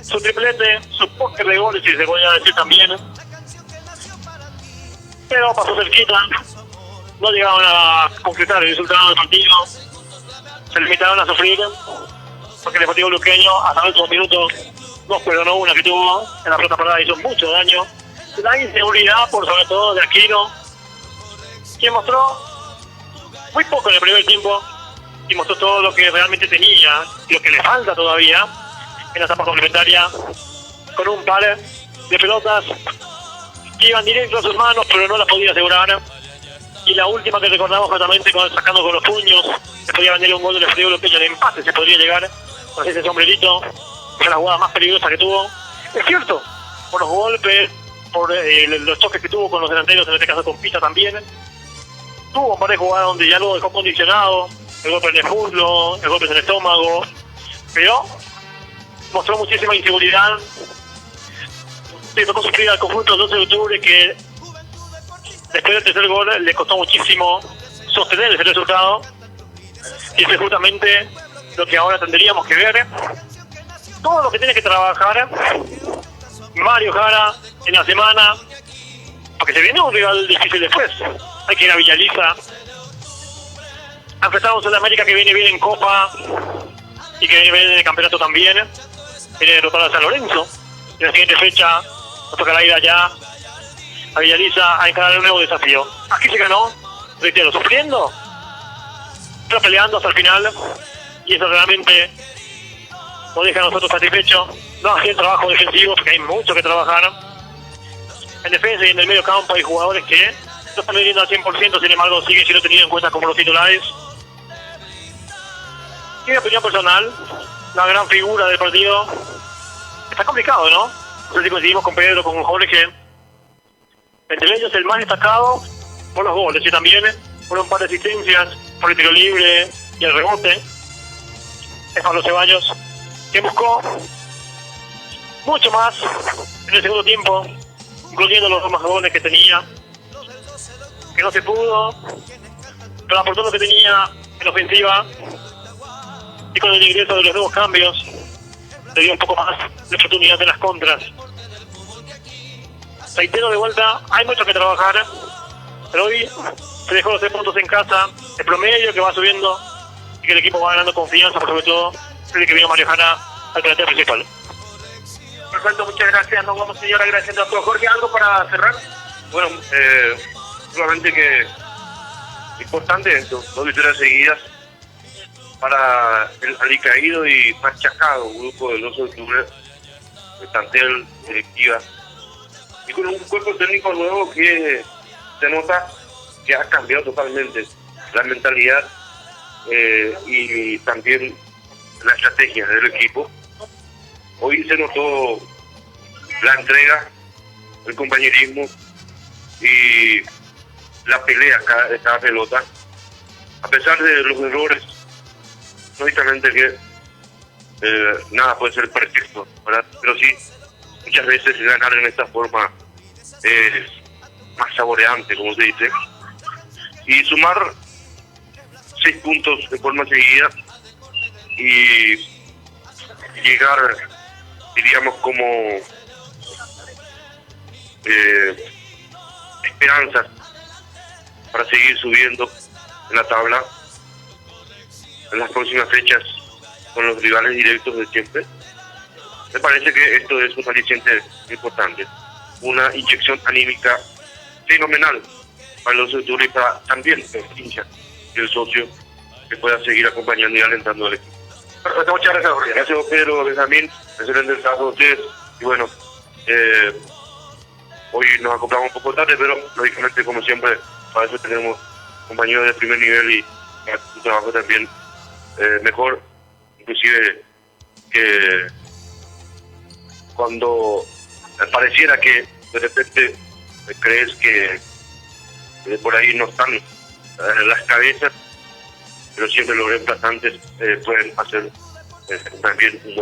su triplete, su póker de goles, si se podía decir también. Pero pasó cerquita, no llegaron a concretar el resultado del partido, se limitaron a sufrir, porque el Deportivo Luqueño hasta el último minuto no perdonó una que tuvo en la pelota parada, hizo mucho daño. La inseguridad, por sobre todo, de Aquino, quien mostró muy poco en el primer tiempo y mostró todo lo que realmente tenía, lo que le falta todavía en la etapa complementaria, con un par de pelotas que iban directo a sus manos, pero no las podía asegurar. Y la última que recordamos justamente sacando con los puños, se podía venir un gol del Deportivo Luqueño de empate, se podría llegar con ese sombrerito, fue la jugada más peligrosa que tuvo. Es cierto, por los golpes, por los choques que tuvo con los delanteros, en este caso con Pita también. Tuvo un par de jugadas donde ya lo dejó condicionado, el golpe en el muslo, el golpe en el estómago, pero mostró muchísima inseguridad. Le tocó sufrir al conjunto del 12 de octubre, que después del tercer gol le costó muchísimo sostener ese resultado, y eso es justamente lo que ahora tendríamos que ver. Todo lo que tiene que trabajar Mario Jara en la semana, porque se viene un rival difícil después. Hay que ir a Villaliza a enfrentar a un Sudamérica que viene bien en Copa y que viene bien en el campeonato también. Viene derrotar a San Lorenzo. En la siguiente fecha nos tocará ir allá a Villaliza a encarar un nuevo desafío. Aquí se ganó, reitero, sufriendo, pero peleando hasta el final, y eso realmente nos deja a nosotros satisfechos. No hacer trabajo defensivo, porque hay mucho que trabajar en defensa, y en el medio campo hay jugadores que no están viviendo al 100%, sin embargo siguen siendo tenidos en cuenta como los titulares. Y mi opinión personal, la gran figura del partido, está complicado, ¿no? No sé si coincidimos con Pedro, con Jorge. Entre ellos el más destacado por los goles, y también por un par de asistencias, por el tiro libre y el rebote. Es Pablo Ceballos, que buscó mucho más en el segundo tiempo, incluyendo los dos más goles que tenía, que no se pudo, pero aportó lo que tenía en ofensiva, y con el ingreso de los nuevos cambios le dio un poco más de oportunidad en las contras. Reitero de vuelta, hay mucho que trabajar, pero hoy se dejó los 3 puntos en casa, el promedio que va subiendo y que el equipo va ganando confianza, por sobre todo desde que vino Mario Jara al plantel principal. Perfecto, muchas gracias. Nos vamos, señor, agradeciendo a todos. Jorge, ¿algo para cerrar? Bueno, solamente que importante, 2 victorias seguidas para el alicaído y machacado grupo del 12 de octubre, de plantel, directiva, y con un cuerpo técnico nuevo que se nota que ha cambiado totalmente la mentalidad y también la estrategia del equipo. Hoy se notó la entrega, el compañerismo y la pelea de cada pelota, a pesar de los errores. Lógicamente que nada puede ser perfecto, ¿verdad? Pero sí, muchas veces ganar en esta forma es más saboreante, como se dice, y sumar 6 puntos de forma seguida y llegar, diríamos, como esperanzas para seguir subiendo en la tabla en las próximas fechas con los rivales directos de siempre. Me parece que esto es un aliciente importante, una inyección anímica fenomenal para los sectores y para también el hincha y el socio que pueda seguir acompañando y alentando al equipo. Perfecto, muchas gracias, Jorge. Gracias, Pedro, Benjamín, excelente trabajo a ustedes. Y bueno, hoy nos acoplamos un poco tarde, pero lógicamente, como siempre, para eso tenemos compañeros de primer nivel y un trabajo también mejor, inclusive que cuando pareciera que de repente crees que por ahí no están las cabezas, pero siempre los reemplazantes pueden hacer también un